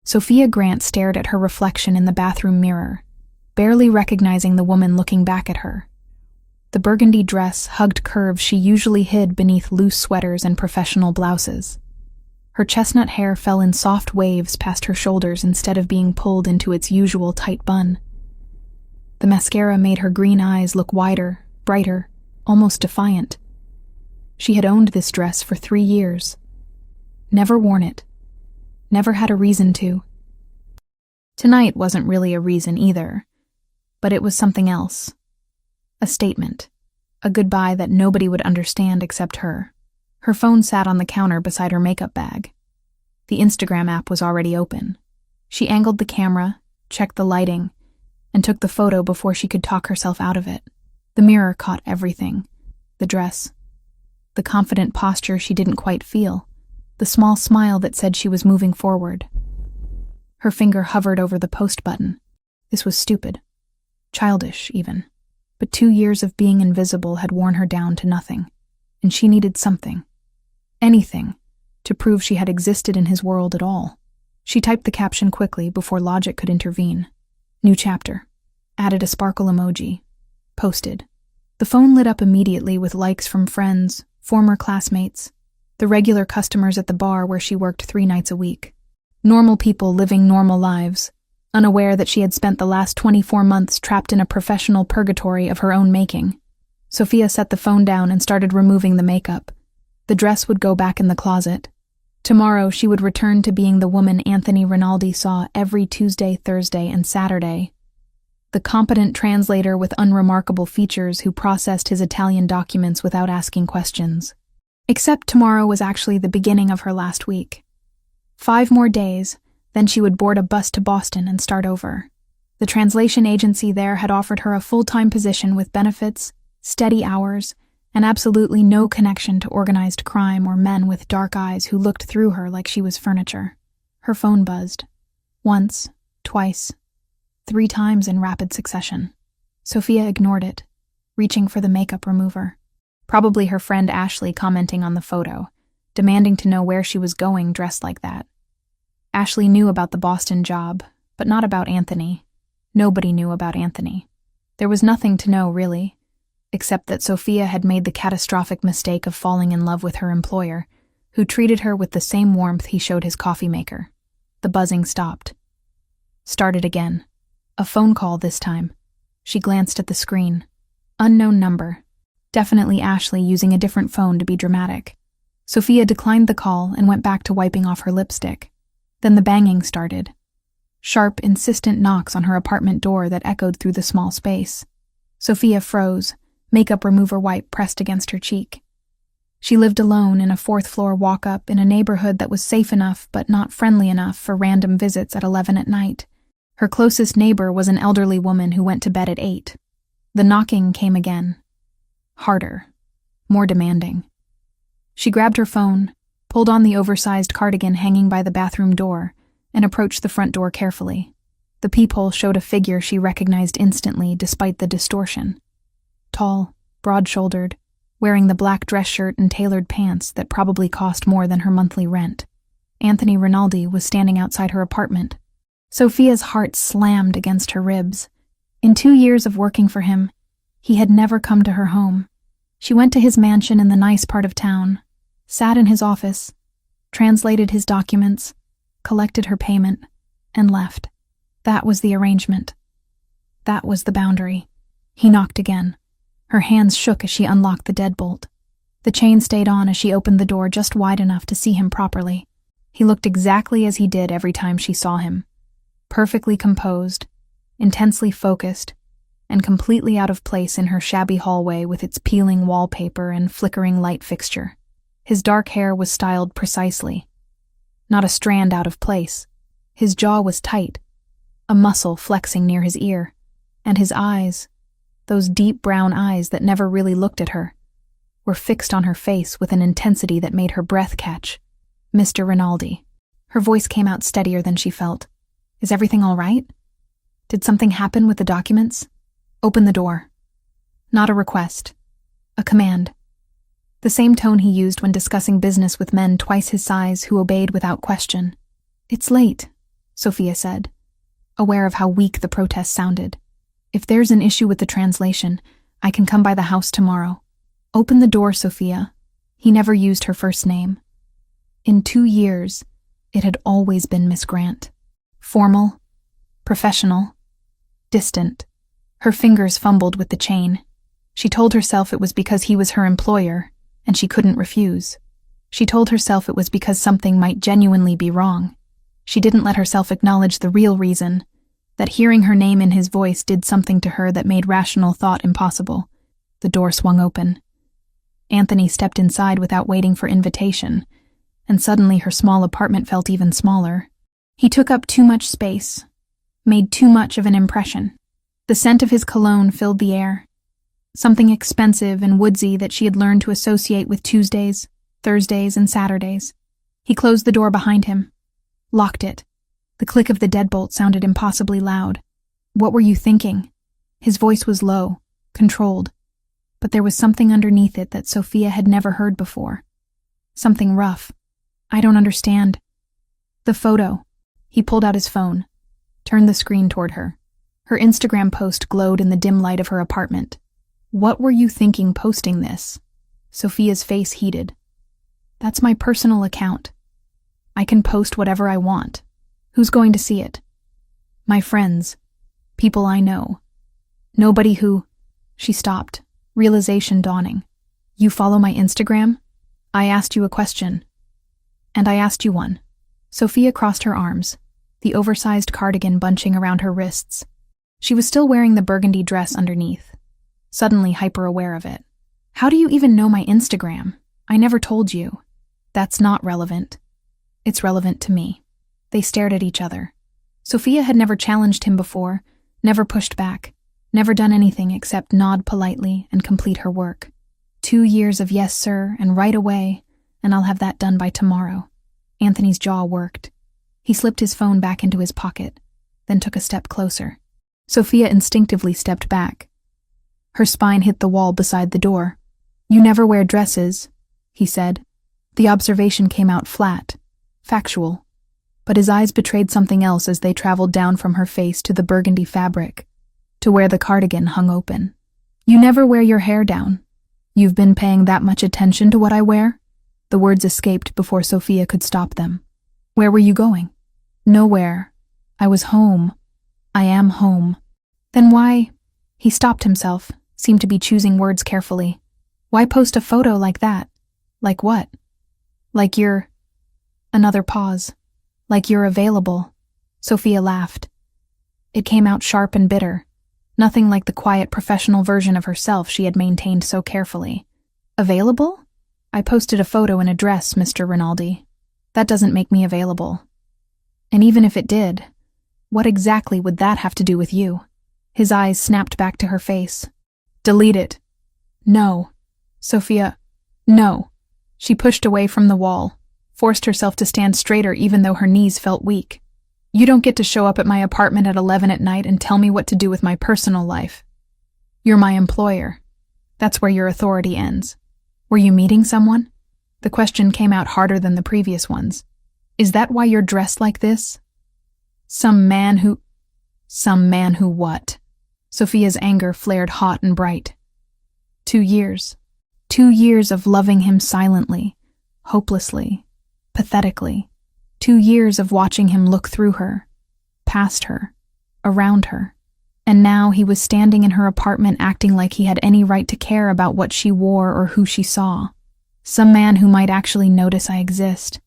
Sophia Grant stared at her reflection in the bathroom mirror, barely recognizing the woman looking back at her. The burgundy dress hugged curves she usually hid beneath loose sweaters and professional blouses. Her chestnut hair fell in soft waves past her shoulders instead of being pulled into its usual tight bun. The mascara made her green eyes look wider, brighter, almost defiant. She had owned this dress for 3 years. Never worn it. Never had a reason to. Tonight wasn't really a reason either, but it was something else. A statement. A goodbye that nobody would understand except her. Her phone sat on the counter beside her makeup bag. The Instagram app was already open. She angled the camera, checked the lighting, and took the photo before she could talk herself out of it. The mirror caught everything. The dress. The confident posture she didn't quite feel. The small smile that said she was moving forward. Her finger hovered over the post button. This was stupid. Childish, even. But 2 years of being invisible had worn her down to nothing. And she needed something. Anything. To prove she had existed in his world at all. She typed the caption quickly before logic could intervene. New chapter. Added a sparkle emoji. Posted. The phone lit up immediately with likes from friends, former classmates, the regular customers at the bar where she worked 3 nights a week. Normal people living normal lives, unaware that she had spent the last 24 months trapped in a professional purgatory of her own making. Sophia set the phone down and started removing the makeup. The dress would go back in the closet. Tomorrow she would return to being the woman Anthony Rinaldi saw every Tuesday, Thursday, and Saturday. The competent translator with unremarkable features who processed his Italian documents without asking questions. Except tomorrow was actually the beginning of her last week. 5 more days, then she would board a bus to Boston and start over. The translation agency there had offered her a full-time position with benefits, steady hours, and absolutely no connection to organized crime or men with dark eyes who looked through her like she was furniture. Her phone buzzed. Once, twice, 3 times in rapid succession. Sophia ignored it, reaching for the makeup remover. Probably her friend Ashley commenting on the photo, demanding to know where she was going dressed like that. Ashley knew about the Boston job, but not about Anthony. Nobody knew about Anthony. There was nothing to know, really, except that Sophia had made the catastrophic mistake of falling in love with her employer, who treated her with the same warmth he showed his coffee maker. The buzzing stopped. Started again. A phone call this time. She glanced at the screen. Unknown number. Definitely Ashley using a different phone to be dramatic. Sophia declined the call and went back to wiping off her lipstick. Then the banging started. Sharp, insistent knocks on her apartment door that echoed through the small space. Sophia froze, makeup remover wipe pressed against her cheek. She lived alone in a 4th-floor walk-up in a neighborhood that was safe enough but not friendly enough for random visits at 11 at night. Her closest neighbor was an elderly woman who went to bed at 8. The knocking came again. Harder. More demanding. She grabbed her phone, pulled on the oversized cardigan hanging by the bathroom door, and approached the front door carefully. The peephole showed a figure she recognized instantly despite the distortion. Tall, broad-shouldered, wearing the black dress shirt and tailored pants that probably cost more than her monthly rent. Anthony Rinaldi was standing outside her apartment. Sophia's heart slammed against her ribs. In 2 years of working for him, he had never come to her home. She went to his mansion in the nice part of town, sat in his office, translated his documents, collected her payment, and left. That was the arrangement. That was the boundary. He knocked again. Her hands shook as she unlocked the deadbolt. The chain stayed on as she opened the door just wide enough to see him properly. He looked exactly as he did every time she saw him. Perfectly composed, intensely focused, and completely out of place in her shabby hallway with its peeling wallpaper and flickering light fixture. His dark hair was styled precisely. Not a strand out of place. His jaw was tight, a muscle flexing near his ear. And his eyes, those deep brown eyes that never really looked at her, were fixed on her face with an intensity that made her breath catch. Mr. Rinaldi. Her voice came out steadier than she felt. Is everything all right? Did something happen with the documents? Open the door. Not a request. A command. The same tone he used when discussing business with men twice his size who obeyed without question. It's late. Sophia said, aware of how weak the protest sounded. If there's an issue with the translation, I can come by the house tomorrow. Open the door, Sophia. He never used her first name. In 2 years, it had always been Miss Grant. Formal, professional, distant. Her fingers fumbled with the chain. She told herself it was because he was her employer, and she couldn't refuse. She told herself it was because something might genuinely be wrong. She didn't let herself acknowledge the real reason, that hearing her name in his voice did something to her that made rational thought impossible. The door swung open. Anthony stepped inside without waiting for invitation, and suddenly her small apartment felt even smaller. He took up too much space, made too much of an impression. The scent of his cologne filled the air, something expensive and woodsy that she had learned to associate with Tuesdays, Thursdays, and Saturdays. He closed the door behind him, locked it. The click of the deadbolt sounded impossibly loud. What were you thinking? His voice was low, controlled, but there was something underneath it that Sophia had never heard before. Something rough. I don't understand. The photo. He pulled out his phone, turned the screen toward her. Her Instagram post glowed in the dim light of her apartment. What were you thinking posting this? Sophia's face heated. That's my personal account. I can post whatever I want. Who's going to see it? My friends. People I know. Nobody who... She stopped, realization dawning. You follow my Instagram? I asked you a question. And I asked you one. Sophia crossed her arms, the oversized cardigan bunching around her wrists. She was still wearing the burgundy dress underneath, suddenly hyper-aware of it. How do you even know my Instagram? I never told you. That's not relevant. It's relevant to me. They stared at each other. Sophia had never challenged him before, never pushed back, never done anything except nod politely and complete her work. 2 years of yes, sir, and right away, and I'll have that done by tomorrow. Anthony's jaw worked. He slipped his phone back into his pocket, then took a step closer. Sophia instinctively stepped back. Her spine hit the wall beside the door. You never wear dresses, he said. The observation came out flat, factual, but his eyes betrayed something else as they traveled down from her face to the burgundy fabric, to where the cardigan hung open. You never wear your hair down. You've been paying that much attention to what I wear? The words escaped before Sophia could stop them. Where were you going? Nowhere. I was home. I am home. Then why? He stopped himself, seemed to be choosing words carefully. Why post a photo like that? Like what? Like you're... Another pause. Like you're available. Sophia laughed. It came out sharp and bitter. Nothing like the quiet professional version of herself she had maintained so carefully. Available? I posted a photo in a dress, Mr. Rinaldi. That doesn't make me available. And even if it did, what exactly would that have to do with you? His eyes snapped back to her face. Delete it. No. Sophia, no. She pushed away from the wall, forced herself to stand straighter even though her knees felt weak. You don't get to show up at my apartment at 11 at night and tell me what to do with my personal life. You're my employer. That's where your authority ends. Were you meeting someone? The question came out harder than the previous ones. Is that why you're dressed like this? Some man who what? Sophia's anger flared hot and bright. 2 years. 2 years of loving him silently, hopelessly, pathetically. 2 years of watching him look through her, past her, around her. And now he was standing in her apartment acting like he had any right to care about what she wore or who she saw. Some man who might actually notice I exist.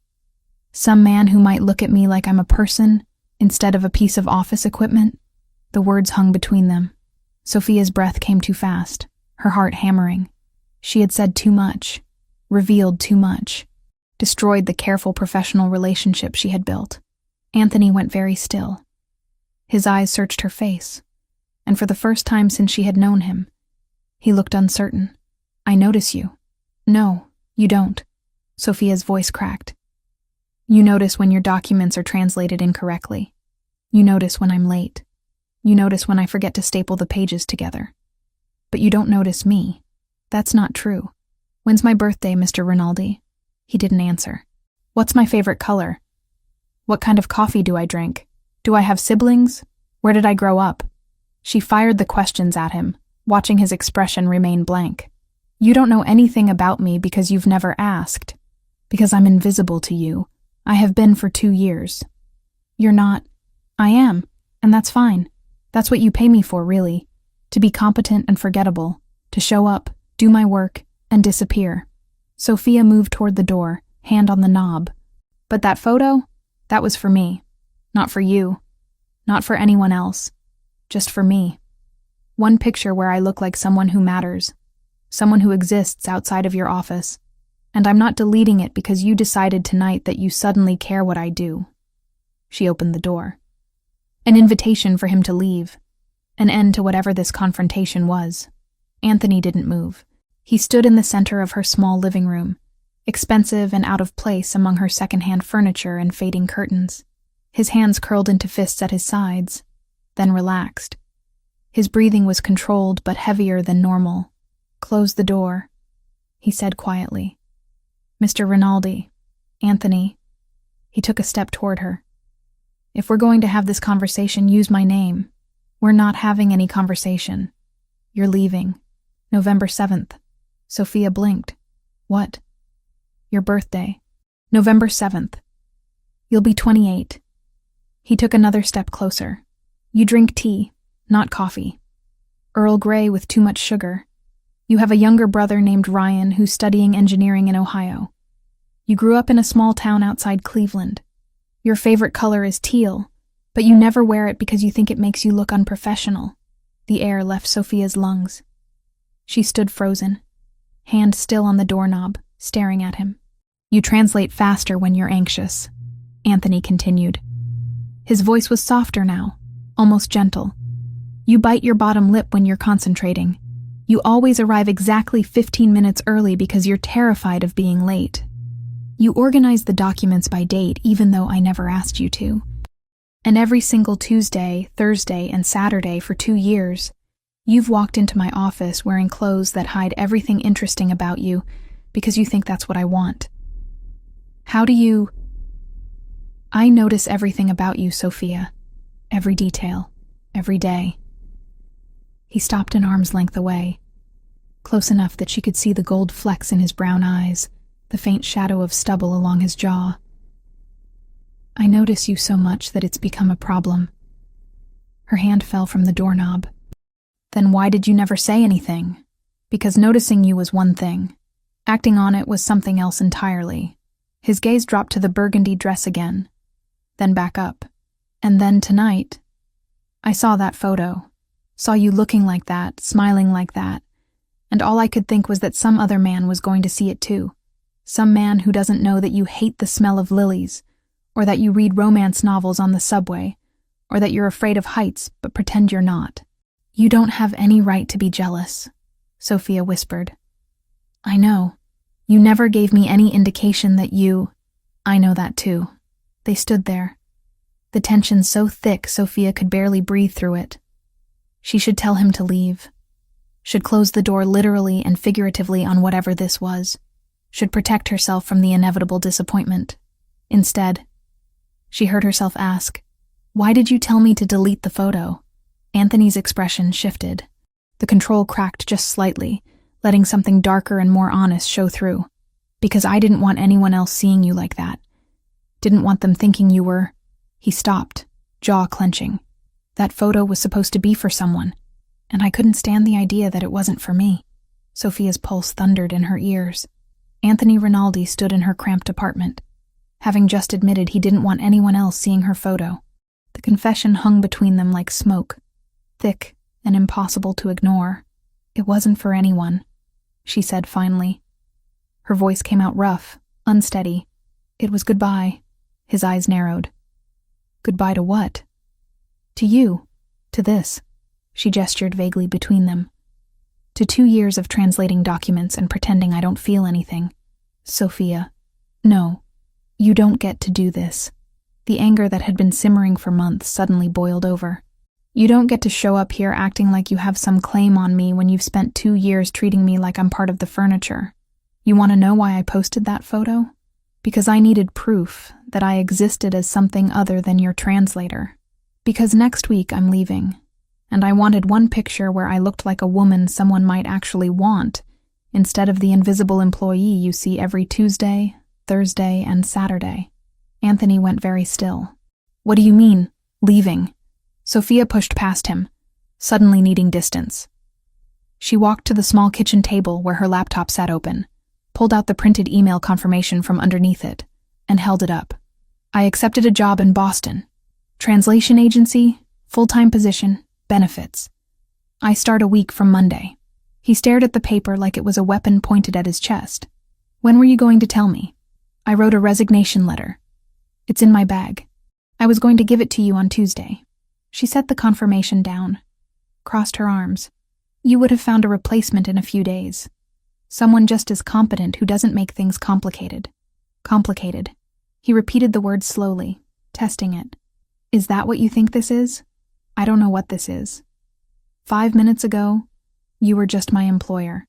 Some man who might look at me like I'm a person instead of a piece of office equipment. The words hung between them. Sophia's breath came too fast, her heart hammering. She had said too much, revealed too much, destroyed the careful professional relationship she had built. Anthony went very still. His eyes searched her face, and for the first time since she had known him, he looked uncertain. I notice you. No, you don't. Sophia's voice cracked. You notice when your documents are translated incorrectly. You notice when I'm late. You notice when I forget to staple the pages together. But you don't notice me. That's not true. When's my birthday, Mr. Rinaldi? He didn't answer. What's my favorite color? What kind of coffee do I drink? Do I have siblings? Where did I grow up? She fired the questions at him, watching his expression remain blank. You don't know anything about me because you've never asked. Because I'm invisible to you. I have been for 2 years. You're not. I am, and that's fine. That's what you pay me for, really. To be competent and forgettable. To show up, do my work, and disappear. Sophia moved toward the door, hand on the knob. But that photo? That was for me. Not for you. Not for anyone else. Just for me. One picture where I look like someone who matters. Someone who exists outside of your office. And I'm not deleting it because you decided tonight that you suddenly care what I do. She opened the door. An invitation for him to leave. An end to whatever this confrontation was. Anthony didn't move. He stood in the center of her small living room, expensive and out of place among her secondhand furniture and fading curtains. His hands curled into fists at his sides, then relaxed. His breathing was controlled but heavier than normal. Close the door, he said quietly. Mr. Rinaldi, Anthony. He took a step toward her. If we're going to have this conversation, use my name. We're not having any conversation. You're leaving. November 7th. Sophia blinked. What? Your birthday. November 7th. You'll be 28. He took another step closer. You drink tea, not coffee. Earl Grey with too much sugar. You have a younger brother named Ryan who's studying engineering in Ohio. You grew up in a small town outside Cleveland. Your favorite color is teal, but you never wear it because you think it makes you look unprofessional. The air left Sophia's lungs. She stood frozen, hand still on the doorknob, staring at him. You translate faster when you're anxious, Anthony continued. His voice was softer now, almost gentle. You bite your bottom lip when you're concentrating. You always arrive exactly 15 minutes early because you're terrified of being late. You organize the documents by date even though I never asked you to. And every single Tuesday, Thursday, and Saturday for 2 years, you've walked into my office wearing clothes that hide everything interesting about you because you think that's what I want. How do you... I notice everything about you, Sophia. Every detail. Every day. He stopped an arm's length away, close enough that she could see the gold flecks in his brown eyes, the faint shadow of stubble along his jaw. I notice you so much that it's become a problem. Her hand fell from the doorknob. Then why did you never say anything? Because noticing you was one thing. Acting on it was something else entirely. His gaze dropped to the burgundy dress again, then back up. And then tonight, I saw that photo. Saw you looking like that, smiling like that, and all I could think was that some other man was going to see it too. Some man who doesn't know that you hate the smell of lilies, or that you read romance novels on the subway, or that you're afraid of heights but pretend you're not. You don't have any right to be jealous, Sophia whispered. I know. You never gave me any indication that you... I know that too. They stood there. The tension so thick Sophia could barely breathe through it. She should tell him to leave. Should close the door literally and figuratively on whatever this was. Should protect herself from the inevitable disappointment. Instead, she heard herself ask, "Why did you tell me to delete the photo?" Anthony's expression shifted. The control cracked just slightly, letting something darker and more honest show through. Because I didn't want anyone else seeing you like that. Didn't want them thinking you were... He stopped, jaw clenching. That photo was supposed to be for someone, and I couldn't stand the idea that it wasn't for me. Sophia's pulse thundered in her ears. Anthony Rinaldi stood in her cramped apartment, having just admitted he didn't want anyone else seeing her photo. The confession hung between them like smoke, thick and impossible to ignore. It wasn't for anyone, she said finally. Her voice came out rough, unsteady. It was goodbye. His eyes narrowed. Goodbye to what? To you. To this. She gestured vaguely between them. To 2 years of translating documents and pretending I don't feel anything. Sophia. No. You don't get to do this. The anger that had been simmering for months suddenly boiled over. You don't get to show up here acting like you have some claim on me when you've spent 2 years treating me like I'm part of the furniture. You want to know why I posted that photo? Because I needed proof that I existed as something other than your translator. Because next week I'm leaving, and I wanted one picture where I looked like a woman someone might actually want, instead of the invisible employee you see every Tuesday, Thursday, and Saturday. Anthony went very still. What do you mean, leaving? Sophia pushed past him, suddenly needing distance. She walked to the small kitchen table where her laptop sat open, pulled out the printed email confirmation from underneath it, and held it up. I accepted a job in Boston. Translation agency, full-time position, benefits. I start a week from Monday. He stared at the paper like it was a weapon pointed at his chest. When were you going to tell me? I wrote a resignation letter. It's in my bag. I was going to give it to you on Tuesday. She set the confirmation down, crossed her arms. You would have found a replacement in a few days. Someone just as competent who doesn't make things complicated. Complicated. He repeated the word slowly, testing it. Is that what you think this is? I don't know what this is. 5 minutes ago, you were just my employer.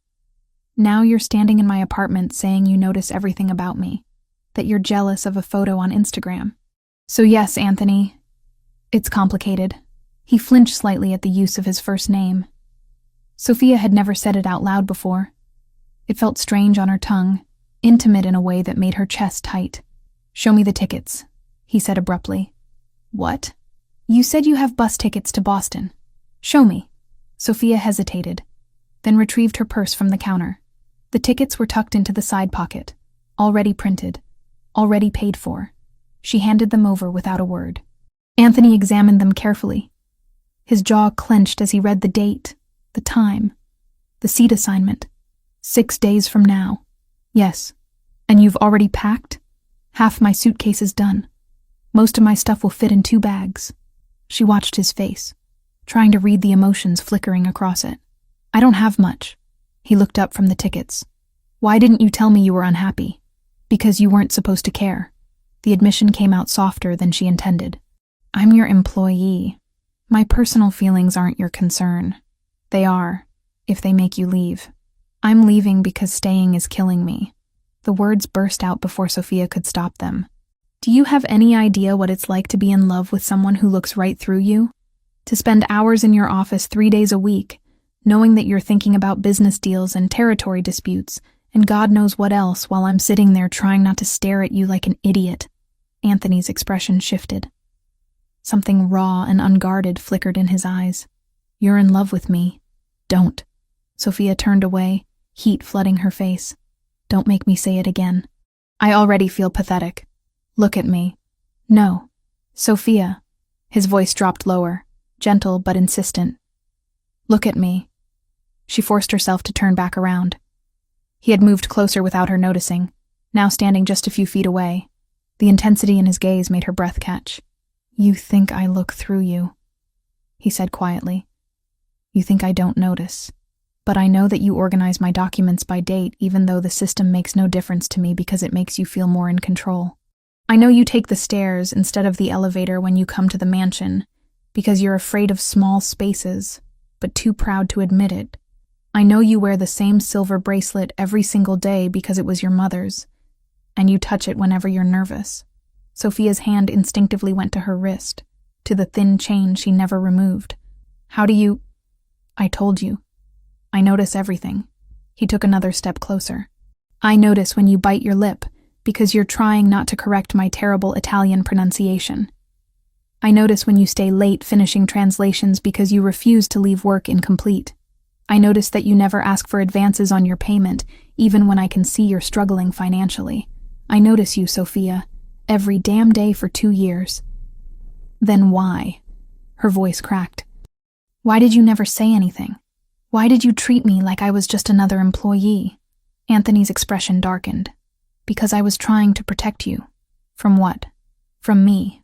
Now you're standing in my apartment saying you notice everything about me, that you're jealous of a photo on Instagram. So yes, Anthony, it's complicated. He flinched slightly at the use of his first name. Sophia had never said it out loud before. It felt strange on her tongue, intimate in a way that made her chest tight. Show me the tickets, he said abruptly. What? You said you have bus tickets to Boston. Show me. Sophia hesitated, then retrieved her purse from the counter. The tickets were tucked into the side pocket, already printed, already paid for. She handed them over without a word. Anthony examined them carefully. His jaw clenched as he read the date, the time, the seat assignment. 6 days from now. Yes. And you've already packed? Half my suitcase is done. Most of my stuff will fit in 2 bags. She watched his face, trying to read the emotions flickering across it. I don't have much. He looked up from the tickets. Why didn't you tell me you were unhappy? Because you weren't supposed to care. The admission came out softer than she intended. I'm your employee. My personal feelings aren't your concern. They are, if they make you leave. I'm leaving because staying is killing me. The words burst out before Sophia could stop them. Do you have any idea what it's like to be in love with someone who looks right through you? To spend hours in your office 3 days a week, knowing that you're thinking about business deals and territory disputes, and God knows what else while I'm sitting there trying not to stare at you like an idiot. Anthony's expression shifted. Something raw and unguarded flickered in his eyes. You're in love with me. Don't. Sophia turned away, heat flooding her face. Don't make me say it again. I already feel pathetic. Look at me. No. Sophia. His voice dropped lower, gentle but insistent. Look at me. She forced herself to turn back around. He had moved closer without her noticing, now standing just a few feet away. The intensity in his gaze made her breath catch. You think I look through you, he said quietly. You think I don't notice. But I know that you organize my documents by date even though the system makes no difference to me because it makes you feel more in control. I know you take the stairs instead of the elevator when you come to the mansion because you're afraid of small spaces, but too proud to admit it. I know you wear the same silver bracelet every single day because it was your mother's, and you touch it whenever you're nervous. Sophia's hand instinctively went to her wrist, to the thin chain she never removed. How do you... I told you. I notice everything. He took another step closer. I notice when you bite your lip because you're trying not to correct my terrible Italian pronunciation. I notice when you stay late finishing translations because you refuse to leave work incomplete. I notice that you never ask for advances on your payment, even when I can see you're struggling financially. I notice you, Sophia, every damn day for 2 years. Then why? Her voice cracked. Why did you never say anything? Why did you treat me like I was just another employee? Anthony's expression darkened. Because I was trying to protect you. From what? From me.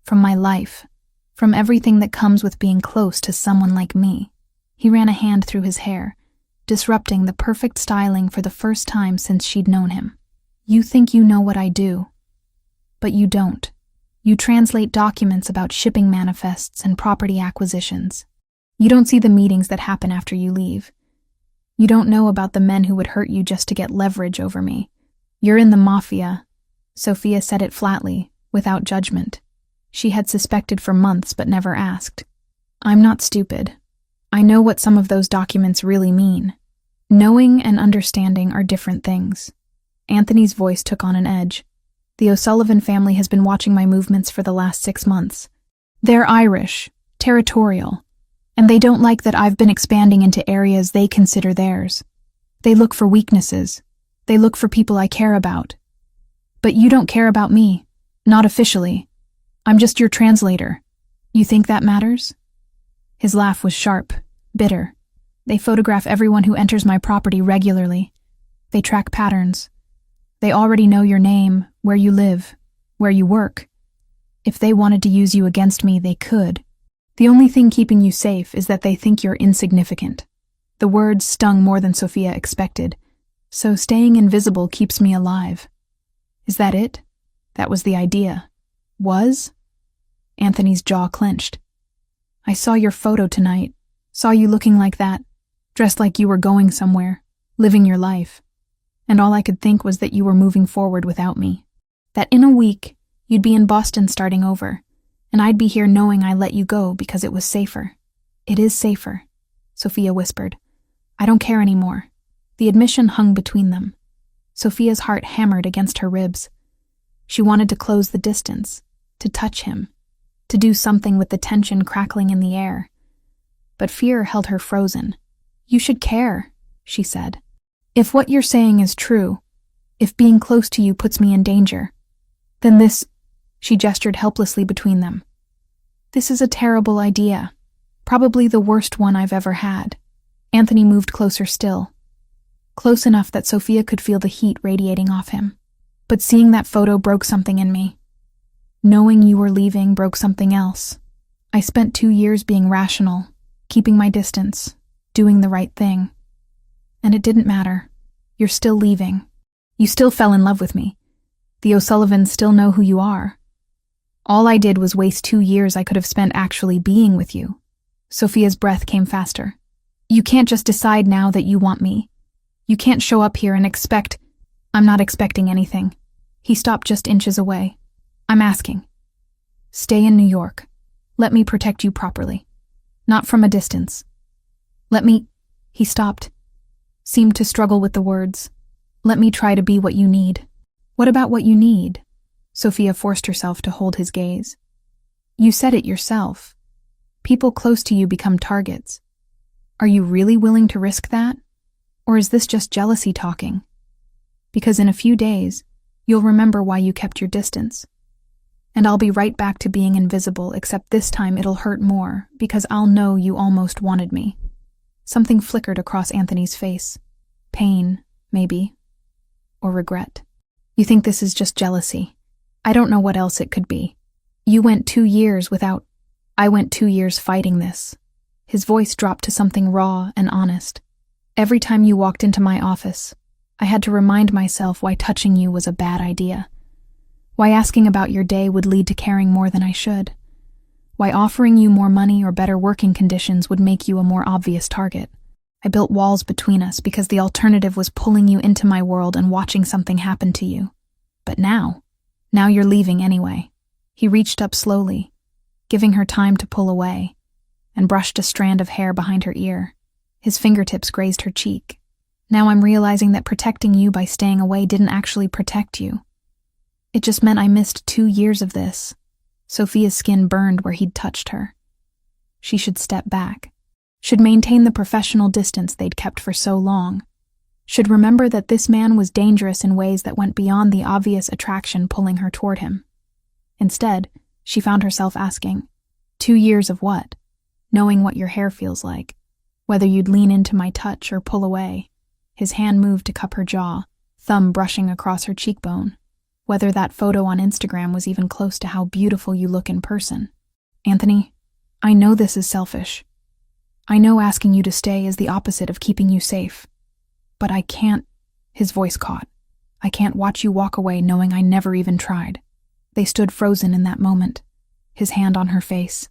From my life. From everything that comes with being close to someone like me. He ran a hand through his hair, disrupting the perfect styling for the first time since she'd known him. You think you know what I do. But you don't. You translate documents about shipping manifests and property acquisitions. You don't see the meetings that happen after you leave. You don't know about the men who would hurt you just to get leverage over me. You're in the Mafia. Sophia said it flatly, without judgment. She had suspected for months but never asked. I'm not stupid. I know what some of those documents really mean. Knowing and understanding are different things. Anthony's voice took on an edge. The O'Sullivan family has been watching my movements for the last 6 months. They're Irish, territorial, and they don't like that I've been expanding into areas they consider theirs. They look for weaknesses. They look for people I care about. But you don't care about me. Not officially. I'm just your translator. You think that matters? His laugh was sharp, bitter. They photograph everyone who enters my property regularly. They track patterns. They already know your name, where you live, where you work. If they wanted to use you against me, they could. The only thing keeping you safe is that they think you're insignificant. The words stung more than Sophia expected, so staying invisible keeps me alive. Is that it? That was the idea. Was? Anthony's jaw clenched. I saw your photo tonight, saw you looking like that, dressed like you were going somewhere, living your life. And all I could think was that you were moving forward without me. That in a week, you'd be in Boston starting over, and I'd be here knowing I let you go because it was safer. It is safer, Sophia whispered. I don't care anymore. The admission hung between them. Sophia's heart hammered against her ribs. She wanted to close the distance, to touch him, to do something with the tension crackling in the air. But fear held her frozen. You should care, she said. If what you're saying is true, if being close to you puts me in danger, then this, she gestured helplessly between them. This is a terrible idea, probably the worst one I've ever had. Anthony moved closer still, close enough that Sophia could feel the heat radiating off him. But seeing that photo broke something in me. Knowing you were leaving broke something else. I spent 2 years being rational, keeping my distance, doing the right thing. And it didn't matter. You're still leaving. You still fell in love with me. The O'Sullivans still know who you are. All I did was waste 2 years I could have spent actually being with you. Sophia's breath came faster. You can't just decide now that you want me. You can't show up here and expect... I'm not expecting anything. He stopped just inches away. I'm asking. Stay in New York. Let me protect you properly. Not from a distance. Let me... He stopped. Seemed to struggle with the words. Let me try to be what you need. What about what you need? Sophia forced herself to hold his gaze. You said it yourself. People close to you become targets. Are you really willing to risk that? Or is this just jealousy talking? Because in a few days, you'll remember why you kept your distance. And I'll be right back to being invisible, except this time it'll hurt more, because I'll know you almost wanted me. Something flickered across Anthony's face. Pain, maybe. Or regret. You think this is just jealousy. I don't know what else it could be. You went 2 years without... I went 2 years fighting this. His voice dropped to something raw and honest. Every time you walked into my office, I had to remind myself why touching you was a bad idea. Why asking about your day would lead to caring more than I should. Why offering you more money or better working conditions would make you a more obvious target. I built walls between us because the alternative was pulling you into my world and watching something happen to you. But now you're leaving anyway. He reached up slowly, giving her time to pull away, and brushed a strand of hair behind her ear. His fingertips grazed her cheek. Now I'm realizing that protecting you by staying away didn't actually protect you. It just meant I missed 2 years of this. Sophia's skin burned where he'd touched her. She should step back. Should maintain the professional distance they'd kept for so long. Should remember that this man was dangerous in ways that went beyond the obvious attraction pulling her toward him. Instead, she found herself asking, 2 years of what? Knowing what your hair feels like. Whether you'd lean into my touch or pull away. His hand moved to cup her jaw, thumb brushing across her cheekbone. Whether that photo on Instagram was even close to how beautiful you look in person. Anthony, I know this is selfish. I know asking you to stay is the opposite of keeping you safe. But I can't, his voice caught. I can't watch you walk away knowing I never even tried. They stood frozen in that moment, his hand on her face.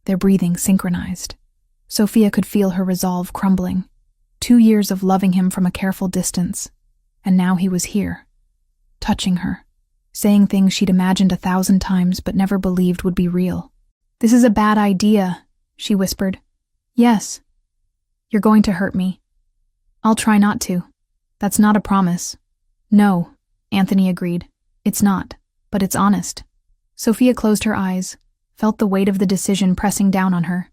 Their breathing synchronized. Sophia could feel her resolve crumbling. 2 years of loving him from a careful distance, and now he was here, touching her, saying things she'd imagined 1,000 times but never believed would be real. "This is a bad idea," she whispered. "Yes. You're going to hurt me. I'll try not to. That's not a promise." "No," Anthony agreed. "It's not, but it's honest." Sophia closed her eyes, felt the weight of the decision pressing down on her.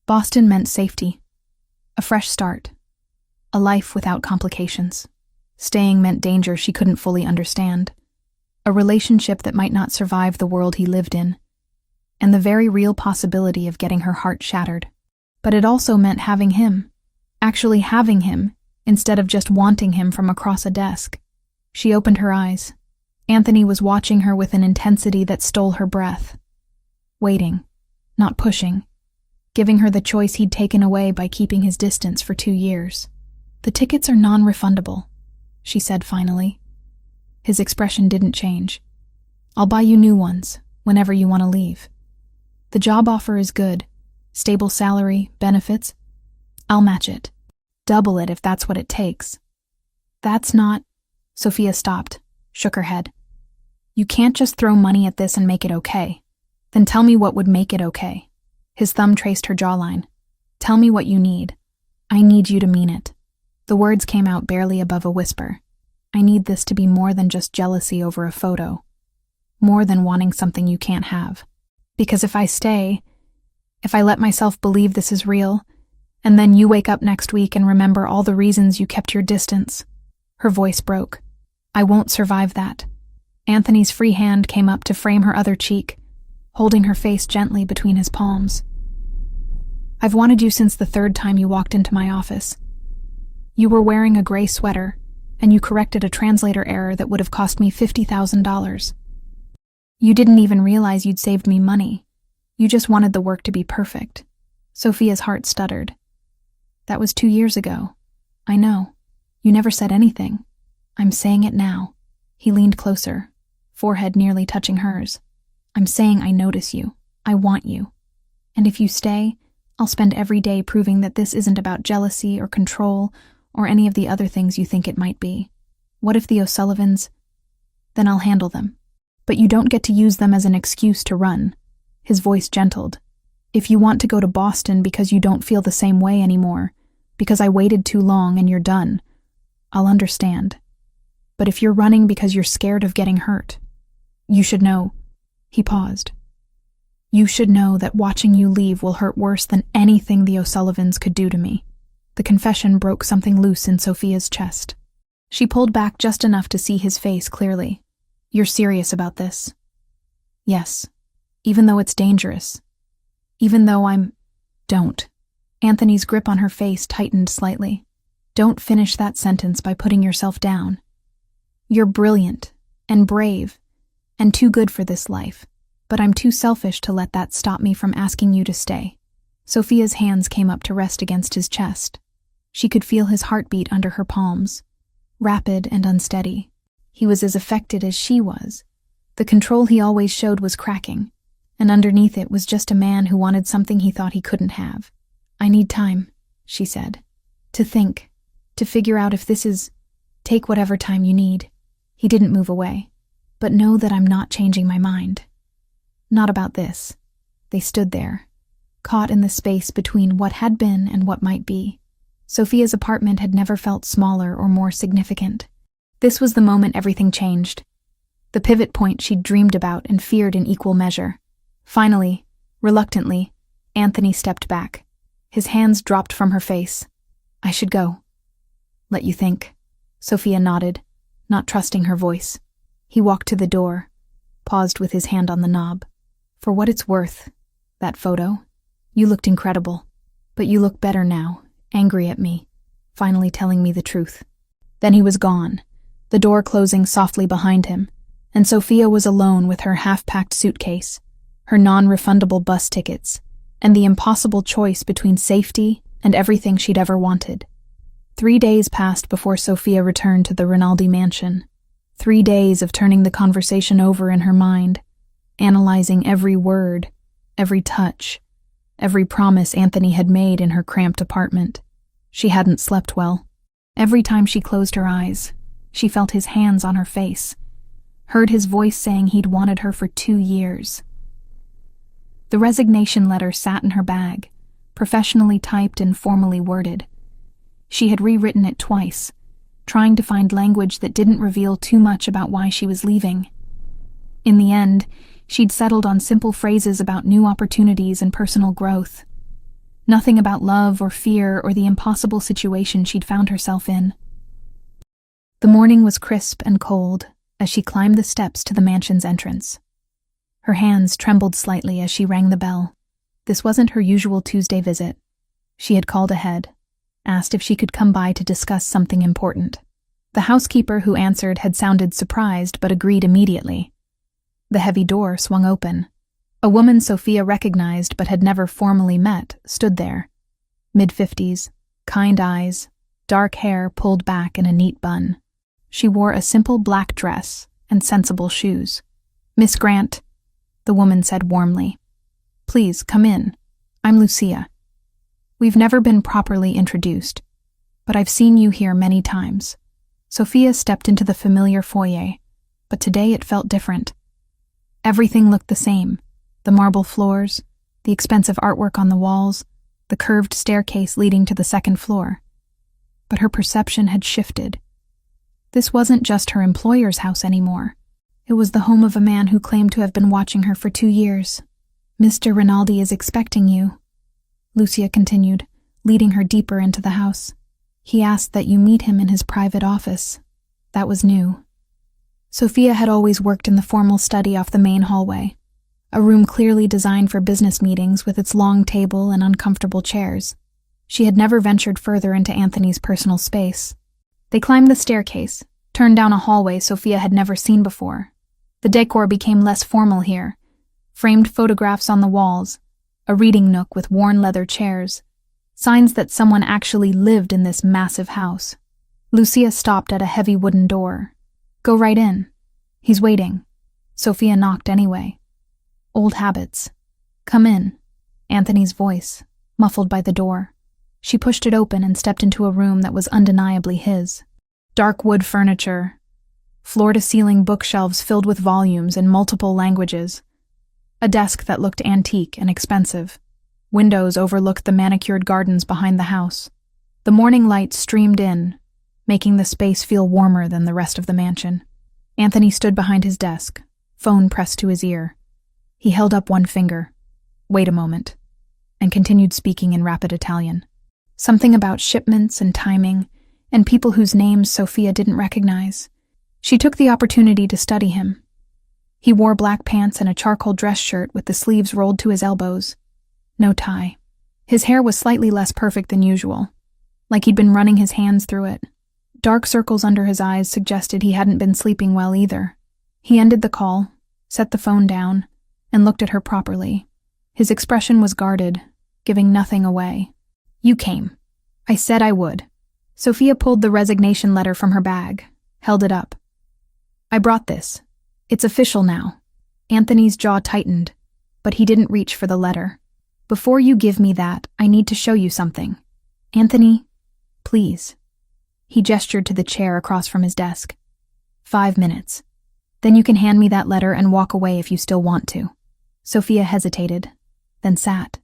Boston meant safety. A fresh start. A life without complications. Staying meant danger she couldn't fully understand. A relationship that might not survive the world he lived in. And the very real possibility of getting her heart shattered. But it also meant having him. Actually having him, instead of just wanting him from across a desk. She opened her eyes. Anthony was watching her with an intensity that stole her breath. Waiting, not pushing. Giving her the choice he'd taken away by keeping his distance for 2 years. "The tickets are non-refundable," she said finally. His expression didn't change. "I'll buy you new ones, whenever you want to leave. The job offer is good. Stable salary, benefits. I'll match it. Double it if that's what it takes." "That's not—" Sophia stopped, shook her head. "You can't just throw money at this and make it okay. Then tell me what would make it okay." His thumb traced her jawline. "Tell me what you need. I need you to mean it." The words came out barely above a whisper. "I need this to be more than just jealousy over a photo. More than wanting something you can't have. Because if I stay, if I let myself believe this is real, and then you wake up next week and remember all the reasons you kept your distance." Her voice broke. "I won't survive that." Anthony's free hand came up to frame her other cheek, holding her face gently between his palms. "I've wanted you since the 3rd time you walked into my office. You were wearing a gray sweater, and you corrected a translator error that would have cost me $50,000. You didn't even realize you'd saved me money. You just wanted the work to be perfect." Sophia's heart stuttered. "That was 2 years ago. I know. You never said anything. I'm saying it now." He leaned closer, forehead nearly touching hers. "I'm saying I notice you. I want you. And if you stay, I'll spend every day proving that this isn't about jealousy or control or any of the other things you think it might be. What if the O'Sullivans? Then I'll handle them. But you don't get to use them as an excuse to run." His voice gentled. "If you want to go to Boston because you don't feel the same way anymore, because I waited too long and you're done, I'll understand. But if you're running because you're scared of getting hurt, you should know." He paused. "You should know that watching you leave will hurt worse than anything the O'Sullivans could do to me." The confession broke something loose in Sophia's chest. She pulled back just enough to see his face clearly. "You're serious about this?" "Yes. Even though it's dangerous. Even though I'm—" "Don't." Anthony's grip on her face tightened slightly. "Don't finish that sentence by putting yourself down. You're brilliant and brave and too good for this life, but I'm too selfish to let that stop me from asking you to stay." Sophia's hands came up to rest against his chest. She could feel his heartbeat under her palms, rapid and unsteady. He was as affected as she was. The control he always showed was cracking, and underneath it was just a man who wanted something he thought he couldn't have. "I need time," she said. "To think, to figure out if this is— Take whatever time you need." He didn't move away. "But know that I'm not changing my mind. Not about this." They stood there, caught in the space between what had been and what might be. Sophia's apartment had never felt smaller or more significant. This was the moment everything changed. The pivot point she'd dreamed about and feared in equal measure. Finally, reluctantly, Anthony stepped back. His hands dropped from her face. "I should go." "Let you think." Sophia nodded, not trusting her voice. He walked to the door, paused with his hand on the knob. "For what it's worth, that photo, you looked incredible. But you look better now, angry at me, finally telling me the truth." Then he was gone, the door closing softly behind him, and Sophia was alone with her half-packed suitcase, her non-refundable bus tickets, and the impossible choice between safety and everything she'd ever wanted. 3 days passed before Sophia returned to the Rinaldi mansion. 3 days of turning the conversation over in her mind, analyzing every word, every touch, every promise Anthony had made in her cramped apartment. She hadn't slept well. Every time she closed her eyes, she felt his hands on her face, heard his voice saying he'd wanted her for 2 years. The resignation letter sat in her bag, professionally typed and formally worded. She had rewritten it twice, trying to find language that didn't reveal too much about why she was leaving. In the end, she'd settled on simple phrases about new opportunities and personal growth. Nothing about love or fear or the impossible situation she'd found herself in. The morning was crisp and cold as she climbed the steps to the mansion's entrance. Her hands trembled slightly as she rang the bell. This wasn't her usual Tuesday visit. She had called ahead, asked if she could come by to discuss something important. The housekeeper who answered had sounded surprised but agreed immediately. The heavy door swung open. A woman Sophia recognized but had never formally met stood there. Mid-50s, kind eyes, dark hair pulled back in a neat bun. She wore a simple black dress and sensible shoes. "Miss Grant," the woman said warmly. "Please, come in. I'm Lucia. We've never been properly introduced, but I've seen you here many times." Sophia stepped into the familiar foyer, but today it felt different. Everything looked the same. The marble floors, the expensive artwork on the walls, the curved staircase leading to the second floor. But her perception had shifted. This wasn't just her employer's house anymore. It was the home of a man who claimed to have been watching her for 2 years. "Mr. Rinaldi is expecting you," Lucia continued, leading her deeper into the house. "He asked that you meet him in his private office." That was new. Sophia had always worked in the formal study off the main hallway, a room clearly designed for business meetings with its long table and uncomfortable chairs. She had never ventured further into Anthony's personal space. They climbed the staircase, turned down a hallway Sophia had never seen before. The decor became less formal here. Framed photographs on the walls, a reading nook with worn leather chairs, signs that someone actually lived in this massive house. Lucia stopped at a heavy wooden door. "Go right in. He's waiting." Sophia knocked anyway. Old habits. "Come in," Anthony's voice, muffled by the door. She pushed it open and stepped into a room that was undeniably his. Dark wood furniture, floor-to-ceiling bookshelves filled with volumes in multiple languages, a desk that looked antique and expensive. Windows overlooked the manicured gardens behind the house. The morning light streamed in, making the space feel warmer than the rest of the mansion. Anthony stood behind his desk, phone pressed to his ear. He held up one finger. "Wait a moment," and continued speaking in rapid Italian. Something about shipments and timing, and people whose names Sophia didn't recognize. She took the opportunity to study him. He wore black pants and a charcoal dress shirt with the sleeves rolled to his elbows. No tie. His hair was slightly less perfect than usual, like he'd been running his hands through it. Dark circles under his eyes suggested he hadn't been sleeping well either. He ended the call, set the phone down, and looked at her properly. His expression was guarded, giving nothing away. "You came. I said I would." Sophia pulled the resignation letter from her bag, held it up. "I brought this. It's official now." Anthony's jaw tightened, but he didn't reach for the letter. "Before you give me that, I need to show you something. Anthony, please." He gestured to the chair across from his desk. 5 minutes. Then you can hand me that letter and walk away if you still want to." Sophia hesitated, then sat.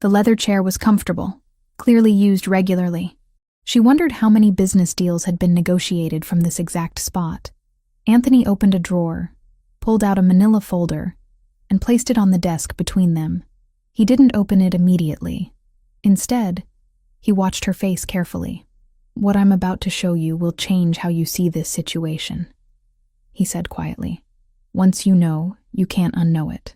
The leather chair was comfortable, clearly used regularly. She wondered how many business deals had been negotiated from this exact spot. Anthony opened a drawer, pulled out a manila folder, and placed it on the desk between them. He didn't open it immediately. Instead, he watched her face carefully. "What I'm about to show you will change how you see this situation," he said quietly. "Once you know, you can't unknow it.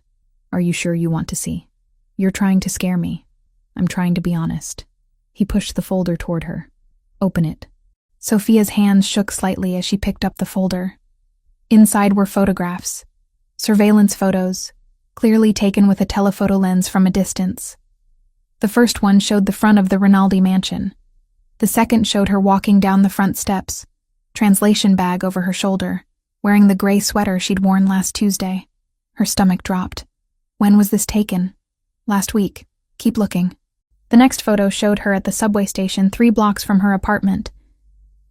Are you sure you want to see? You're trying to scare me. I'm trying to be honest." He pushed the folder toward her. "Open it." Sophia's hands shook slightly as she picked up the folder. Inside were photographs. Surveillance photos, clearly taken with a telephoto lens from a distance. The first one showed the front of the Rinaldi mansion. The second showed her walking down the front steps, translation bag over her shoulder, wearing the gray sweater she'd worn last Tuesday. Her stomach dropped. When was this taken? Last week. Keep looking. The next photo showed her at the subway station 3 blocks from her apartment,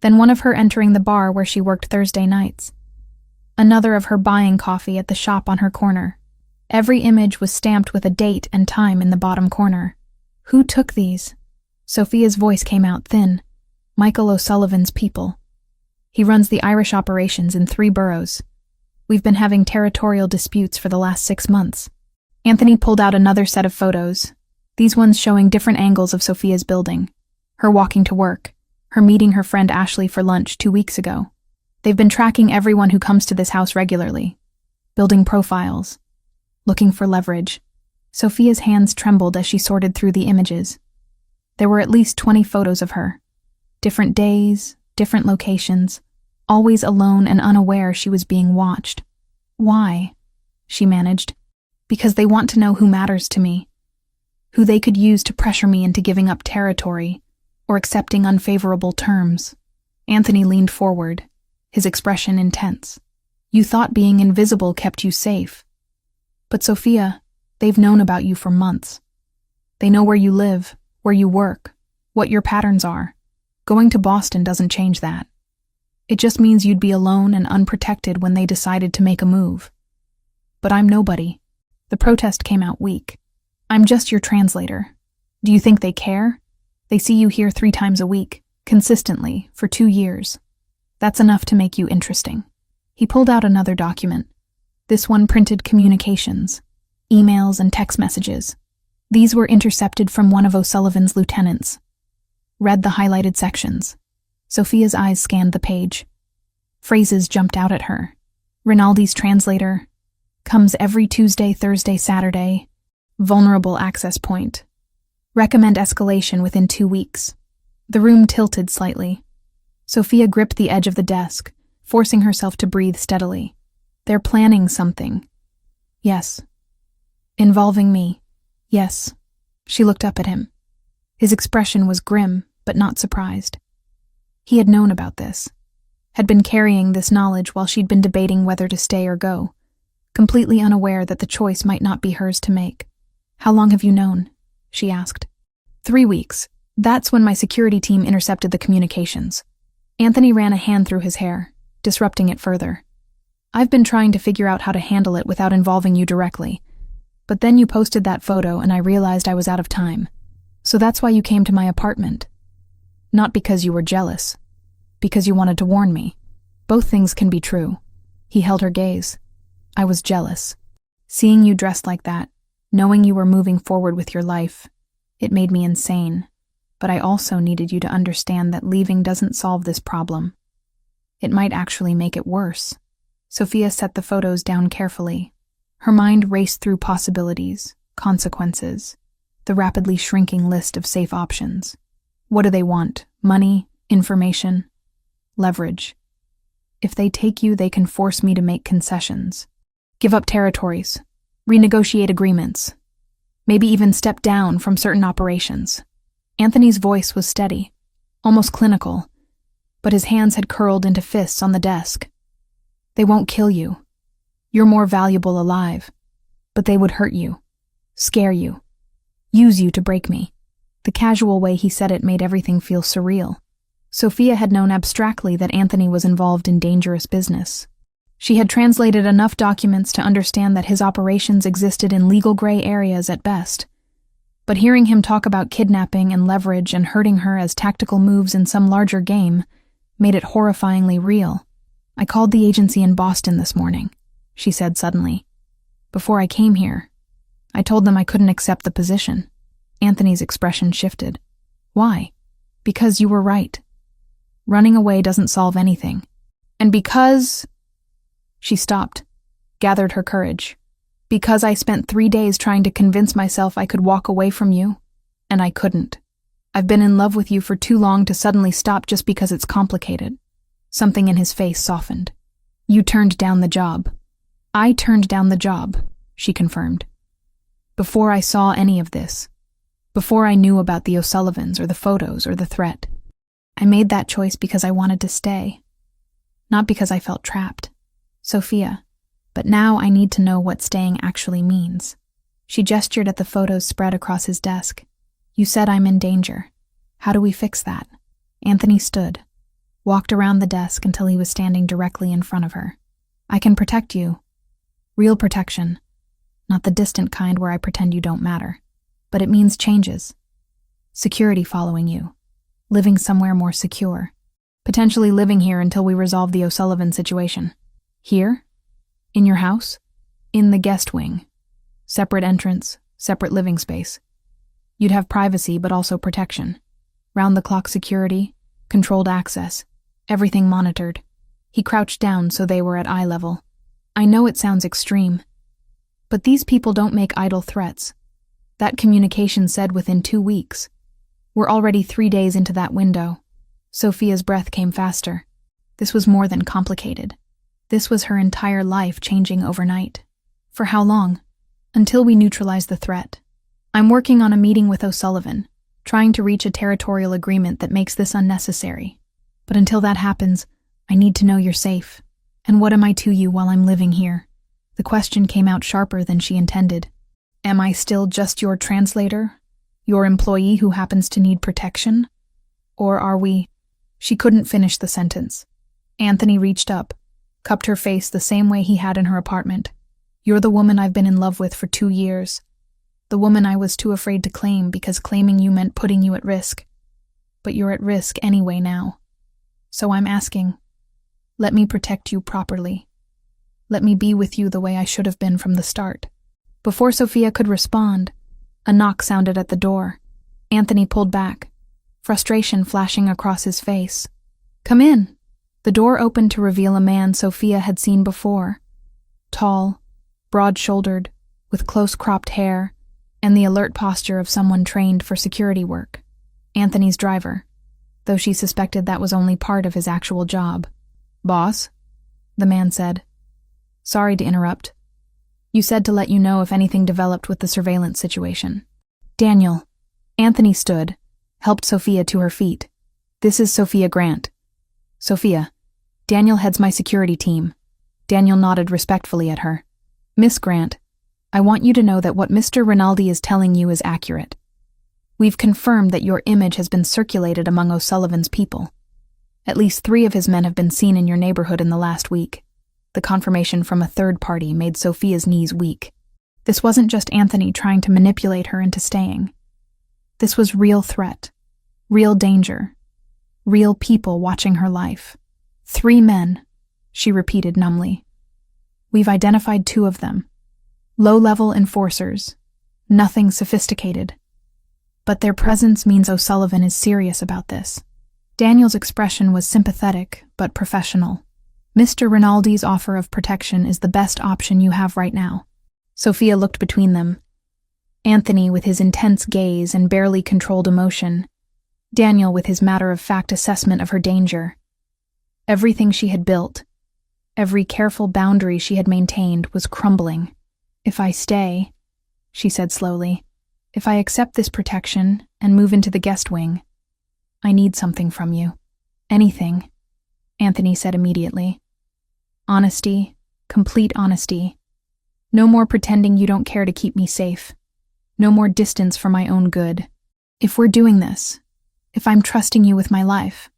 then one of her entering the bar where she worked Thursday nights. Another of her buying coffee at the shop on her corner. Every image was stamped with a date and time in the bottom corner. Who took these? Sophia's voice came out thin. Michael O'Sullivan's people. He runs the Irish operations in 3 boroughs. We've been having territorial disputes for the last 6 months. Anthony pulled out another set of photos, these ones showing different angles of Sophia's building. Her walking to work, her meeting her friend Ashley for lunch 2 weeks ago. They've been tracking everyone who comes to this house regularly, building profiles, looking for leverage. Sophia's hands trembled as she sorted through the images. There were at least 20 photos of her. Different days, different locations, always alone and unaware she was being watched. Why? She managed. Because they want to know who matters to me, who they could use to pressure me into giving up territory or accepting unfavorable terms. Anthony leaned forward, his expression intense. You thought being invisible kept you safe. But Sophia, they've known about you for months. They know where you live, where you work, what your patterns are. Going to Boston doesn't change that. It just means you'd be alone and unprotected when they decided to make a move. But I'm nobody. The protest came out weak. I'm just your translator. Do you think they care? They see you here 3 times a week, consistently, for 2 years. That's enough to make you interesting. He pulled out another document. This one printed communications, emails and text messages. These were intercepted from one of O'Sullivan's lieutenants. Read the highlighted sections. Sophia's eyes scanned the page. Phrases jumped out at her. Rinaldi's translator. Comes every Tuesday, Thursday, Saturday. Vulnerable access point. Recommend escalation within 2 weeks. The room tilted slightly. Sophia gripped the edge of the desk, forcing herself to breathe steadily. They're planning something. Yes. Involving me. Yes. She looked up at him. His expression was grim, but not surprised. He had known about this, had been carrying this knowledge while she'd been debating whether to stay or go, completely unaware that the choice might not be hers to make. How long have you known? She asked. 3 weeks. That's when my security team intercepted the communications. Anthony ran a hand through his hair, disrupting it further. I've been trying to figure out how to handle it without involving you directly. But then you posted that photo and I realized I was out of time. So that's why you came to my apartment. Not because you were jealous. Because you wanted to warn me. Both things can be true. He held her gaze. I was jealous. Seeing you dressed like that, knowing you were moving forward with your life, it made me insane. But I also needed you to understand that leaving doesn't solve this problem. It might actually make it worse. Sophia set the photos down carefully. Her mind raced through possibilities, consequences, the rapidly shrinking list of safe options. What do they want? Money? Information? Leverage. If they take you, they can force me to make concessions. Give up territories. Renegotiate agreements. Maybe even step down from certain operations. Anthony's voice was steady, almost clinical, but his hands had curled into fists on the desk. They won't kill you. You're more valuable alive. But they would hurt you, scare you, use you to break me. The casual way he said it made everything feel surreal. Sophia had known abstractly that Anthony was involved in dangerous business. She had translated enough documents to understand that his operations existed in legal gray areas at best. But hearing him talk about kidnapping and leverage and hurting her as tactical moves in some larger game made it horrifyingly real. I called the agency in Boston this morning, she said suddenly. Before I came here, I told them I couldn't accept the position. Anthony's expression shifted. Why? Because you were right. Running away doesn't solve anything. And because... She stopped, gathered her courage. Because I spent 3 days trying to convince myself I could walk away from you, and I couldn't. I've been in love with you for too long to suddenly stop just because it's complicated. Something in his face softened. You turned down the job. I turned down the job, she confirmed. Before I saw any of this. Before I knew about the O'Sullivans or the photos or the threat. I made that choice because I wanted to stay. Not because I felt trapped. Sophia. But now I need to know what staying actually means. She gestured at the photos spread across his desk. You said I'm in danger. How do we fix that? Anthony stood, walked around the desk until he was standing directly in front of her. I can protect you. Real protection. Not the distant kind where I pretend you don't matter. But it means changes. Security following you. Living somewhere more secure. Potentially living here until we resolve the O'Sullivan situation. Here? In your house? In the guest wing. Separate entrance, separate living space. You'd have privacy but also protection. Round-the-clock security, controlled access, everything monitored. He crouched down so they were at eye level. I know it sounds extreme, but these people don't make idle threats. That communication said within 2 weeks. We're already 3 days into that window. Sophia's breath came faster. This was more than complicated. This was her entire life changing overnight. For how long? Until we neutralize the threat. I'm working on a meeting with O'Sullivan, trying to reach a territorial agreement that makes this unnecessary. But until that happens, I need to know you're safe. And what am I to you while I'm living here? The question came out sharper than she intended. Am I still just your translator? Your employee who happens to need protection? Or are we— She couldn't finish the sentence. Anthony reached up, cupped her face the same way he had in her apartment. You're the woman I've been in love with for 2 years. The woman I was too afraid to claim because claiming you meant putting you at risk. But you're at risk anyway now. So I'm asking, let me protect you properly. Let me be with you the way I should have been from the start. Before Sophia could respond, a knock sounded at the door. Anthony pulled back, frustration flashing across his face. Come in. The door opened to reveal a man Sophia had seen before. Tall, broad-shouldered, with close-cropped hair, and the alert posture of someone trained for security work. Anthony's driver, though she suspected that was only part of his actual job. Boss? The man said. Sorry to interrupt. You said to let you know if anything developed with the surveillance situation. Daniel. Anthony stood, helped Sophia to her feet. This is Sophia Grant. Sophia. Daniel heads my security team. Daniel nodded respectfully at her. Miss Grant, I want you to know that what Mr. Rinaldi is telling you is accurate. We've confirmed that your image has been circulated among O'Sullivan's people. At least 3 of his men have been seen in your neighborhood in the last week. The confirmation from a third party made Sophia's knees weak. This wasn't just Anthony trying to manipulate her into staying. This was real threat, real danger, real people watching her life. 3 men, she repeated numbly. We've identified 2 of them. Low-level enforcers, nothing sophisticated. But their presence means O'Sullivan is serious about this. Daniel's expression was sympathetic, but professional. Mr. Rinaldi's offer of protection is the best option you have right now. Sophia looked between them. Anthony with his intense gaze and barely controlled emotion. Daniel with his matter-of-fact assessment of her danger. Everything she had built, every careful boundary she had maintained was crumbling. If I stay, she said slowly, if I accept this protection and move into the guest wing, I need something from you. Anything, Anthony said immediately. Honesty, complete honesty. No more pretending you don't care to keep me safe. No more distance for my own good. If we're doing this, if I'm trusting you with my life,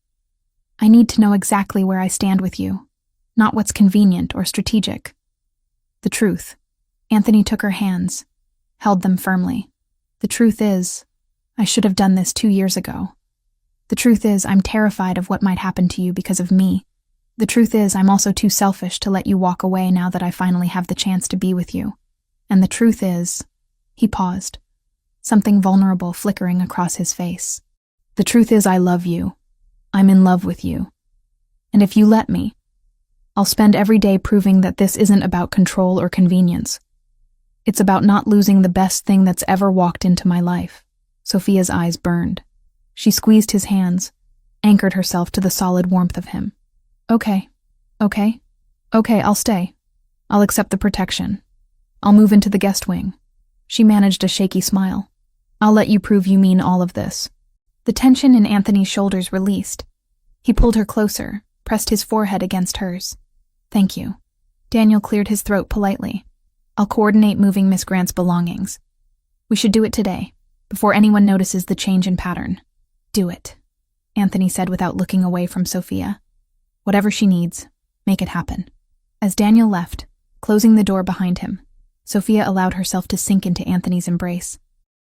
I need to know exactly where I stand with you, not what's convenient or strategic. The truth. Anthony took her hands, held them firmly. The truth is, I should have done this 2 years ago. The truth is, I'm terrified of what might happen to you because of me. The truth is, I'm also too selfish to let you walk away now that I finally have the chance to be with you. And the truth is, he paused, something vulnerable flickering across his face. The truth is, I love you. I'm in love with you. And if you let me, I'll spend every day proving that this isn't about control or convenience. It's about not losing the best thing that's ever walked into my life. Sophia's eyes burned. She squeezed his hands, anchored herself to the solid warmth of him. Okay, I'll stay. I'll accept the protection. I'll move into the guest wing. She managed a shaky smile. I'll let you prove you mean all of this. The tension in Anthony's shoulders released. He pulled her closer, pressed his forehead against hers. Thank you. Daniel cleared his throat politely. I'll coordinate moving Miss Grant's belongings. We should do it today, before anyone notices the change in pattern. Do it, Anthony said without looking away from Sophia. Whatever she needs, make it happen. As Daniel left, closing the door behind him, Sophia allowed herself to sink into Anthony's embrace.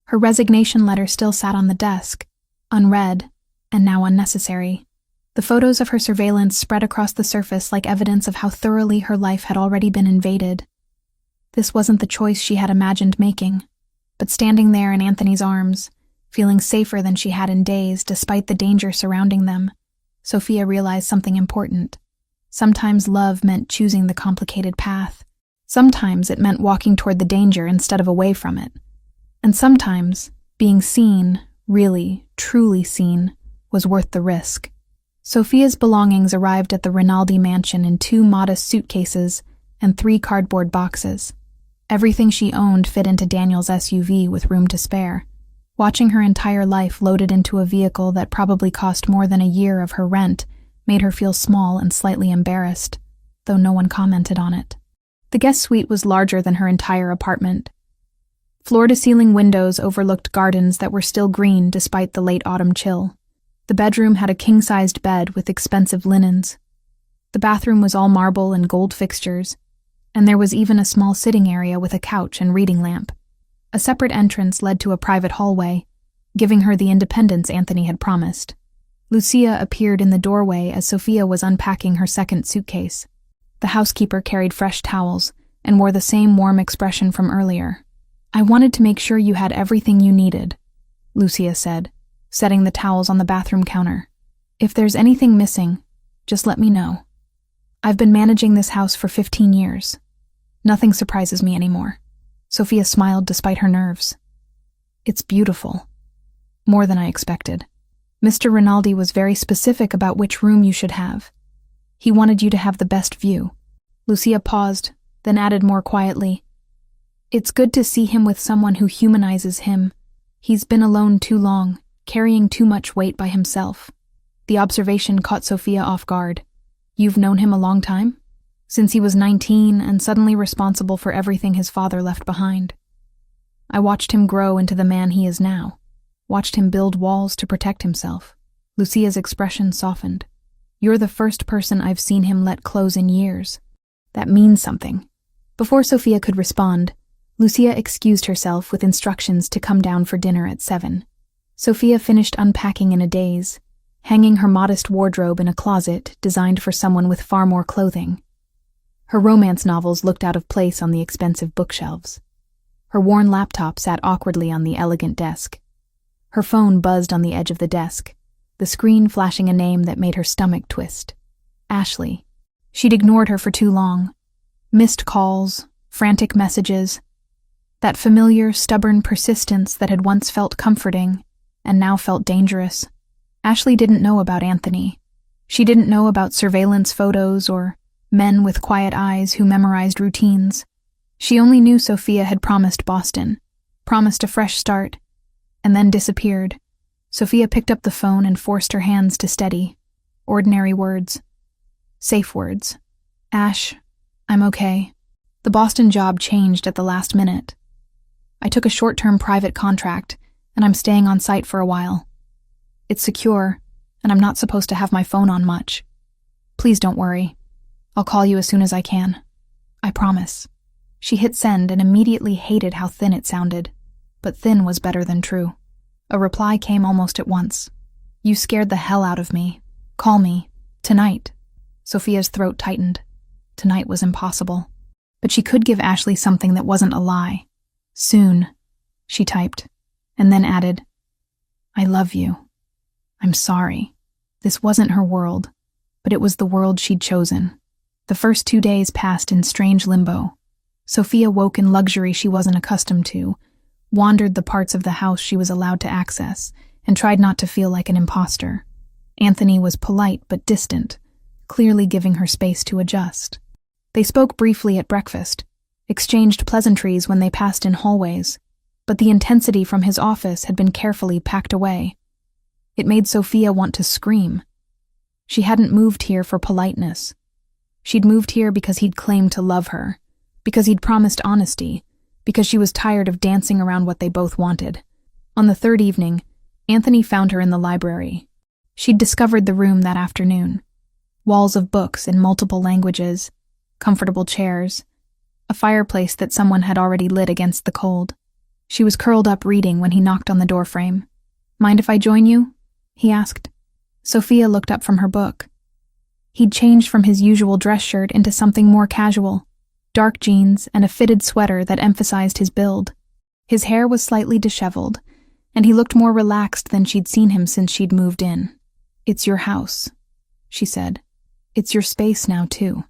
Her resignation letter still sat on the desk, unread, and now unnecessary. The photos of her surveillance spread across the surface like evidence of how thoroughly her life had already been invaded. This wasn't the choice she had imagined making, but standing there in Anthony's arms, feeling safer than she had in days despite the danger surrounding them, Sophia realized something important. Sometimes love meant choosing the complicated path. Sometimes it meant walking toward the danger instead of away from it. And sometimes being seen, really, truly seen, was worth the risk. Sophia's belongings arrived at the Rinaldi mansion in 2 modest suitcases and 3 cardboard boxes. Everything she owned fit into Daniel's SUV with room to spare. Watching her entire life loaded into a vehicle that probably cost more than a year of her rent made her feel small and slightly embarrassed, though no one commented on it. The guest suite was larger than her entire apartment. Floor-to-ceiling windows overlooked gardens that were still green despite the late autumn chill. The bedroom had a king-sized bed with expensive linens. The bathroom was all marble and gold fixtures, and there was even a small sitting area with a couch and reading lamp. A separate entrance led to a private hallway, giving her the independence Anthony had promised. Lucia appeared in the doorway as Sophia was unpacking her second suitcase. The housekeeper carried fresh towels and wore the same warm expression from earlier. "I wanted to make sure you had everything you needed," Lucia said, setting the towels on the bathroom counter. "If there's anything missing, just let me know. I've been managing this house for 15 years. Nothing surprises me anymore." Sophia smiled despite her nerves. "It's beautiful. More than I expected. Mr. Rinaldi was very specific about which room you should have. He wanted you to have the best view." Lucia paused, then added more quietly, "It's good to see him with someone who humanizes him. He's been alone too long, carrying too much weight by himself." The observation caught Sophia off guard. "You've known him a long time?" "Since he was 19 and suddenly responsible for everything his father left behind. I watched him grow into the man he is now. Watched him build walls to protect himself." Lucia's expression softened. "You're the first person I've seen him let close in years. That means something." Before Sophia could respond, Lucia excused herself with instructions to come down for dinner at 7. Sophia finished unpacking in a daze, hanging her modest wardrobe in a closet designed for someone with far more clothing. Her romance novels looked out of place on the expensive bookshelves. Her worn laptop sat awkwardly on the elegant desk. Her phone buzzed on the edge of the desk, the screen flashing a name that made her stomach twist. Ashley. She'd ignored her for too long. Missed calls, frantic messages. That familiar, stubborn persistence that had once felt comforting and now felt dangerous. Ashley didn't know about Anthony. She didn't know about surveillance photos or men with quiet eyes who memorized routines. She only knew Sophia had promised Boston, promised a fresh start, and then disappeared. Sophia picked up the phone and forced her hands to steady. Ordinary words. Safe words. "Ash, I'm okay. The Boston job changed at the last minute. I took a short-term private contract, and I'm staying on site for a while. It's secure, and I'm not supposed to have my phone on much. Please don't worry. I'll call you as soon as I can. I promise." She hit send and immediately hated how thin it sounded, but thin was better than true. A reply came almost at once. "You scared the hell out of me. Call me. Tonight." Sophia's throat tightened. Tonight was impossible. But she could give Ashley something that wasn't a lie. "Soon," she typed, and then added, "I love you. I'm sorry." This wasn't her world, but it was the world she'd chosen. The first 2 days passed in strange limbo. Sophia woke in luxury she wasn't accustomed to, wandered the parts of the house she was allowed to access, and tried not to feel like an imposter. Anthony was polite but distant, clearly giving her space to adjust. They spoke briefly at breakfast, exchanged pleasantries when they passed in hallways, but the intensity from his office had been carefully packed away. It made Sophia want to scream. She hadn't moved here for politeness. She'd moved here because he'd claimed to love her, because he'd promised honesty, because she was tired of dancing around what they both wanted. On the 3rd evening, Anthony found her in the library. She'd discovered the room that afternoon. Walls of books in multiple languages, comfortable chairs, a fireplace that someone had already lit against the cold. She was curled up reading when he knocked on the doorframe. "Mind if I join you?" he asked. Sophia looked up from her book. He'd changed from his usual dress shirt into something more casual, dark jeans and a fitted sweater that emphasized his build. His hair was slightly disheveled, and he looked more relaxed than she'd seen him since she'd moved in. "It's your house," she said. "It's your space now, too."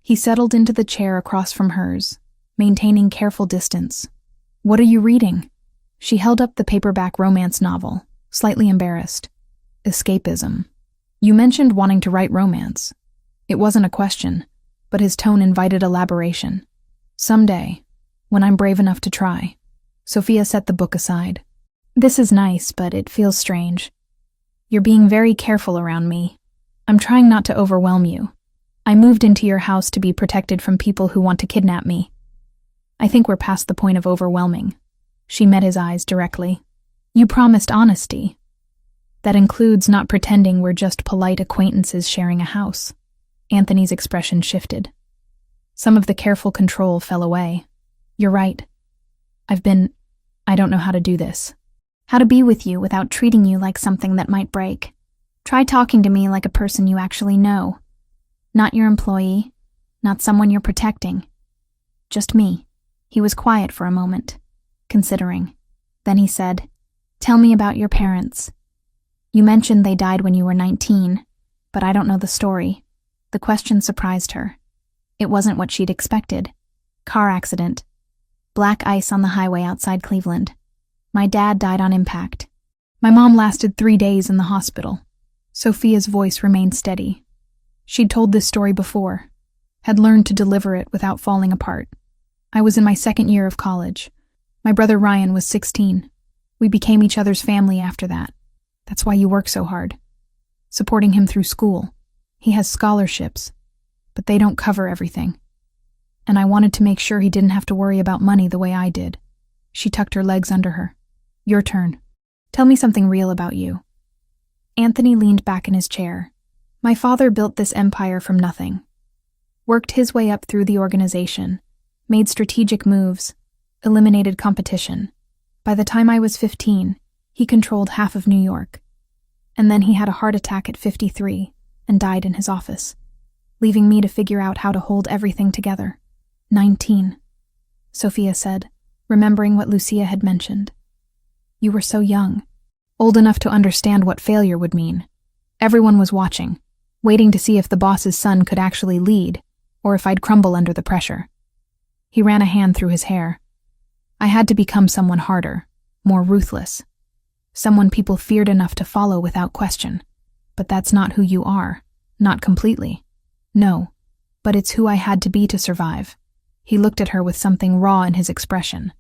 He settled into the chair across from hers, maintaining careful distance. "What are you reading?" She held up the paperback romance novel, slightly embarrassed. "Escapism. You mentioned wanting to write romance." It wasn't a question, but his tone invited elaboration. "Someday, when I'm brave enough to try." Sophia set the book aside. "This is nice, but it feels strange. You're being very careful around me. I'm trying not to overwhelm you. I moved into your house to be protected from people who want to kidnap me. I think we're past the point of overwhelming." She met his eyes directly. "You promised honesty. That includes not pretending we're just polite acquaintances sharing a house." Anthony's expression shifted. Some of the careful control fell away. "You're right. I don't know how to do this. How to be with you without treating you like something that might break. Try talking to me like a person you actually know. Not your employee, not someone you're protecting. Just me." He was quiet for a moment, considering. Then he said, "Tell me about your parents. You mentioned they died when you were 19, but I don't know the story." The question surprised her. It wasn't what she'd expected. "Car accident. Black ice on the highway outside Cleveland. My dad died on impact. My mom lasted 3 days in the hospital." Sophia's voice remained steady. She'd told this story before, had learned to deliver it without falling apart. "I was in my second year of college. My brother Ryan was 16. We became each other's family after that. That's why you work so hard. Supporting him through school. He has scholarships, but they don't cover everything. And I wanted to make sure he didn't have to worry about money the way I did." She tucked her legs under her. "Your turn. Tell me something real about you." Anthony leaned back in his chair. "My father built this empire from nothing. Worked his way up through the organization, made strategic moves, eliminated competition. By the time I was 15, he controlled half of New York. And then he had a heart attack at 53 and died in his office, leaving me to figure out how to hold everything together." 19, Sophia said, remembering what Lucia had mentioned. "You were so young, old enough to understand what failure would mean. Everyone was watching, waiting to see if the boss's son could actually lead, or if I'd crumble under the pressure." He ran a hand through his hair. "I had to become someone harder, more ruthless. Someone people feared enough to follow without question. But that's not who you are, not completely. No, but it's who I had to be to survive." He looked at her with something raw in his expression.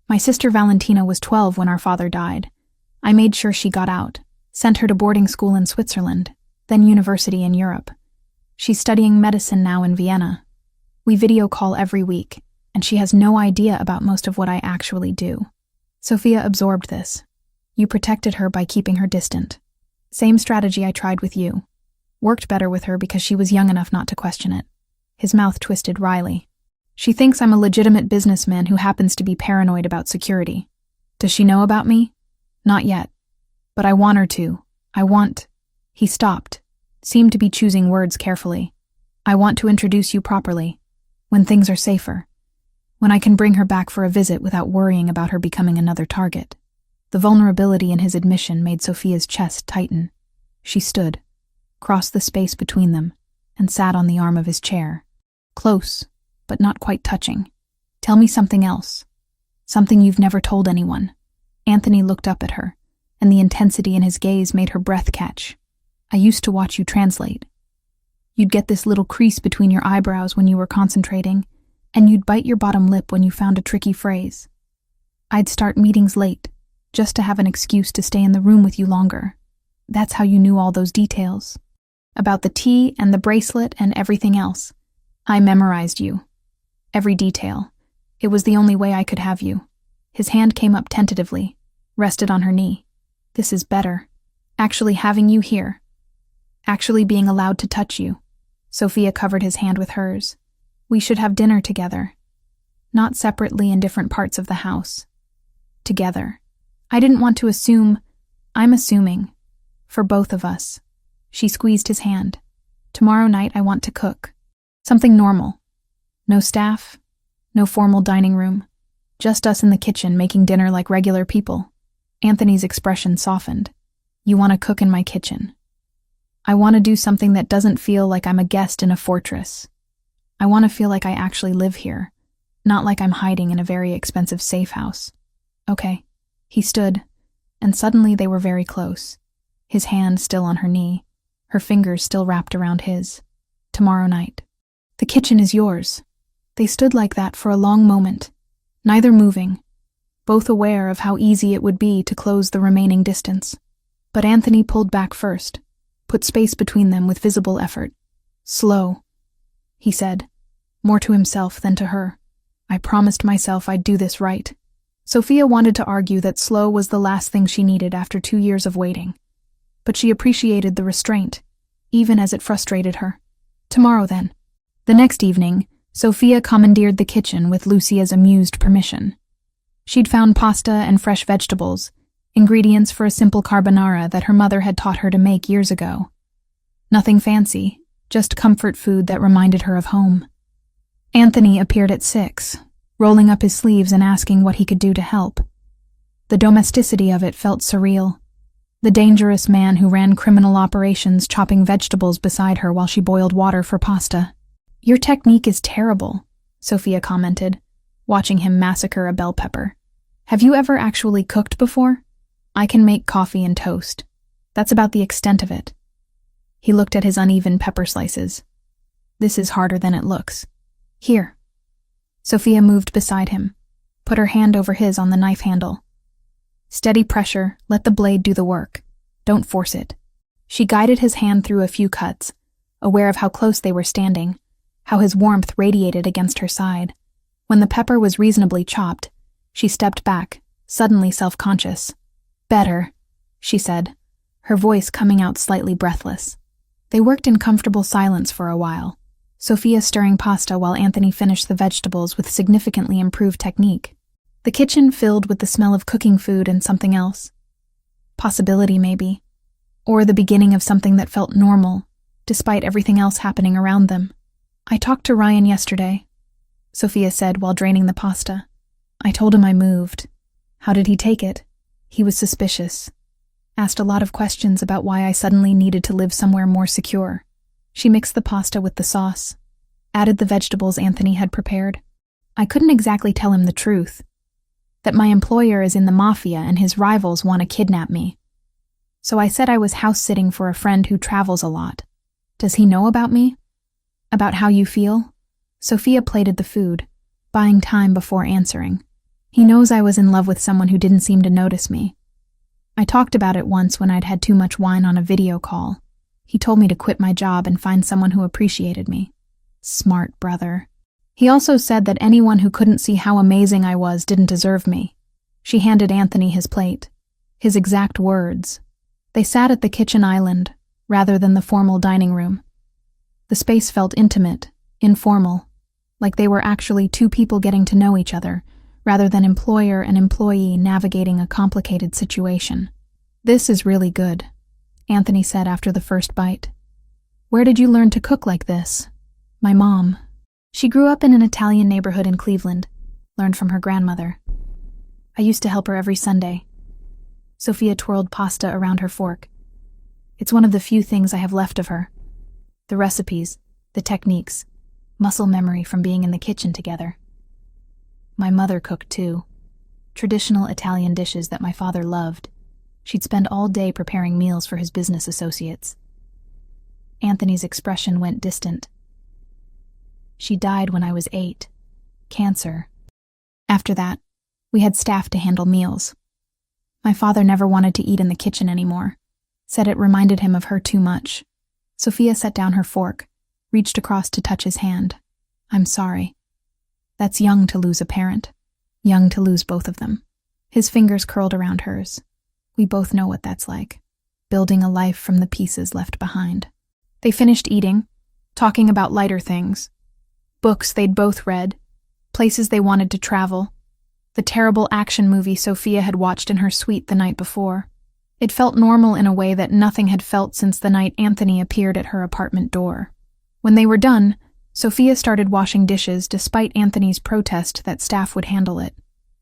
"My sister Valentina was 12 when our father died. I made sure she got out, sent her to boarding school in Switzerland, then university in Europe. She's studying medicine now in Vienna. We video call every week, and she has no idea about most of what I actually do." Sophia absorbed this. "You protected her by keeping her distant. Same strategy I tried with you. Worked better with her because she was young enough not to question it." His mouth twisted wryly. "She thinks I'm a legitimate businessman who happens to be paranoid about security. Does she know about me? Not yet. But I want her to. He stopped, seemed to be choosing words carefully. "I want to introduce you properly, when things are safer. When I can bring her back for a visit without worrying about her becoming another target." The vulnerability in his admission made Sophia's chest tighten. She stood, crossed the space between them, and sat on the arm of his chair. Close, but not quite touching. "Tell me something else. Something you've never told anyone." Anthony looked up at her, and the intensity in his gaze made her breath catch. "I used to watch you translate. You'd get this little crease between your eyebrows when you were concentrating, and you'd bite your bottom lip when you found a tricky phrase. I'd start meetings late, just to have an excuse to stay in the room with you longer. That's how you knew all those details. About the tea and the bracelet and everything else. I memorized you. Every detail. It was the only way I could have you." His hand came up tentatively, rested on her knee. "This is better. Actually having you here. Actually being allowed to touch you." Sophia covered his hand with hers. We should have dinner together. Not separately in different parts of the house. Together. I didn't want to assume. I'm assuming. For both of us. She squeezed his hand. Tomorrow night I want to cook. Something normal. No staff. No formal dining room. Just us in the kitchen making dinner like regular people. Anthony's expression softened. You want to cook in my kitchen. I want to do something that doesn't feel like I'm a guest in a fortress. I want to feel like I actually live here, not like I'm hiding in a very expensive safe house. Okay. He stood, and suddenly they were very close. His hand still on her knee, her fingers still wrapped around his. Tomorrow night. The kitchen is yours. They stood like that for a long moment, neither moving, both aware of how easy it would be to close the remaining distance. But Anthony pulled back first, put space between them with visible effort. Slow, he said, more to himself than to her. I promised myself I'd do this right. Sophia wanted to argue that slow was the last thing she needed after 2 years of waiting. But she appreciated the restraint, even as it frustrated her. Tomorrow, then. The next evening, Sophia commandeered the kitchen with Lucia's amused permission. She'd found pasta and fresh vegetables, ingredients for a simple carbonara that her mother had taught her to make years ago. Nothing fancy, just comfort food that reminded her of home. Anthony appeared at 6, rolling up his sleeves and asking what he could do to help. The domesticity of it felt surreal. The dangerous man who ran criminal operations chopping vegetables beside her while she boiled water for pasta. Your technique is terrible, Sophia commented, watching him massacre a bell pepper. Have you ever actually cooked before? I can make coffee and toast. That's about the extent of it. He looked at his uneven pepper slices. This is harder than it looks. Here. Sophia moved beside him, put her hand over his on the knife handle. Steady pressure, let the blade do the work. Don't force it. She guided his hand through a few cuts, aware of how close they were standing, how his warmth radiated against her side. When the pepper was reasonably chopped, she stepped back, suddenly self-conscious. Better, she said, her voice coming out slightly breathless. They worked in comfortable silence for a while, Sophia stirring pasta while Anthony finished the vegetables with significantly improved technique. The kitchen filled with the smell of cooking food and something else. Possibility, maybe. Or the beginning of something that felt normal, despite everything else happening around them. I talked to Ryan yesterday, Sophia said while draining the pasta. I told him I moved. How did he take it? He was suspicious. Asked a lot of questions about why I suddenly needed to live somewhere more secure. She mixed the pasta with the sauce, added the vegetables Anthony had prepared. I couldn't exactly tell him the truth. That my employer is in the Mafia and his rivals want to kidnap me. So I said I was house-sitting for a friend who travels a lot. Does he know about me? About how you feel? Sophia plated the food, buying time before answering. He knows I was in love with someone who didn't seem to notice me. I talked about it once when I'd had too much wine on a video call. He told me to quit my job and find someone who appreciated me. Smart brother. He also said that anyone who couldn't see how amazing I was didn't deserve me. She handed Anthony his plate. His exact words. They sat at the kitchen island, rather than the formal dining room. The space felt intimate, informal, like they were actually two people getting to know each other, rather than employer and employee navigating a complicated situation. This is really good, Anthony said after the first bite. Where did you learn to cook like this? My mom. She grew up in an Italian neighborhood in Cleveland, learned from her grandmother. I used to help her every Sunday. Sophia twirled pasta around her fork. It's one of the few things I have left of her. The recipes, the techniques, muscle memory from being in the kitchen together. My mother cooked too. Traditional Italian dishes that my father loved. She'd spend all day preparing meals for his business associates. Anthony's expression went distant. She died when I was 8. Cancer. After that, we had staff to handle meals. My father never wanted to eat in the kitchen anymore. Said it reminded him of her too much. Sophia set down her fork, reached across to touch his hand. I'm sorry. That's young to lose a parent. Young to lose both of them. His fingers curled around hers. We both know what that's like. Building a life from the pieces left behind. They finished eating, talking about lighter things. books they'd both read, places they wanted to travel, the terrible action movie Sophia had watched in her suite the night before. It felt normal in a way that nothing had felt since the night Anthony appeared at her apartment door. When they were done, Sophia started washing dishes despite Anthony's protest that staff would handle it.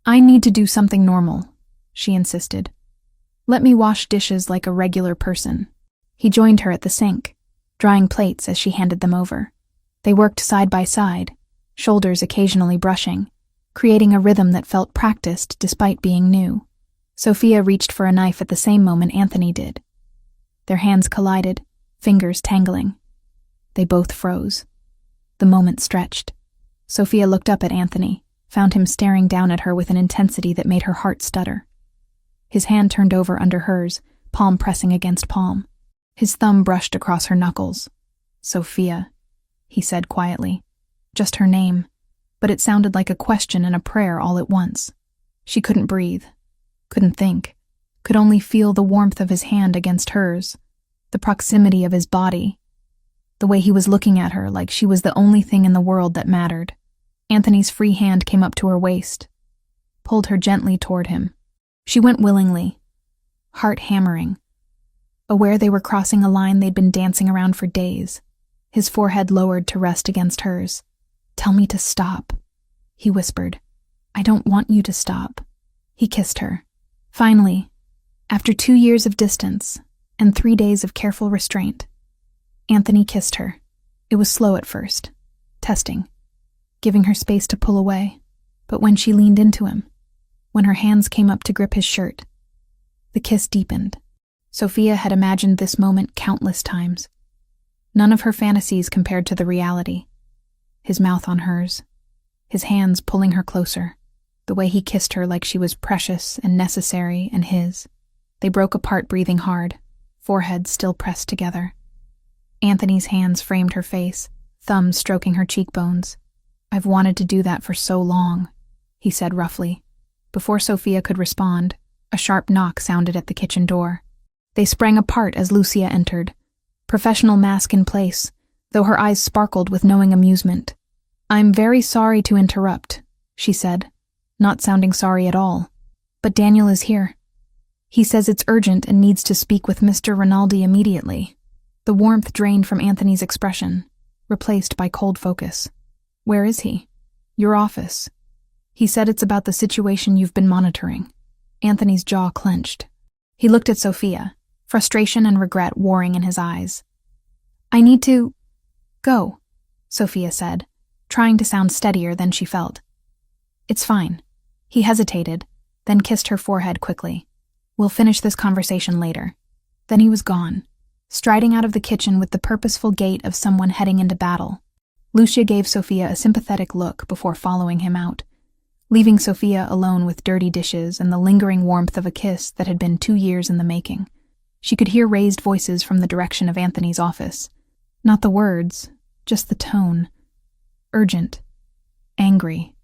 "I need to do something normal," she insisted. "Let me wash dishes like a regular person." He joined her at the sink, drying plates as she handed them over. They worked side by side, shoulders occasionally brushing, creating a rhythm that felt practiced despite being new. Sophia reached for a knife at the same moment Anthony did. Their hands collided, fingers tangling. They both froze. The moment stretched. Sophia looked up at Anthony, found him staring down at her with an intensity that made her heart stutter. His hand turned over under hers, palm pressing against palm. His thumb brushed across her knuckles. "Sophia," he said quietly. Just her name, but it sounded like a question and a prayer all at once. She couldn't breathe, couldn't think, could only feel the warmth of his hand against hers, the proximity of his body, the way he was looking at her like she was the only thing in the world that mattered. Anthony's free hand came up to her waist, pulled her gently toward him. She went willingly, heart hammering, aware they were crossing a line they'd been dancing around for days. His forehead lowered to rest against hers. "Tell me to stop," he whispered. "I don't want you to stop." He kissed her. Finally, after 2 years of distance and 3 days of careful restraint, Anthony kissed her. It was slow at first, testing, giving her space to pull away. But when she leaned into him, when her hands came up to grip his shirt, the kiss deepened. Sophia had imagined this moment countless times. None of her fantasies compared to the reality. His mouth on hers, his hands pulling her closer, the way he kissed her like she was precious and necessary and his. They broke apart breathing hard, foreheads still pressed together. Anthony's hands framed her face, thumbs stroking her cheekbones. "I've wanted to do that for so long," he said roughly. Before Sophia could respond, a sharp knock sounded at the kitchen door. They sprang apart as Lucia entered, professional mask in place, though her eyes sparkled with knowing amusement. "I'm very sorry to interrupt," she said, not sounding sorry at all. "But Daniel is here. He says it's urgent and needs to speak with Mr. Rinaldi immediately." The warmth drained from Anthony's expression, replaced by cold focus. "Where is he?" "Your office. He said it's about the situation you've been monitoring." Anthony's jaw clenched. He looked at Sophia, frustration and regret warring in his eyes. "I need to go," Sophia said, trying to sound steadier than she felt. "It's fine." He hesitated, then kissed her forehead quickly. "We'll finish this conversation later." Then he was gone, striding out of the kitchen with the purposeful gait of someone heading into battle. Lucia gave Sophia a sympathetic look before following him out, leaving Sophia alone with dirty dishes and the lingering warmth of a kiss that had been 2 years in the making. She could hear raised voices from the direction of Anthony's office. Not the words, just the tone. Urgent, angry,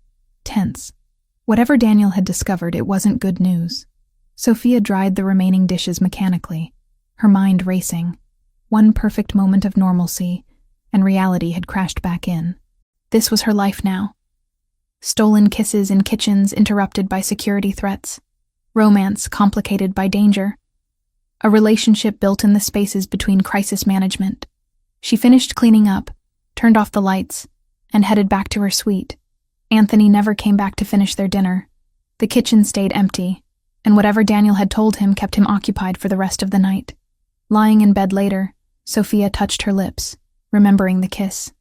tense. Whatever Daniel had discovered, it wasn't good news. Sophia dried the remaining dishes mechanically, her mind racing. One perfect moment of normalcy, and reality had crashed back in. This was her life now. Stolen kisses in kitchens interrupted by security threats. Romance complicated by danger. A relationship built in the spaces between crisis management. She finished cleaning up, turned off the lights, and headed back to her suite. Anthony never came back to finish their dinner. The kitchen stayed empty, and whatever Daniel had told him kept him occupied for the rest of the night. Lying in bed later, Sophia touched her lips, remembering the kiss.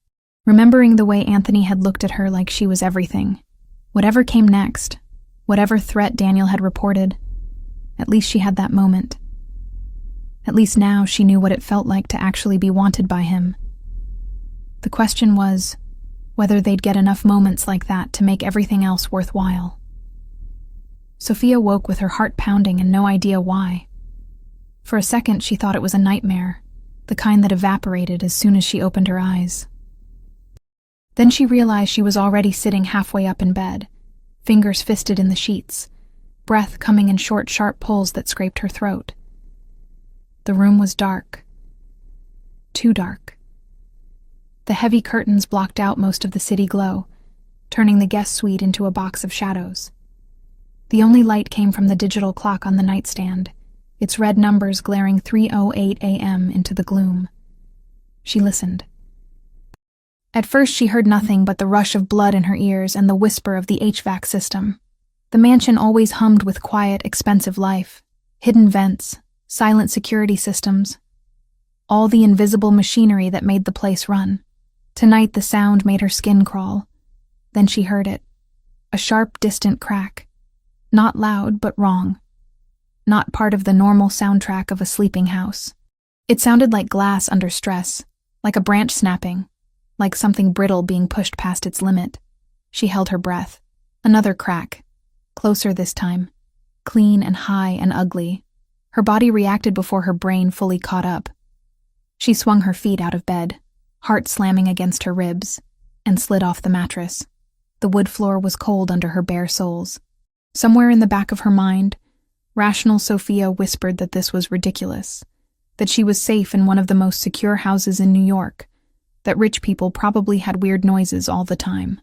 Remembering the way Anthony had looked at her like she was everything. Whatever came next, whatever threat Daniel had reported, at least she had that moment. At least now she knew what it felt like to actually be wanted by him. The question was whether they'd get enough moments like that to make everything else worthwhile. Sophia woke with her heart pounding and no idea why. For a second she thought it was a nightmare, the kind that evaporated as soon as she opened her eyes. Then she realized she was already sitting halfway up in bed, fingers fisted in the sheets, breath coming in short, sharp pulls that scraped her throat. The room was dark. Too dark. The heavy curtains blocked out most of the city glow, turning the guest suite into a box of shadows. The only light came from the digital clock on the nightstand, its red numbers glaring 3:08 a.m. into the gloom. She listened. At first she heard nothing but the rush of blood in her ears and the whisper of the HVAC system. The mansion always hummed with quiet, expensive life, hidden vents, silent security systems, all the invisible machinery that made the place run. Tonight the sound made her skin crawl. Then she heard it. A sharp, distant crack. Not loud, but wrong. Not part of the normal soundtrack of a sleeping house. It sounded like glass under stress, like a branch snapping, like something brittle being pushed past its limit. She held her breath. Another crack. Closer this time. Clean and high and ugly. Her body reacted before her brain fully caught up. She swung her feet out of bed, heart slamming against her ribs, and slid off the mattress. The wood floor was cold under her bare soles. Somewhere in the back of her mind, rational Sophia whispered that this was ridiculous, that she was safe in one of the most secure houses in New York, that rich people probably had weird noises all the time.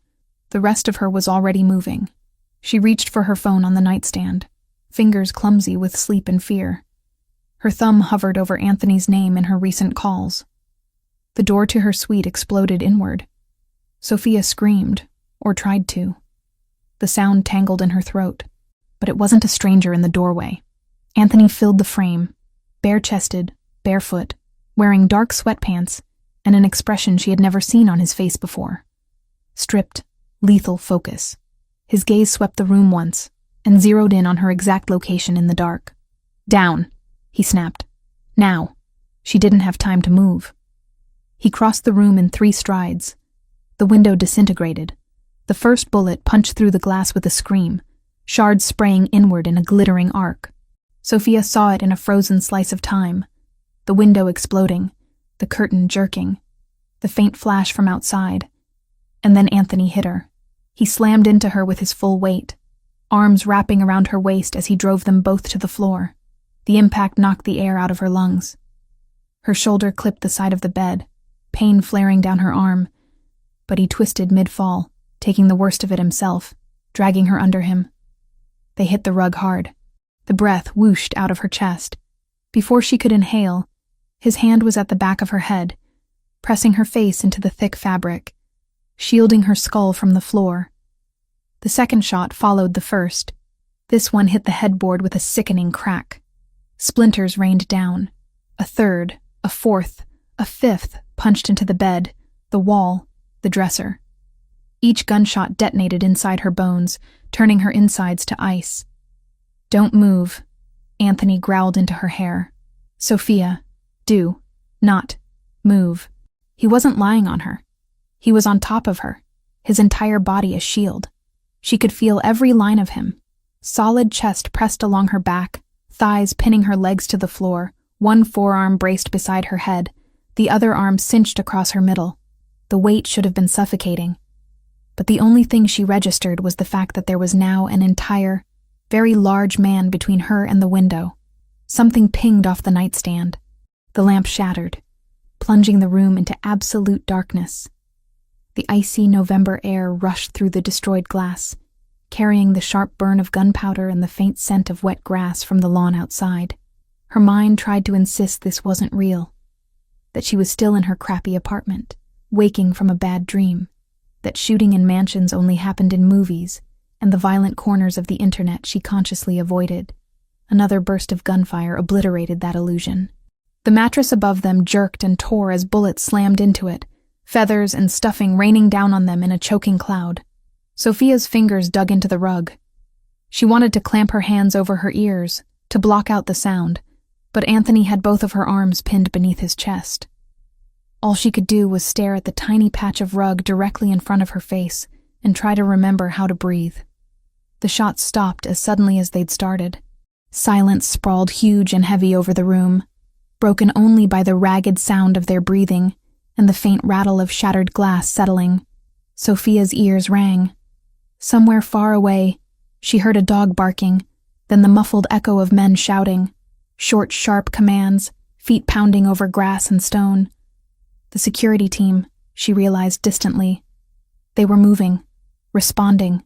The rest of her was already moving. She reached for her phone on the nightstand, fingers clumsy with sleep and fear. Her thumb hovered over Anthony's name in her recent calls. The door to her suite exploded inward. Sophia screamed, or tried to. The sound tangled in her throat, but it wasn't a stranger in the doorway. Anthony filled the frame, bare-chested, barefoot, wearing dark sweatpants and an expression she had never seen on his face before. Stripped, lethal focus. His gaze swept the room once and zeroed in on her exact location in the dark. "Down," he snapped. "Now." She didn't have time to move. He crossed the room in 3 strides. The window disintegrated. The first bullet punched through the glass with a scream, shards spraying inward in a glittering arc. Sophia saw it in a frozen slice of time. The window exploding, the curtain jerking, the faint flash from outside. And then Anthony hit her. He slammed into her with his full weight, arms wrapping around her waist as he drove them both to the floor. The impact knocked the air out of her lungs. Her shoulder clipped the side of the bed, pain flaring down her arm, but he twisted mid-fall, taking the worst of it himself, dragging her under him. They hit the rug hard. The breath whooshed out of her chest. Before she could inhale, his hand was at the back of her head, pressing her face into the thick fabric, shielding her skull from the floor. The second shot followed the first. This one hit the headboard with a sickening crack. Splinters rained down. A third, a fourth, a fifth punched into the bed, the wall, the dresser. Each gunshot detonated inside her bones, turning her insides to ice. "Don't move," Anthony growled into her hair. "Sophia, do not move." He wasn't lying on her. He was on top of her, his entire body a shield. She could feel every line of him. Solid chest pressed along her back, thighs pinning her legs to the floor, one forearm braced beside her head, the other arm cinched across her middle. The weight should have been suffocating. But the only thing she registered was the fact that there was now an entire, very large man between her and the window. Something pinged off the nightstand. The lamp shattered, plunging the room into absolute darkness. The icy November air rushed through the destroyed glass, carrying the sharp burn of gunpowder and the faint scent of wet grass from the lawn outside. Her mind tried to insist this wasn't real, that she was still in her crappy apartment, waking from a bad dream, that shooting in mansions only happened in movies, and the violent corners of the internet she consciously avoided. Another burst of gunfire obliterated that illusion. The mattress above them jerked and tore as bullets slammed into it, feathers and stuffing raining down on them in a choking cloud. Sophia's fingers dug into the rug. She wanted to clamp her hands over her ears, to block out the sound, but Anthony had both of her arms pinned beneath his chest. All she could do was stare at the tiny patch of rug directly in front of her face and try to remember how to breathe. The shots stopped as suddenly as they'd started. Silence sprawled huge and heavy over the room, broken only by the ragged sound of their breathing and the faint rattle of shattered glass settling. Sophia's ears rang. Somewhere far away, she heard a dog barking, then the muffled echo of men shouting, short, sharp commands, feet pounding over grass and stone. The security team, she realized distantly. They were moving, responding,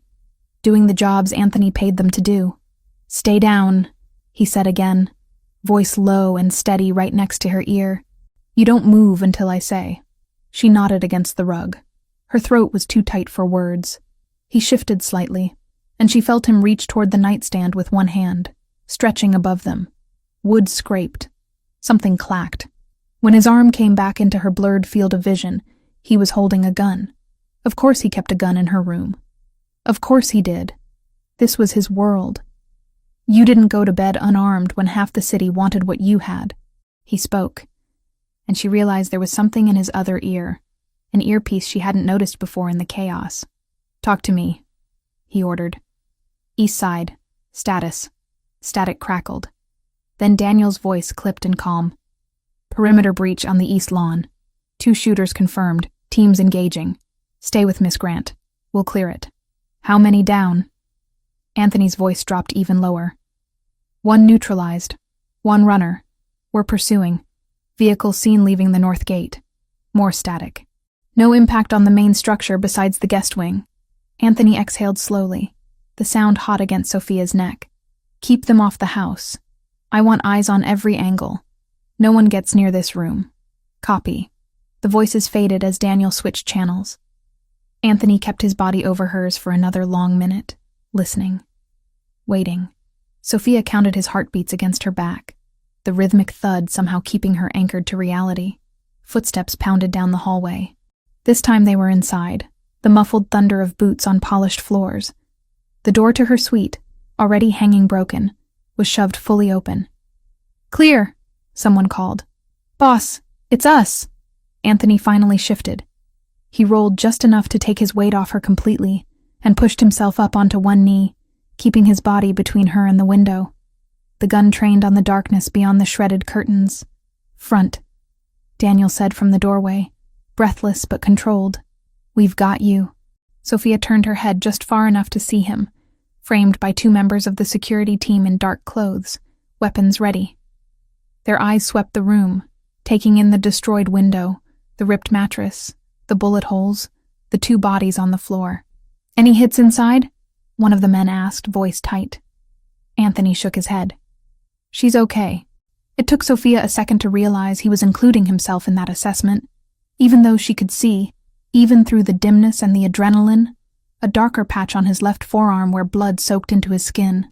doing the jobs Anthony paid them to do. "Stay down," he said again, voice low and steady right next to her ear. "You don't move until I say." She nodded against the rug. Her throat was too tight for words. He shifted slightly, and she felt him reach toward the nightstand with one hand, stretching above them. Wood scraped. Something clacked. When his arm came back into her blurred field of vision, he was holding a gun. Of course he kept a gun in her room. Of course he did. This was his world. "You didn't go to bed unarmed when half the city wanted what you had," he spoke, and she realized there was something in his other ear, an earpiece she hadn't noticed before in the chaos. "Talk to me," he ordered. "East side. Status." Static crackled. Then Daniel's voice clipped and calm. "Perimeter breach on the east lawn. 2 shooters confirmed. Teams engaging. Stay with Miss Grant. We'll clear it." "How many down?" Anthony's voice dropped even lower. "1 neutralized. 1 runner. We're pursuing. Vehicle seen leaving the north gate." More static. "No impact on the main structure besides the guest wing." Anthony exhaled slowly, the sound hot against Sophia's neck. "Keep them off the house. I want eyes on every angle. No one gets near this room." "Copy." The voices faded as Daniel switched channels. Anthony kept his body over hers for another long minute, listening, waiting. Sophia counted his heartbeats against her back, the rhythmic thud somehow keeping her anchored to reality. Footsteps pounded down the hallway. This time they were inside, the muffled thunder of boots on polished floors. The door to her suite, already hanging broken, was shoved fully open. "Clear," someone called. "Boss, it's us." Anthony finally shifted. He rolled just enough to take his weight off her completely and pushed himself up onto one knee, keeping his body between her and the window. The gun trained on the darkness beyond the shredded curtains. "Front," Daniel said from the doorway, breathless but controlled. "We've got you." Sophia turned her head just far enough to see him, framed by 2 members of the security team in dark clothes, weapons ready. Their eyes swept the room, taking in the destroyed window, the ripped mattress, the bullet holes, the 2 bodies on the floor. "Any hits inside?" one of the men asked, voice tight. Anthony shook his head. "She's okay." It took Sophia a second to realize he was including himself in that assessment, even though she could see, even through the dimness and the adrenaline, a darker patch on his left forearm where blood soaked into his skin.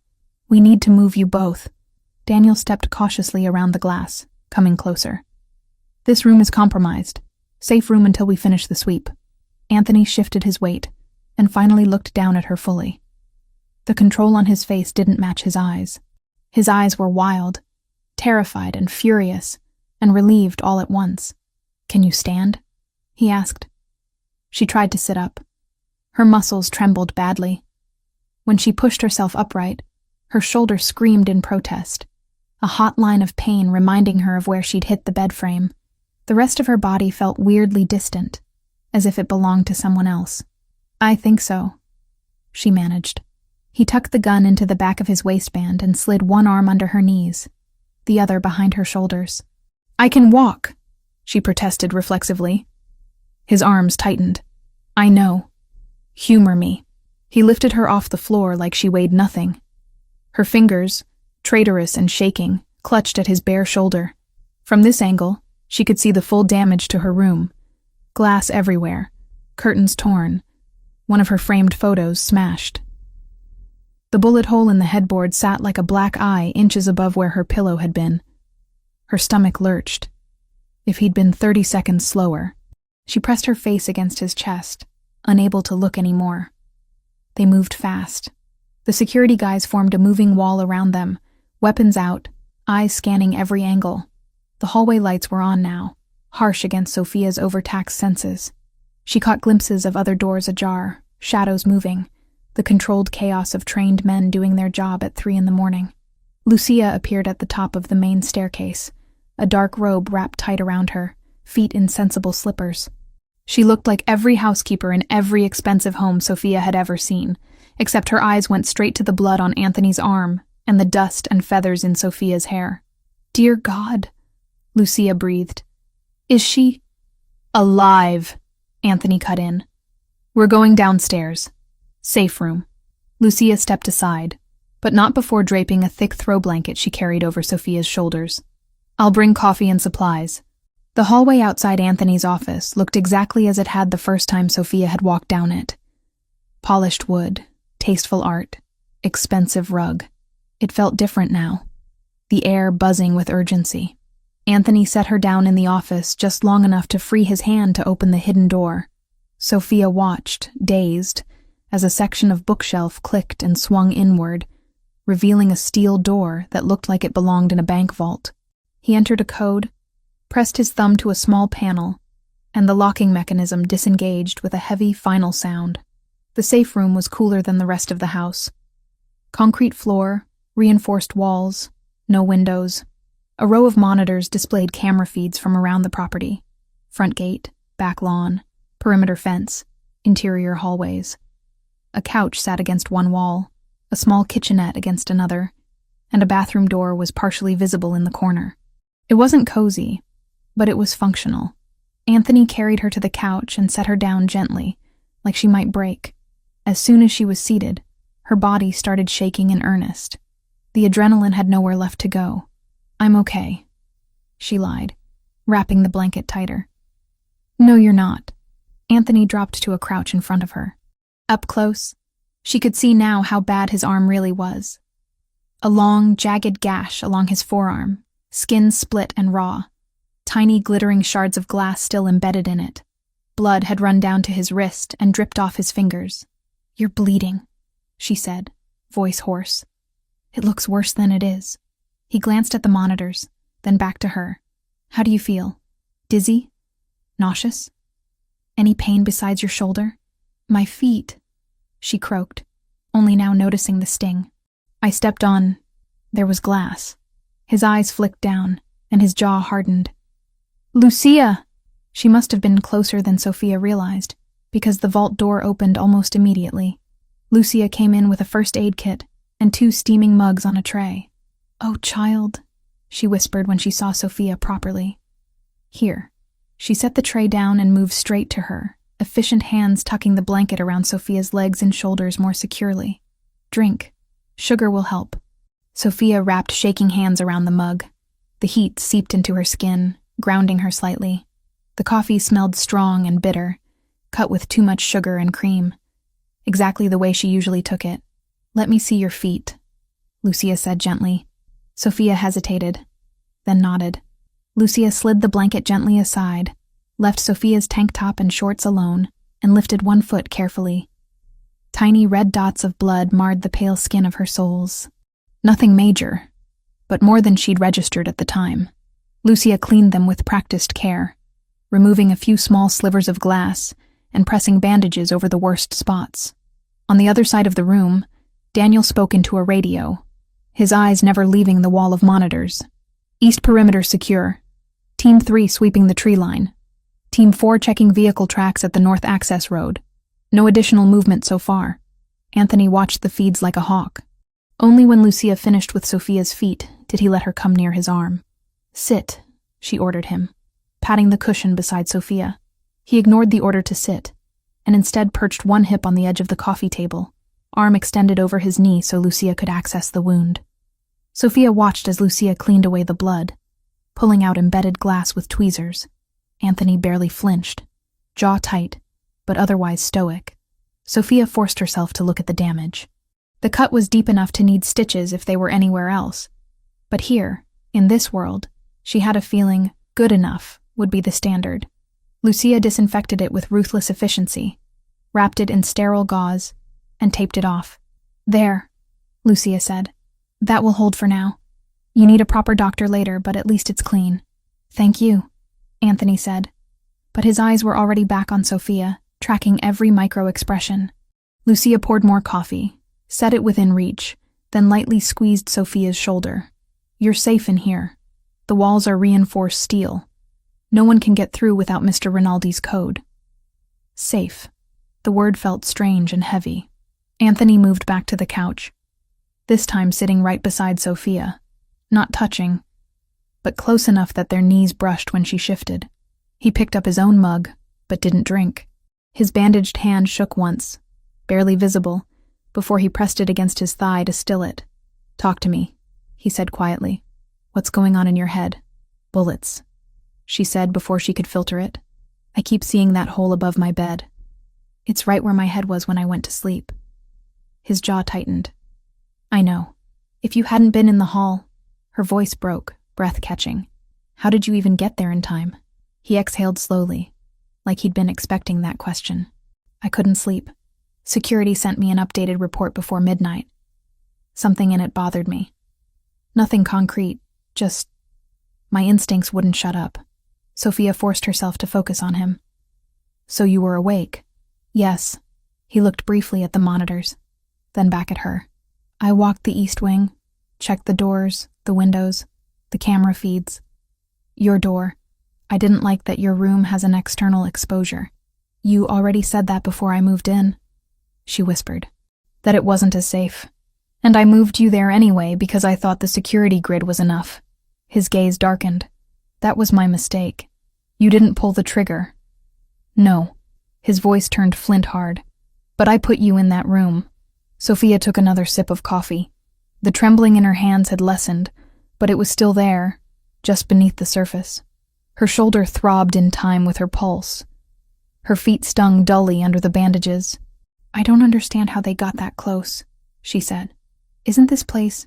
"We need to move you both." Daniel stepped cautiously around the glass, coming closer. "This room is compromised. Safe room until we finish the sweep." Anthony shifted his weight and finally looked down at her fully. The control on his face didn't match his eyes. His eyes were wild, terrified and furious, and relieved all at once. "Can you stand?" he asked. She tried to sit up. Her muscles trembled badly. When she pushed herself upright, her shoulder screamed in protest, a hot line of pain reminding her of where she'd hit the bed frame. The rest of her body felt weirdly distant, as if it belonged to someone else. "I think so," she managed. He tucked the gun into the back of his waistband and slid one arm under her knees, the other behind her shoulders. "I can walk," she protested reflexively. His arms tightened. "I know. Humor me." He lifted her off the floor like she weighed nothing. Her fingers, traitorous and shaking, clutched at his bare shoulder. From this angle, she could see the full damage to her room. Glass everywhere, curtains torn, one of her framed photos smashed. The bullet hole in the headboard sat like a black eye inches above where her pillow had been. Her stomach lurched. If he'd been 30 seconds slower. She pressed her face against his chest, unable to look anymore. They moved fast. The security guys formed a moving wall around them, weapons out, eyes scanning every angle. The hallway lights were on now, harsh against Sophia's overtaxed senses. She caught glimpses of other doors ajar, shadows moving, the controlled chaos of trained men doing their job at 3 a.m. Lucia appeared at the top of the main staircase, a dark robe wrapped tight around her, feet in sensible slippers. She looked like every housekeeper in every expensive home Sophia had ever seen, except her eyes went straight to the blood on Anthony's arm and the dust and feathers in Sophia's hair. "Dear God," Lucia breathed. "Is she alive?" Anthony cut in. "We're going downstairs. Safe room." Lucia stepped aside, but not before draping a thick throw blanket she carried over Sophia's shoulders. "I'll bring coffee and supplies." The hallway outside Anthony's office looked exactly as it had the first time Sophia had walked down it. Polished wood, tasteful art, expensive rug. It felt different now, the air buzzing with urgency. Anthony set her down in the office just long enough to free his hand to open the hidden door. Sophia watched, dazed, as a section of bookshelf clicked and swung inward, revealing a steel door that looked like it belonged in a bank vault. He entered a code, pressed his thumb to a small panel, and the locking mechanism disengaged with a heavy final sound. The safe room was cooler than the rest of the house. Concrete floor, reinforced walls, no windows. A row of monitors displayed camera feeds from around the property. Front gate, back lawn, perimeter fence, interior hallways. A couch sat against one wall, a small kitchenette against another, and a bathroom door was partially visible in the corner. It wasn't cozy, but it was functional. Anthony carried her to the couch and set her down gently, like she might break. As soon as she was seated, her body started shaking in earnest. The adrenaline had nowhere left to go. "I'm okay," she lied, wrapping the blanket tighter. "No, you're not." Anthony dropped to a crouch in front of her. Up close, she could see now how bad his arm really was. A long, jagged gash along his forearm, skin split and raw, tiny glittering shards of glass still embedded in it. Blood had run down to his wrist and dripped off his fingers. "You're bleeding," she said, voice hoarse. "It looks worse than it is." He glanced at the monitors, then back to her. "How do you feel? Dizzy? Nauseous? Any pain besides your shoulder?" "My feet," she croaked, only now noticing the sting. "I stepped on..." There was glass. His eyes flicked down, and his jaw hardened. "Lucia!" She must have been closer than Sophia realized, because the vault door opened almost immediately. Lucia came in with a first aid kit and 2 steaming mugs on a tray. "Oh, child," she whispered when she saw Sophia properly. "Here." She set the tray down and moved straight to her, efficient hands tucking the blanket around Sophia's legs and shoulders more securely. "Drink. Sugar will help." Sophia wrapped shaking hands around the mug. The heat seeped into her skin, grounding her slightly. The coffee smelled strong and bitter, cut with too much sugar and cream. Exactly the way she usually took it. "Let me see your feet," Lucia said gently. Sophia hesitated, then nodded. Lucia slid the blanket gently aside, left Sophia's tank top and shorts alone, and lifted one foot carefully. Tiny red dots of blood marred the pale skin of her soles. Nothing major, but more than she'd registered at the time. Lucia cleaned them with practiced care, removing a few small slivers of glass and pressing bandages over the worst spots. On the other side of the room, Daniel spoke into a radio, his eyes never leaving the wall of monitors. "East perimeter secure. Team 3 sweeping the tree line. Team 4 checking vehicle tracks at the north access road. No additional movement so far." Anthony watched the feeds like a hawk. Only when Lucia finished with Sophia's feet did he let her come near his arm. "Sit," she ordered him, patting the cushion beside Sophia. He ignored the order to sit, and instead perched one hip on the edge of the coffee table, arm extended over his knee so Lucia could access the wound. Sophia watched as Lucia cleaned away the blood, pulling out embedded glass with tweezers. Anthony barely flinched, jaw tight, but otherwise stoic. Sophia forced herself to look at the damage. The cut was deep enough to need stitches if they were anywhere else. But here, in this world, she had a feeling good enough would be the standard. Lucia disinfected it with ruthless efficiency, wrapped it in sterile gauze, and taped it off. "There," Lucia said. "That will hold for now. You need a proper doctor later, but at least it's clean." "Thank you," Anthony said. But his eyes were already back on Sophia, tracking every micro-expression. Lucia poured more coffee, set it within reach, then lightly squeezed Sophia's shoulder. "You're safe in here. The walls are reinforced steel. No one can get through without Mr. Rinaldi's code." Safe. The word felt strange and heavy. Anthony moved back to the couch, this time sitting right beside Sophia, not touching, but close enough that their knees brushed when she shifted. He picked up his own mug, but didn't drink. His bandaged hand shook once, barely visible, before he pressed it against his thigh to still it. "Talk to me," he said quietly. "What's going on in your head?" "Bullets," she said before she could filter it. "I keep seeing that hole above my bed. It's right where my head was when I went to sleep." His jaw tightened. "I know. If you hadn't been in the hall..." Her voice broke, breath catching. "How did you even get there in time?" He exhaled slowly, like he'd been expecting that question. "I couldn't sleep. Security sent me an updated report before midnight. Something in it bothered me. Nothing concrete, just... my instincts wouldn't shut up." Sophia forced herself to focus on him. "So you were awake?" "Yes." He looked briefly at the monitors, then back at her. "I walked the east wing, checked the doors, the windows, the camera feeds. Your door. I didn't like that your room has an external exposure. You already said that before I moved in," she whispered. "That it wasn't as safe. And I moved you there anyway because I thought the security grid was enough." His gaze darkened. "That was my mistake. You didn't pull the trigger." "No." His voice turned flint hard. "But I put you in that room." Sophia took another sip of coffee. The trembling in her hands had lessened, but it was still there, just beneath the surface. Her shoulder throbbed in time with her pulse. Her feet stung dully under the bandages. "I don't understand how they got that close," she said. "Isn't this place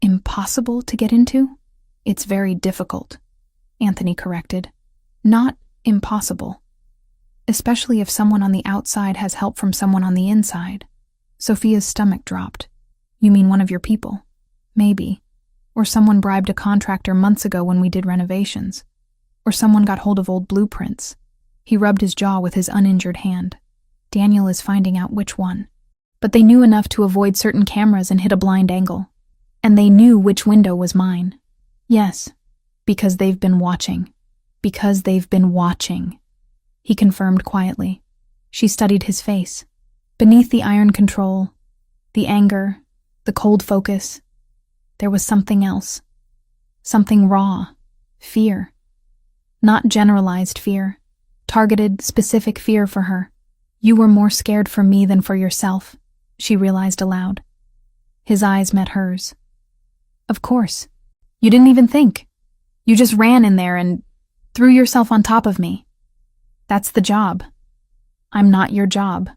impossible to get into?" "It's very difficult," Anthony corrected. "Not impossible. Especially if someone on the outside has help from someone on the inside." Sophia's stomach dropped. "You mean one of your people?" "Maybe. Or someone bribed a contractor months ago when we did renovations. Or someone got hold of old blueprints." He rubbed his jaw with his uninjured hand. "Daniel is finding out which one." But they knew enough to avoid certain cameras and hit a blind angle. And they knew which window was mine. "Yes, because they've been watching. Because they've been watching," he confirmed quietly. She studied his face. Beneath the iron control, the anger, the cold focus, there was something else. Something raw. Fear. Not generalized fear. Targeted, specific fear for her. "You were more scared for me than for yourself," she realized aloud. His eyes met hers. "Of course. You didn't even think. You just ran in there and threw yourself on top of me. That's the job. I'm not your job."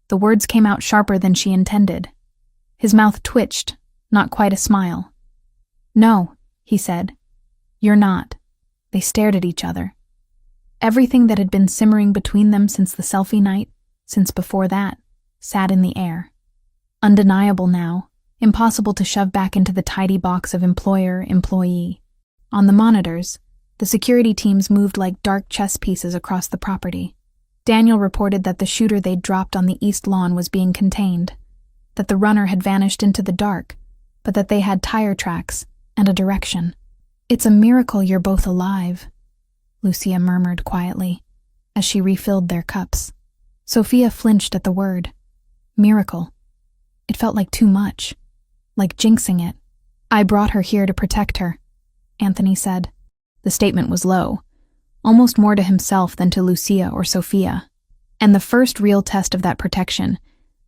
The words came out sharper than she intended. His mouth twitched, not quite a smile. "No," he said. "You're not." They stared at each other. Everything that had been simmering between them since the selfie night, since before that, sat in the air. Undeniable now, impossible to shove back into the tidy box of employer-employee. On the monitors, the security teams moved like dark chess pieces across the property. Daniel reported that the shooter they'd dropped on the east lawn was being contained, that the runner had vanished into the dark, but that they had tire tracks and a direction. "It's a miracle you're both alive," Lucia murmured quietly, as she refilled their cups. Sophia flinched at the word. Miracle. It felt like too much, like jinxing it. "I brought her here to protect her," Anthony said. The statement was low, almost more to himself than to Lucia or Sophia. And the first real test of that protection,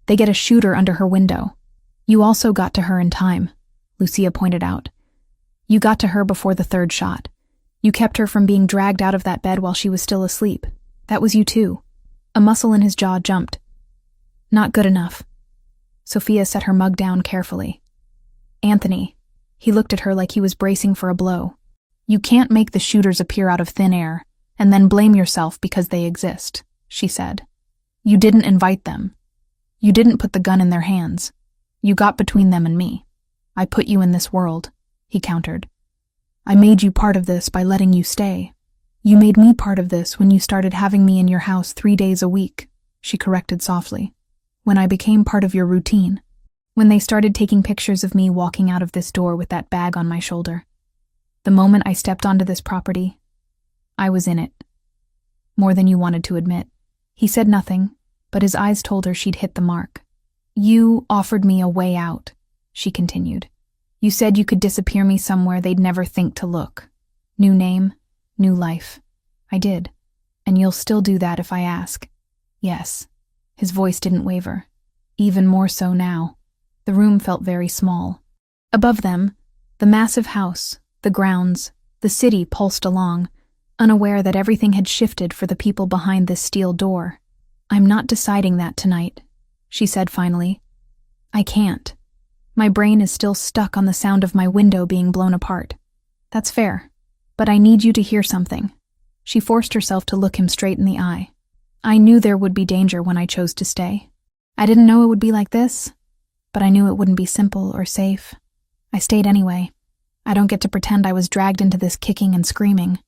they get a shooter under her window. "You also got to her in time," Lucia pointed out. "You got to her before the third shot. You kept her from being dragged out of that bed while she was still asleep. That was you too." A muscle in his jaw jumped. "Not good enough." Sophia set her mug down carefully. "Anthony," he looked at her like he was bracing for a blow. "You can't make the shooters appear out of thin air and then blame yourself because they exist," she said. "You didn't invite them. You didn't put the gun in their hands. You got between them and me. I put you in this world," he countered. "I made you part of this by letting you stay. You made me part of this when you started having me in your house 3 days a week," she corrected softly. "When I became part of your routine. When they started taking pictures of me walking out of this door with that bag on my shoulder. The moment I stepped onto this property, I was in it. More than you wanted to admit." He said nothing, but his eyes told her she'd hit the mark. "You offered me a way out," she continued. "You said you could disappear me somewhere they'd never think to look. New name, new life. I did. And you'll still do that if I ask." Yes. His voice didn't waver. Even more so now. The room felt very small. Above them, the massive house, the grounds, the city pulsed along, unaware that everything had shifted for the people behind this steel door. "I'm not deciding that tonight," she said finally. "I can't. My brain is still stuck on the sound of my window being blown apart. That's fair, but I need you to hear something." She forced herself to look him straight in the eye. "I knew there would be danger when I chose to stay. I didn't know it would be like this, but I knew it wouldn't be simple or safe. I stayed anyway. I don't get to pretend I was dragged into this kicking and screaming.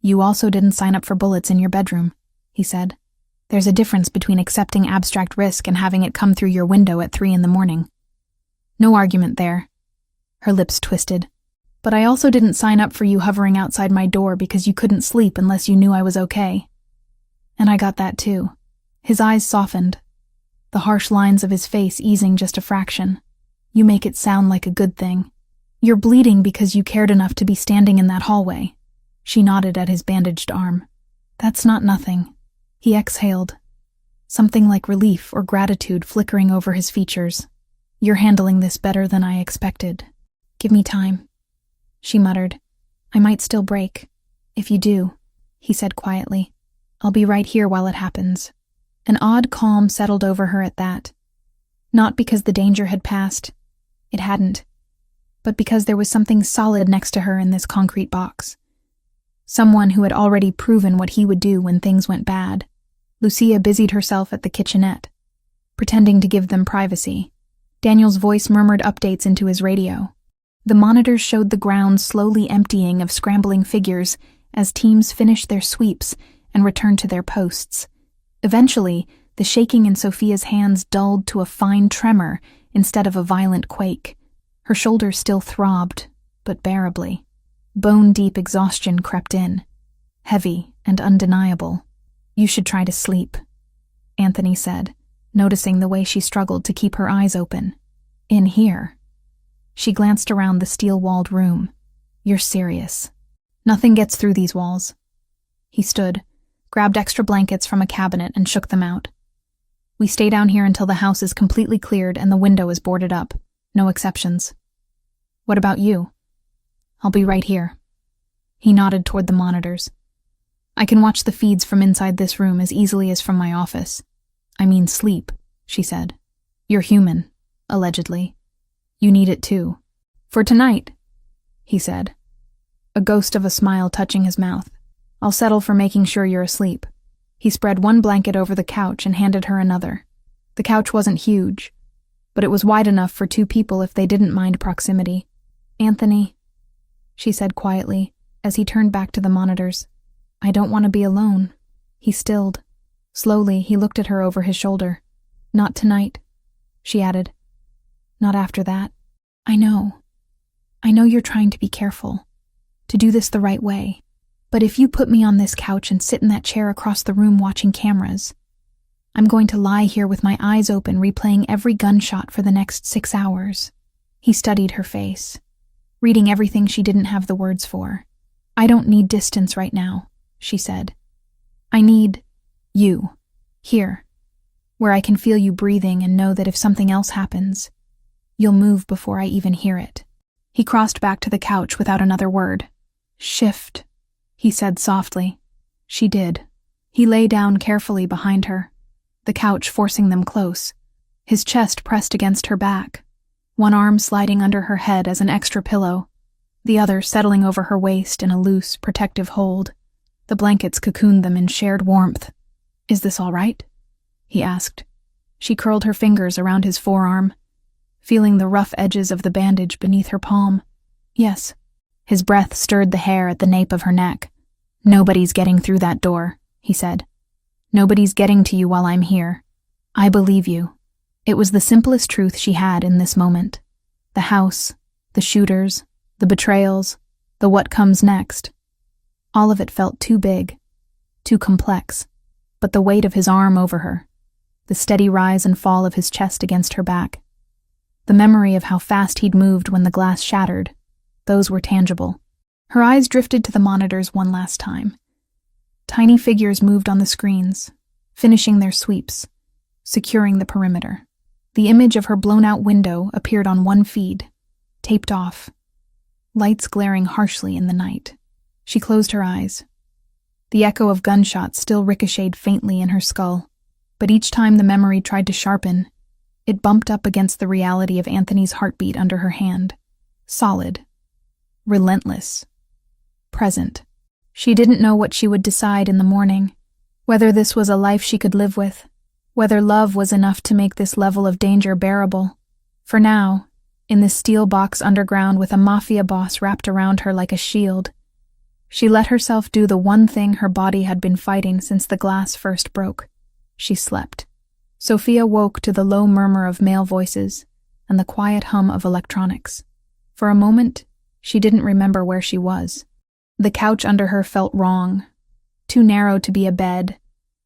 You also didn't sign up for bullets in your bedroom," he said. "There's a difference between accepting abstract risk and having it come through your window at 3 a.m. No argument there." Her lips twisted. "But I also didn't sign up for you hovering outside my door because you couldn't sleep unless you knew I was okay." "And I got that too." His eyes softened, the harsh lines of his face easing just a fraction. "You make it sound like a good thing. You're bleeding because you cared enough to be standing in that hallway." She nodded at his bandaged arm. "That's not nothing." He exhaled, something like relief or gratitude flickering over his features. "You're handling this better than I expected. Give me time," she muttered. "I might still break. If you do," he said quietly, "I'll be right here while it happens." An odd calm settled over her at that. Not because the danger had passed. It hadn't. But because there was something solid next to her in this concrete box. Someone who had already proven what he would do when things went bad. Lucia busied herself at the kitchenette, pretending to give them privacy. Daniel's voice murmured updates into his radio. The monitors showed the ground slowly emptying of scrambling figures as teams finished their sweeps and returned to their posts. Eventually, the shaking in Sophia's hands dulled to a fine tremor instead of a violent quake. Her shoulders still throbbed, but bearably. Bone-deep exhaustion crept in, heavy and undeniable. "You should try to sleep," Anthony said, noticing the way she struggled to keep her eyes open. "In here." She glanced around the steel-walled room. "You're serious. Nothing gets through these walls." He stood, grabbed extra blankets from a cabinet and shook them out. "We stay down here until the house is completely cleared and the window is boarded up. No exceptions." "What about you?" "I'll be right here." He nodded toward the monitors. "I can watch the feeds from inside this room as easily as from my office." "I mean sleep," she said. "You're human, allegedly. You need it too." "For tonight," he said, a ghost of a smile touching his mouth. "I'll settle for making sure you're asleep." He spread one blanket over the couch and handed her another. The couch wasn't huge, but it was wide enough for 2 people if they didn't mind proximity. "Anthony," she said quietly, as he turned back to the monitors. "I don't want to be alone." He stilled. Slowly, he looked at her over his shoulder. "Not tonight," she added. "Not after that. I know you're trying to be careful, to do this the right way. But if you put me on this couch and sit in that chair across the room watching cameras, I'm going to lie here with my eyes open replaying every gunshot for the next 6 hours." He studied her face, reading everything she didn't have the words for. "I don't need distance right now," she said. "I need you, here, where I can feel you breathing and know that if something else happens, you'll move before I even hear it." He crossed back to the couch without another word. "Shift," he said softly. She did. He lay down carefully behind her, the couch forcing them close, his chest pressed against her back, one arm sliding under her head as an extra pillow, the other settling over her waist in a loose, protective hold. The blankets cocooned them in shared warmth. "Is this all right?" he asked. She curled her fingers around his forearm, feeling the rough edges of the bandage beneath her palm. "Yes." His breath stirred the hair at the nape of her neck. "Nobody's getting through that door," he said. "Nobody's getting to you while I'm here. I believe you." It was the simplest truth she had in this moment. The house, the shooters, the betrayals, the what comes next. All of it felt too big, too complex. But the weight of his arm over her, the steady rise and fall of his chest against her back, the memory of how fast he'd moved when the glass shattered, those were tangible. Her eyes drifted to the monitors one last time. Tiny figures moved on the screens, finishing their sweeps, securing the perimeter. The image of her blown-out window appeared on one feed, taped off, lights glaring harshly in the night. She closed her eyes. The echo of gunshots still ricocheted faintly in her skull, but each time the memory tried to sharpen, it bumped up against the reality of Anthony's heartbeat under her hand. Solid. Relentless. Present. She didn't know what she would decide in the morning, whether this was a life she could live with, whether love was enough to make this level of danger bearable. For now, in this steel box underground with a Mafia boss wrapped around her like a shield, she let herself do the one thing her body had been fighting since the glass first broke. She slept. Sophia woke to the low murmur of male voices and the quiet hum of electronics. For a moment, she didn't remember where she was. The couch under her felt wrong, too narrow to be a bed,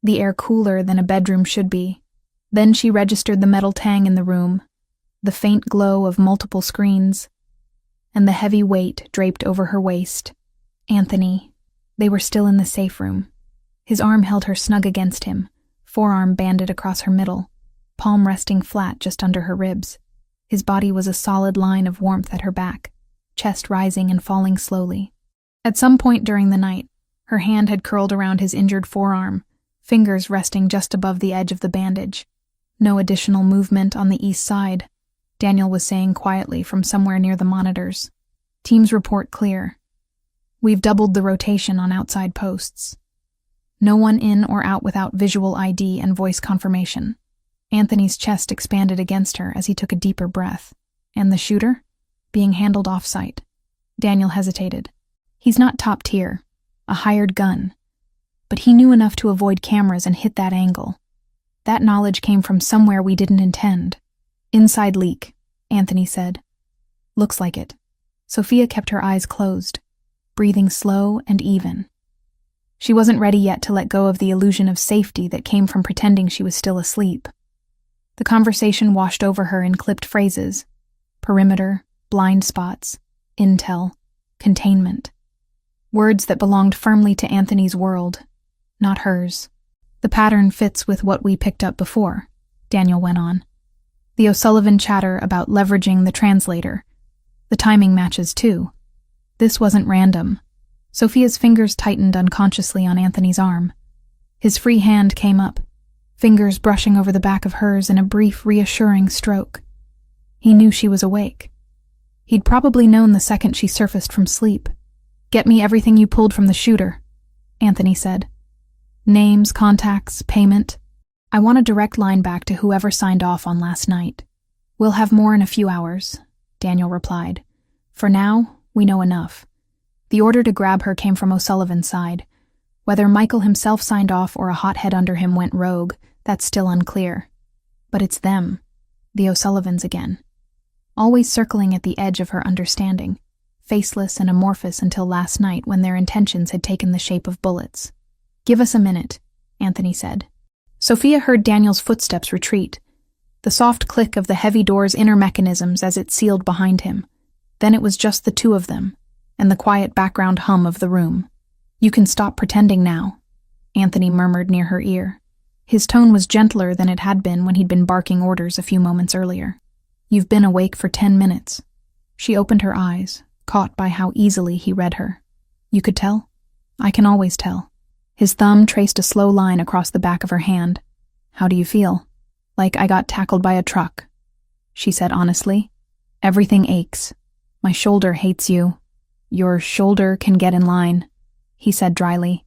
the air cooler than a bedroom should be. Then she registered the metal tang in the room, the faint glow of multiple screens, and the heavy weight draped over her waist. Anthony. They were still in the safe room. His arm held her snug against him, forearm banded across her middle, palm resting flat just under her ribs. His body was a solid line of warmth at her back, chest rising and falling slowly. At some point during the night, her hand had curled around his injured forearm, fingers resting just above the edge of the bandage. No additional movement on the east side, Daniel was saying quietly from somewhere near the monitors. Team's report clear. We've doubled the rotation on outside posts. No one in or out without visual ID and voice confirmation. Anthony's chest expanded against her as he took a deeper breath. And the shooter? Being handled off-site. Daniel hesitated. He's not top tier, a hired gun. But he knew enough to avoid cameras and hit that angle. That knowledge came from somewhere we didn't intend. Inside leak, Anthony said. Looks like it. Sophia kept her eyes closed, breathing slow and even. She wasn't ready yet to let go of the illusion of safety that came from pretending she was still asleep. The conversation washed over her in clipped phrases. Perimeter, blind spots, intel, containment. Words that belonged firmly to Anthony's world, not hers. The pattern fits with what we picked up before, Daniel went on. The O'Sullivan chatter about leveraging the translator. The timing matches too. This wasn't random. Sophia's fingers tightened unconsciously on Anthony's arm. His free hand came up, fingers brushing over the back of hers in a brief, reassuring stroke. He knew she was awake. He'd probably known the second she surfaced from sleep. Get me everything you pulled from the shooter, Anthony said. Names, contacts, payment. I want a direct line back to whoever signed off on last night. We'll have more in a few hours, Daniel replied. For now, we know enough. The order to grab her came from O'Sullivan's side. Whether Michael himself signed off or a hothead under him went rogue, that's still unclear. But it's them, the O'Sullivans again. Always circling at the edge of her understanding, faceless and amorphous until last night when their intentions had taken the shape of bullets. Give us a minute, Anthony said. Sophia heard Daniel's footsteps retreat, the soft click of the heavy door's inner mechanisms as it sealed behind him. Then it was just the two of them, and the quiet background hum of the room. You can stop pretending now, Anthony murmured near her ear. His tone was gentler than it had been when he'd been barking orders a few moments earlier. You've been awake for 10 minutes. She opened her eyes, caught by how easily he read her. You could tell? I can always tell. His thumb traced a slow line across the back of her hand. How do you feel? Like I got tackled by a truck, she said honestly. Everything aches. My shoulder hates you. Your shoulder can get in line, he said dryly.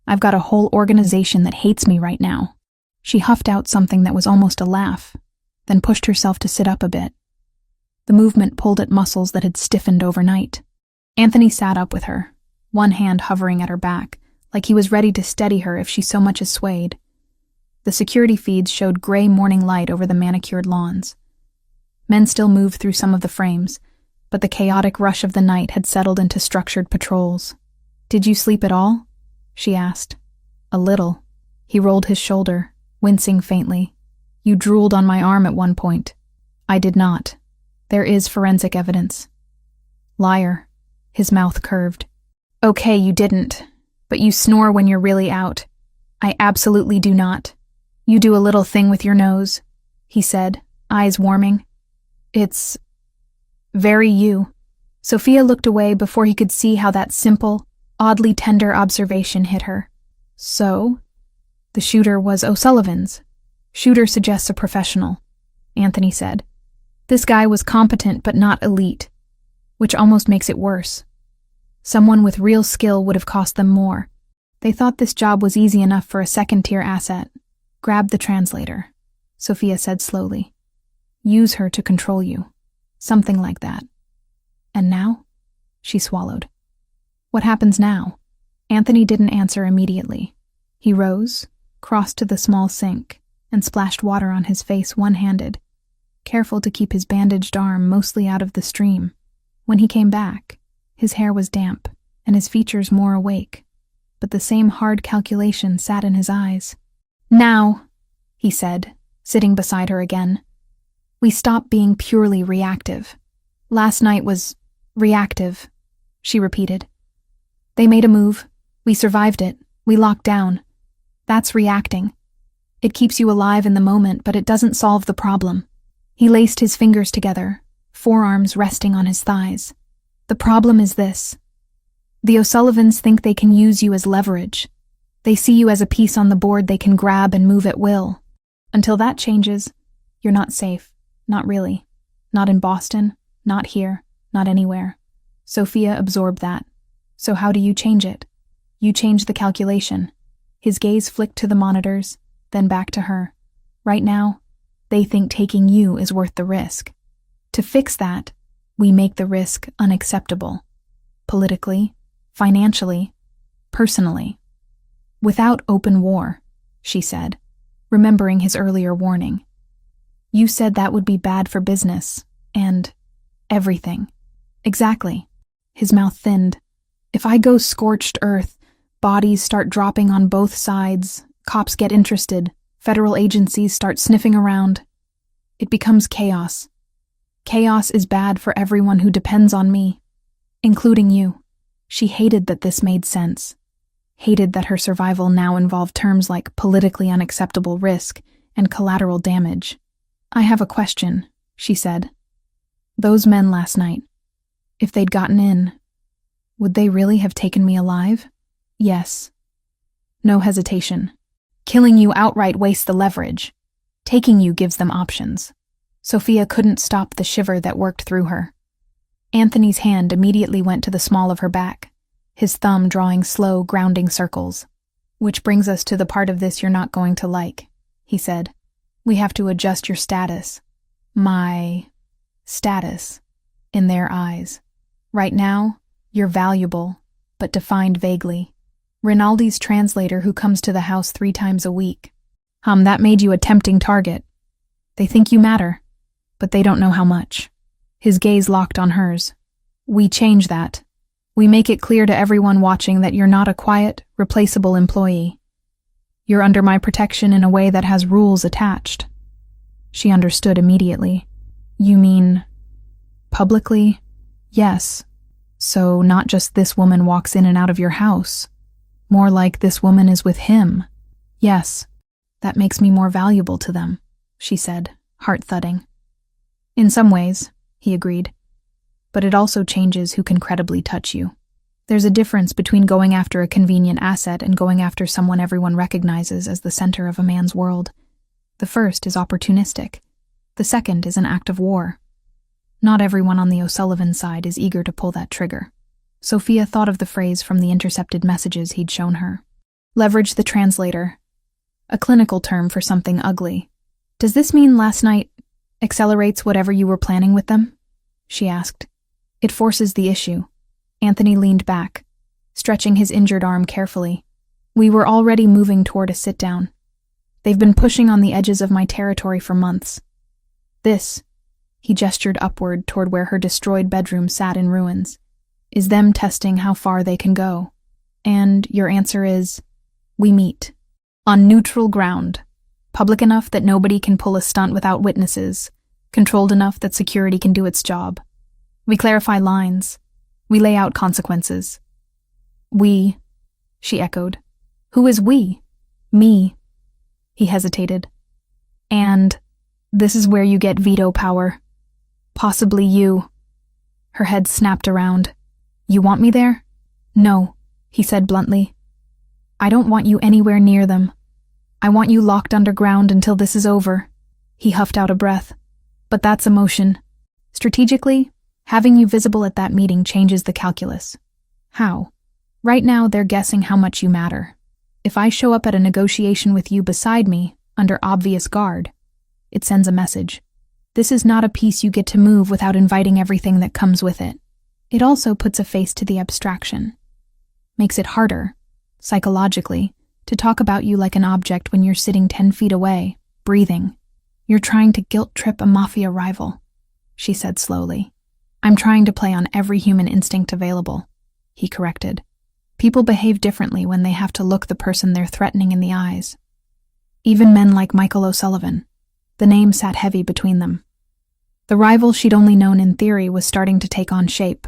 I've got a whole organization that hates me right now. She huffed out something that was almost a laugh, then pushed herself to sit up a bit. The movement pulled at muscles that had stiffened overnight. Anthony sat up with her, one hand hovering at her back, like he was ready to steady her if she so much as swayed. The security feeds showed gray morning light over the manicured lawns. Men still moved through some of the frames, but the chaotic rush of the night had settled into structured patrols. Did you sleep at all? She asked. A little. He rolled his shoulder, wincing faintly. You drooled on my arm at one point. I did not. There is forensic evidence. Liar. His mouth curved. Okay, you didn't. But you snore when you're really out. I absolutely do not. You do a little thing with your nose, he said, eyes warming. It's very you. Sophia looked away before he could see how that simple, oddly tender observation hit her. So, the shooter was O'Sullivan's. Shooter suggests a professional, Anthony said. This guy was competent but not elite, which almost makes it worse. Someone with real skill would have cost them more. They thought this job was easy enough for a second-tier asset. Grab the translator, Sophia said slowly. Use her to control you. Something like that. And now? She swallowed. What happens now? Anthony didn't answer immediately. He rose, crossed to the small sink, and splashed water on his face one-handed, careful to keep his bandaged arm mostly out of the stream. When he came back, his hair was damp and his features more awake, but the same hard calculation sat in his eyes. Now, he said, sitting beside her again, we stop being purely reactive. Last night was reactive, she repeated. They made a move. We survived it. We locked down. That's reacting. It keeps you alive in the moment, but it doesn't solve the problem. He laced his fingers together, forearms resting on his thighs. The problem is this. The O'Sullivans think they can use you as leverage. They see you as a piece on the board they can grab and move at will. Until that changes, you're not safe. Not really. Not in Boston, not here, not anywhere. Sophia absorbed that. So how do you change it? You change the calculation. His gaze flicked to the monitors, then back to her. Right now, they think taking you is worth the risk. To fix that, we make the risk unacceptable. Politically, financially, personally. Without open war, she said, remembering his earlier warning. You said that would be bad for business, and everything. Exactly. His mouth thinned. If I go scorched earth, bodies start dropping on both sides, cops get interested, federal agencies start sniffing around. It becomes chaos. Chaos is bad for everyone who depends on me, including you. She hated that this made sense. Hated that her survival now involved terms like politically unacceptable risk and collateral damage. I have a question, she said. Those men last night, if they'd gotten in, would they really have taken me alive? Yes. No hesitation. Killing you outright wastes the leverage. Taking you gives them options. Sophia couldn't stop the shiver that worked through her. Anthony's hand immediately went to the small of her back, his thumb drawing slow, grounding circles. Which brings us to the part of this you're not going to like, he said. We have to adjust your status. My status in their eyes. Right now, you're valuable, but defined vaguely. Rinaldi's translator who comes to the house 3 times a week. That made you a tempting target. They think you matter, but they don't know how much. His gaze locked on hers. We change that. We make it clear to everyone watching that you're not a quiet, replaceable employee. You're under my protection in a way that has rules attached. She understood immediately. You mean publicly? Yes. So not just this woman walks in and out of your house. More like this woman is with him. Yes. That makes me more valuable to them, she said, heart thudding. In some ways, he agreed. But it also changes who can credibly touch you. There's a difference between going after a convenient asset and going after someone everyone recognizes as the center of a man's world. The first is opportunistic. The second is an act of war. Not everyone on the O'Sullivan side is eager to pull that trigger. Sophia thought of the phrase from the intercepted messages he'd shown her. Leverage the translator. A clinical term for something ugly. Does this mean last night accelerates whatever you were planning with them? She asked. It forces the issue. Anthony leaned back, stretching his injured arm carefully. We were already moving toward a sit-down. They've been pushing on the edges of my territory for months. This, he gestured upward toward where her destroyed bedroom sat in ruins, is them testing how far they can go. And your answer is, we meet. On neutral ground. Public enough that nobody can pull a stunt without witnesses. Controlled enough that security can do its job. We clarify lines. We lay out consequences. We, she echoed. Who is we? Me. He hesitated. And this is where you get veto power. Possibly you. Her head snapped around. You want me there? No, he said bluntly. I don't want you anywhere near them. I want you locked underground until this is over. He huffed out a breath. But that's emotion. Strategically, having you visible at that meeting changes the calculus. How? Right now, they're guessing how much you matter. If I show up at a negotiation with you beside me, under obvious guard, it sends a message. This is not a piece you get to move without inviting everything that comes with it. It also puts a face to the abstraction. Makes it harder, psychologically, to talk about you like an object when you're sitting 10 feet away, breathing. You're trying to guilt-trip a Mafia rival, she said slowly. I'm trying to play on every human instinct available, he corrected. People behave differently when they have to look the person they're threatening in the eyes. Even men like Michael O'Sullivan. The name sat heavy between them. The rival she'd only known in theory was starting to take on shape.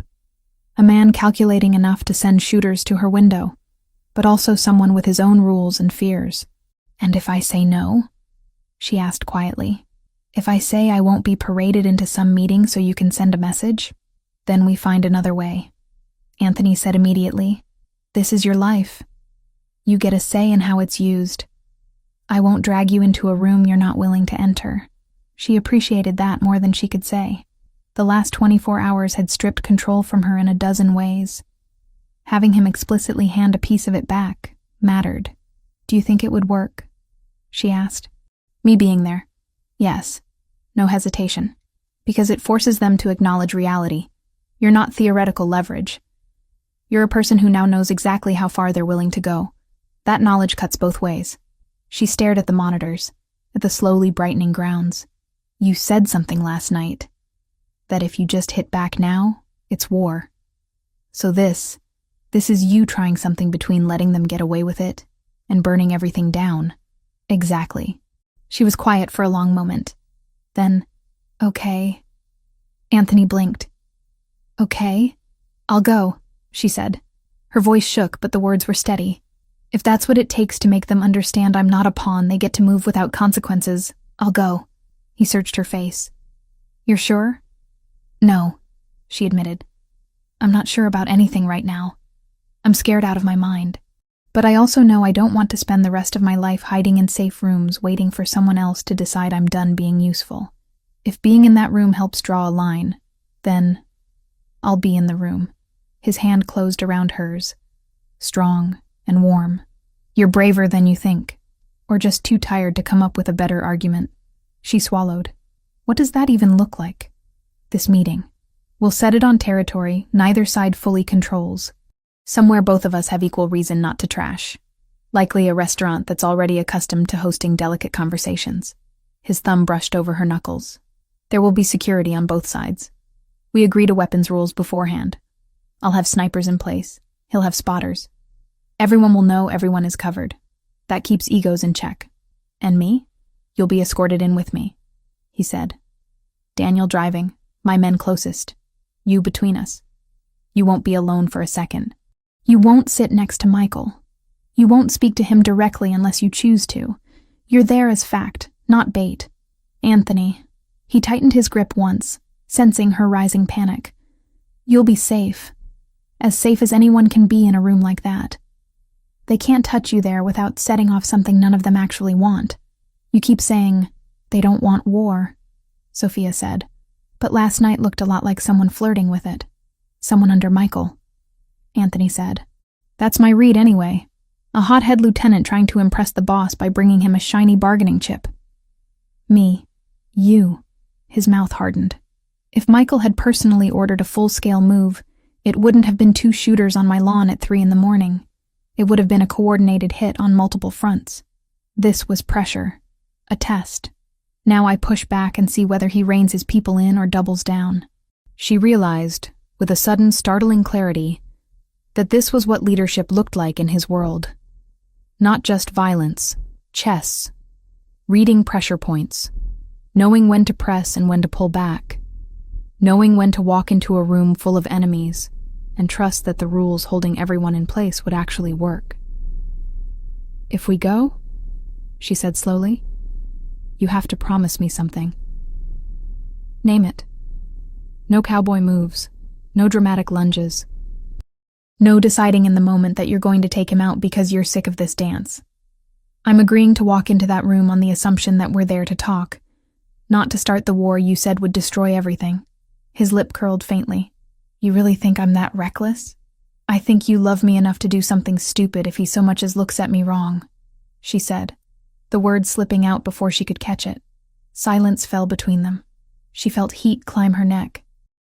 A man calculating enough to send shooters to her window, but also someone with his own rules and fears. And if I say no? She asked quietly. If I say I won't be paraded into some meeting so you can send a message? Then we find another way. Anthony said immediately. This is your life. You get a say in how it's used. I won't drag you into a room you're not willing to enter. She appreciated that more than she could say. The last 24 hours had stripped control from her in a dozen ways. Having him explicitly hand a piece of it back mattered. Do you think it would work? She asked. Me being there. Yes. No hesitation. Because it forces them to acknowledge reality. You're not theoretical leverage. You're a person who now knows exactly how far they're willing to go. That knowledge cuts both ways. She stared at the monitors, at the slowly brightening grounds. You said something last night. That if you just hit back now, it's war. So this is you trying something between letting them get away with it and burning everything down. Exactly. She was quiet for a long moment. Then, okay. Anthony blinked. Okay, I'll go, she said. Her voice shook, but the words were steady. If that's what it takes to make them understand I'm not a pawn they get to move without consequences, I'll go. He searched her face. You're sure? No, she admitted. I'm not sure about anything right now. I'm scared out of my mind. But I also know I don't want to spend the rest of my life hiding in safe rooms waiting for someone else to decide I'm done being useful. If being in that room helps draw a line, then I'll be in the room. His hand closed around hers, strong and warm. You're braver than you think, or just too tired to come up with a better argument. She swallowed. What does that even look like? This meeting. We'll set it on territory neither side fully controls. Somewhere both of us have equal reason not to trash. Likely a restaurant that's already accustomed to hosting delicate conversations. His thumb brushed over her knuckles. There will be security on both sides. We agree to weapons rules beforehand. I'll have snipers in place. He'll have spotters. Everyone will know everyone is covered. That keeps egos in check. And me? You'll be escorted in with me, he said. Daniel driving, my men closest. You between us. You won't be alone for a second. You won't sit next to Michael. You won't speak to him directly unless you choose to. You're there as fact, not bait. Anthony. He tightened his grip once, sensing her rising panic. You'll be safe. As safe as anyone can be in a room like that. They can't touch you there without setting off something none of them actually want. You keep saying, they don't want war, Sophia said. But last night looked a lot like someone flirting with it. Someone under Michael. Anthony said. That's my read anyway. A hothead lieutenant trying to impress the boss by bringing him a shiny bargaining chip. Me. You. His mouth hardened. If Michael had personally ordered a full-scale move, it wouldn't have been 2 shooters on my lawn at 3 a.m. It would have been a coordinated hit on multiple fronts. This was pressure. A test. Now I push back and see whether he reins his people in or doubles down. She realized, with a sudden startling clarity, that this was what leadership looked like in his world. Not just violence, chess. Reading pressure points. Knowing when to press and when to pull back. Knowing when to walk into a room full of enemies and trust that the rules holding everyone in place would actually work. If we go, she said slowly. You have to promise me something. Name it. No cowboy moves, no dramatic lunges. No deciding in the moment that you're going to take him out because you're sick of this dance. I'm agreeing to walk into that room on the assumption that we're there to talk, not to start the war you said would destroy everything. His lip curled faintly. You really think I'm that reckless? I think you love me enough to do something stupid if he so much as looks at me wrong, she said, the words slipping out before she could catch it. Silence fell between them. She felt heat climb her neck.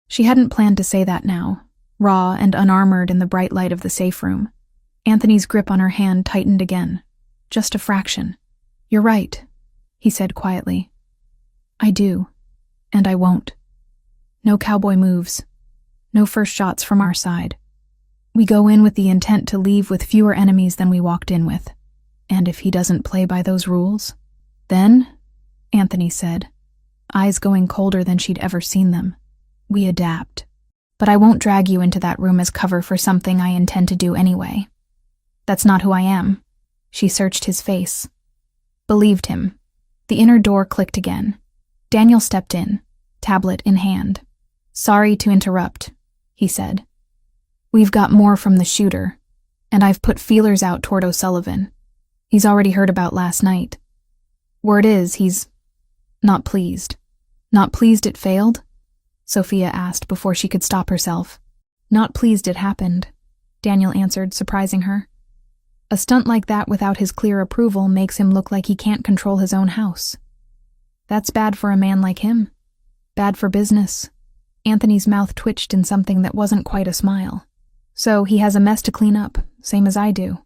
She hadn't planned to say that now, raw and unarmored in the bright light of the safe room. Anthony's grip on her hand tightened again, just a fraction. You're right, he said quietly. I do, and I won't. No cowboy moves, no first shots from our side. We go in with the intent to leave with fewer enemies than we walked in with. And if he doesn't play by those rules, then, Anthony said, eyes going colder than she'd ever seen them, we adapt. But I won't drag you into that room as cover for something I intend to do anyway. That's not who I am. She searched his face. Believed him. The inner door clicked again. Daniel stepped in, tablet in hand. Sorry to interrupt, he said. We've got more from the shooter, and I've put feelers out toward O'Sullivan. He's already heard about last night. Word is he's not pleased. Not pleased it failed? Sophia asked before she could stop herself. Not pleased it happened, Daniel answered, surprising her. A stunt like that without his clear approval makes him look like he can't control his own house. That's bad for a man like him. Bad for business. Anthony's mouth twitched in something that wasn't quite a smile. So he has a mess to clean up, same as I do.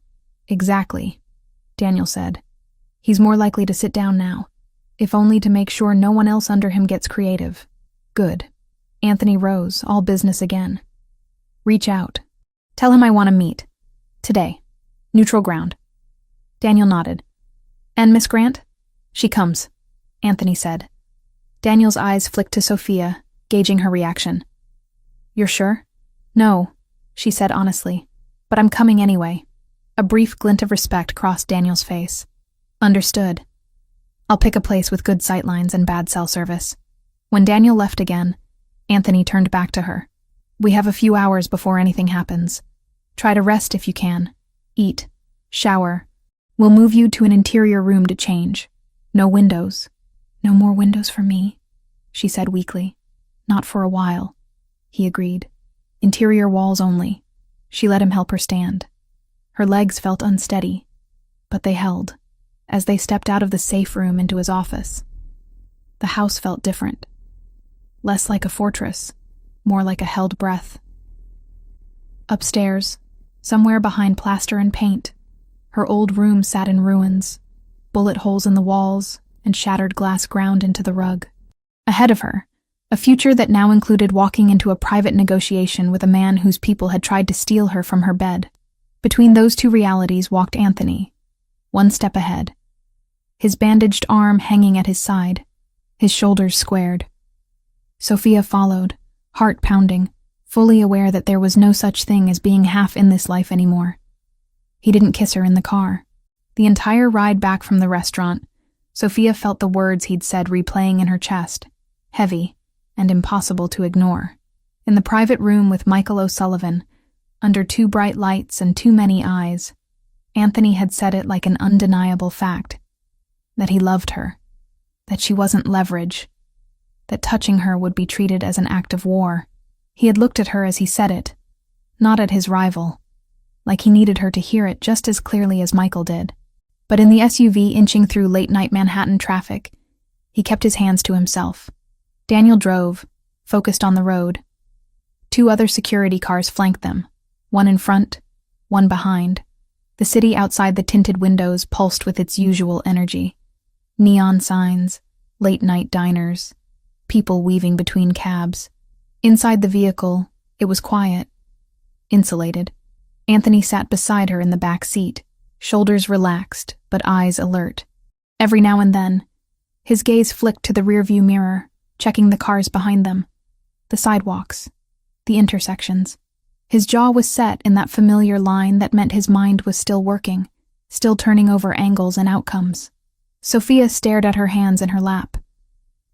Exactly, Daniel said. He's more likely to sit down now, if only to make sure no one else under him gets creative. Good. Anthony rose, all business again. Reach out. Tell him I want to meet. Today. Neutral ground. Daniel nodded. And Miss Grant? She comes, Anthony said. Daniel's eyes flicked to Sophia, gauging her reaction. You're sure? No, she said honestly, but I'm coming anyway. A brief glint of respect crossed Daniel's face. Understood. I'll pick a place with good sightlines and bad cell service. When Daniel left again, Anthony turned back to her. We have a few hours before anything happens. Try to rest if you can. Eat. Shower. We'll move you to an interior room to change. No windows. No more windows for me, she said weakly. Not for a while, he agreed. Interior walls only. She let him help her stand. Her legs felt unsteady, but they held, as they stepped out of the safe room into his office. The house felt different. Less like a fortress, more like a held breath. Upstairs, somewhere behind plaster and paint, her old room sat in ruins, bullet holes in the walls and shattered glass ground into the rug. Ahead of her, a future that now included walking into a private negotiation with a man whose people had tried to steal her from her bed. Between those two realities walked Anthony, one step ahead, his bandaged arm hanging at his side, his shoulders squared. Sophia followed, heart pounding, fully aware that there was no such thing as being half in this life anymore. He didn't kiss her in the car. The entire ride back from the restaurant, Sophia felt the words he'd said replaying in her chest, heavy and impossible to ignore. In the private room with Michael O'Sullivan, under too bright lights and too many eyes, Anthony had said it like an undeniable fact, that he loved her, that she wasn't leverage, that touching her would be treated as an act of war. He had looked at her as he said it, not at his rival, like he needed her to hear it just as clearly as Michael did. But in the SUV inching through late-night Manhattan traffic, he kept his hands to himself. Daniel drove, focused on the road. 2 other security cars flanked them, one in front, one behind. The city outside the tinted windows pulsed with its usual energy. Neon signs, late-night diners, people weaving between cabs. Inside the vehicle, it was quiet, insulated. Anthony sat beside her in the back seat, shoulders relaxed, but eyes alert. Every now and then, his gaze flicked to the rearview mirror, checking the cars behind them, the sidewalks, the intersections. His jaw was set in that familiar line that meant his mind was still working, still turning over angles and outcomes. Sophia stared at her hands in her lap,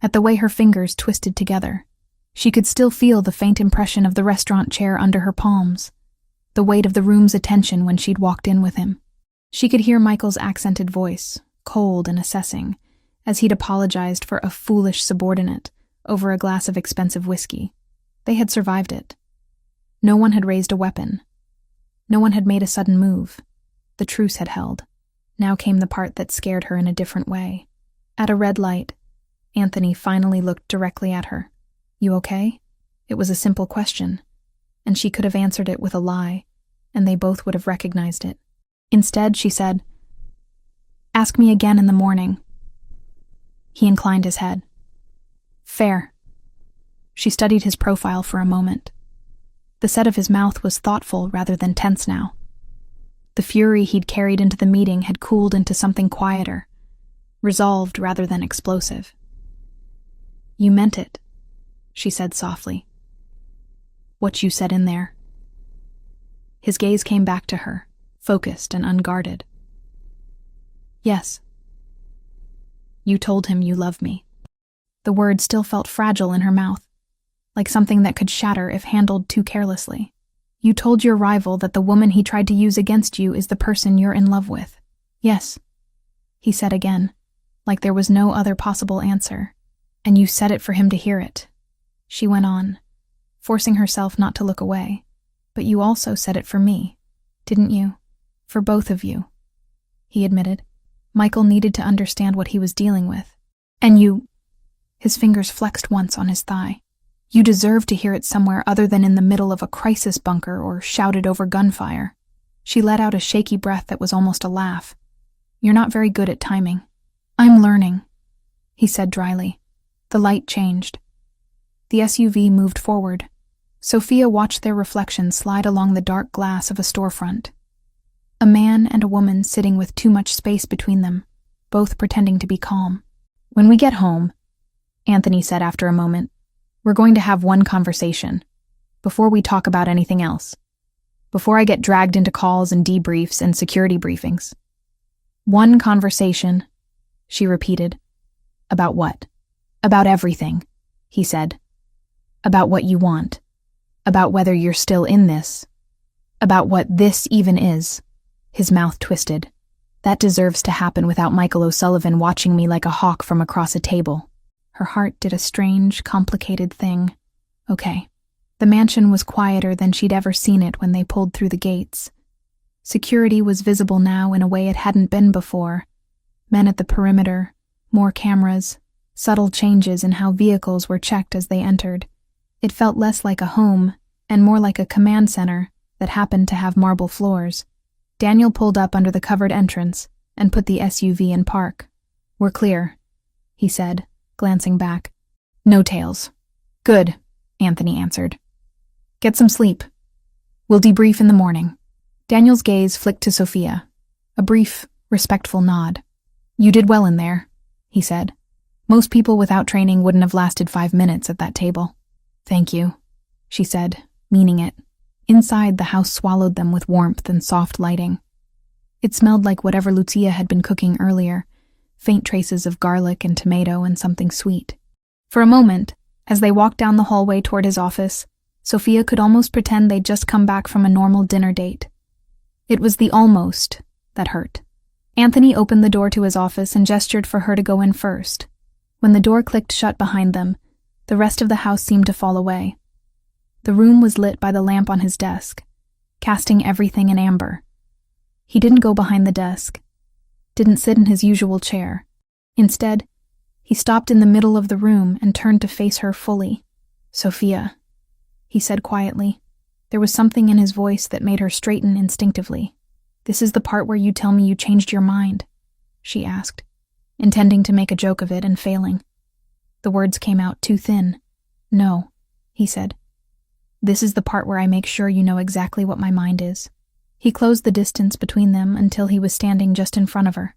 at the way her fingers twisted together. She could still feel the faint impression of the restaurant chair under her palms, the weight of the room's attention when she'd walked in with him. She could hear Michael's accented voice, cold and assessing, as he'd apologized for a foolish subordinate over a glass of expensive whiskey. They had survived it. No one had raised a weapon. No one had made a sudden move. The truce had held. Now came the part that scared her in a different way. At a red light, Anthony finally looked directly at her. "You okay?" It was a simple question, and she could have answered it with a lie, and they both would have recognized it. Instead, she said, "Ask me again in the morning." He inclined his head. "Fair." She studied his profile for a moment. The set of his mouth was thoughtful rather than tense now. The fury he'd carried into the meeting had cooled into something quieter, resolved rather than explosive. "You meant it," she said softly. "What you said in there." His gaze came back to her, focused and unguarded. "Yes." "You told him you love me." The word still felt fragile in her mouth, like something that could shatter if handled too carelessly. "You told your rival that the woman he tried to use against you is the person you're in love with." "Yes," he said again, like there was no other possible answer. "And you said it for him to hear it," she went on, forcing herself not to look away. "But you also said it for me, didn't you? For both of you," he admitted. Michael needed to understand what he was dealing with. "And you—" His fingers flexed once on his thigh. "You deserve to hear it somewhere other than in the middle of a crisis bunker or shouted over gunfire." She let out a shaky breath that was almost a laugh. "You're not very good at timing." "I'm learning," he said dryly. The light changed. The SUV moved forward. Sophia watched their reflections slide along the dark glass of a storefront. A man and a woman sitting with too much space between them, both pretending to be calm. "When we get home," Anthony said after a moment, "we're going to have one conversation, before we talk about anything else. Before I get dragged into calls and debriefs and security briefings." "One conversation," she repeated. "About what?" "About everything," he said. "About what you want. About whether you're still in this. About what this even is." His mouth twisted. "That deserves to happen without Michael O'Sullivan watching me like a hawk from across a table." Her heart did a strange, complicated thing. Okay. The mansion was quieter than she'd ever seen it when they pulled through the gates. Security was visible now in a way it hadn't been before. Men at the perimeter, more cameras, subtle changes in how vehicles were checked as they entered. It felt less like a home and more like a command center that happened to have marble floors. Daniel pulled up under the covered entrance and put the SUV in park. "We're clear," he said, glancing back. "No tails." "Good," Anthony answered. "Get some sleep. We'll debrief in the morning." Daniel's gaze flicked to Sophia. A brief, respectful nod. "You did well in there," he said. "Most people without training wouldn't have lasted 5 minutes at that table." "Thank you," she said, meaning it. Inside, the house swallowed them with warmth and soft lighting. It smelled like whatever Lucia had been cooking earlier, faint traces of garlic and tomato and something sweet. For a moment, as they walked down the hallway toward his office, Sophia could almost pretend they'd just come back from a normal dinner date. It was the almost that hurt. Anthony opened the door to his office and gestured for her to go in first. When the door clicked shut behind them, the rest of the house seemed to fall away. The room was lit by the lamp on his desk, casting everything in amber. He didn't go behind the desk, didn't sit in his usual chair. Instead, he stopped in the middle of the room and turned to face her fully. "Sophia," he said quietly. There was something in his voice that made her straighten instinctively. "This is the part where you tell me you changed your mind?" she asked, intending to make a joke of it and failing. The words came out too thin. "No," he said. "This is the part where I make sure you know exactly what my mind is." He closed the distance between them until he was standing just in front of her.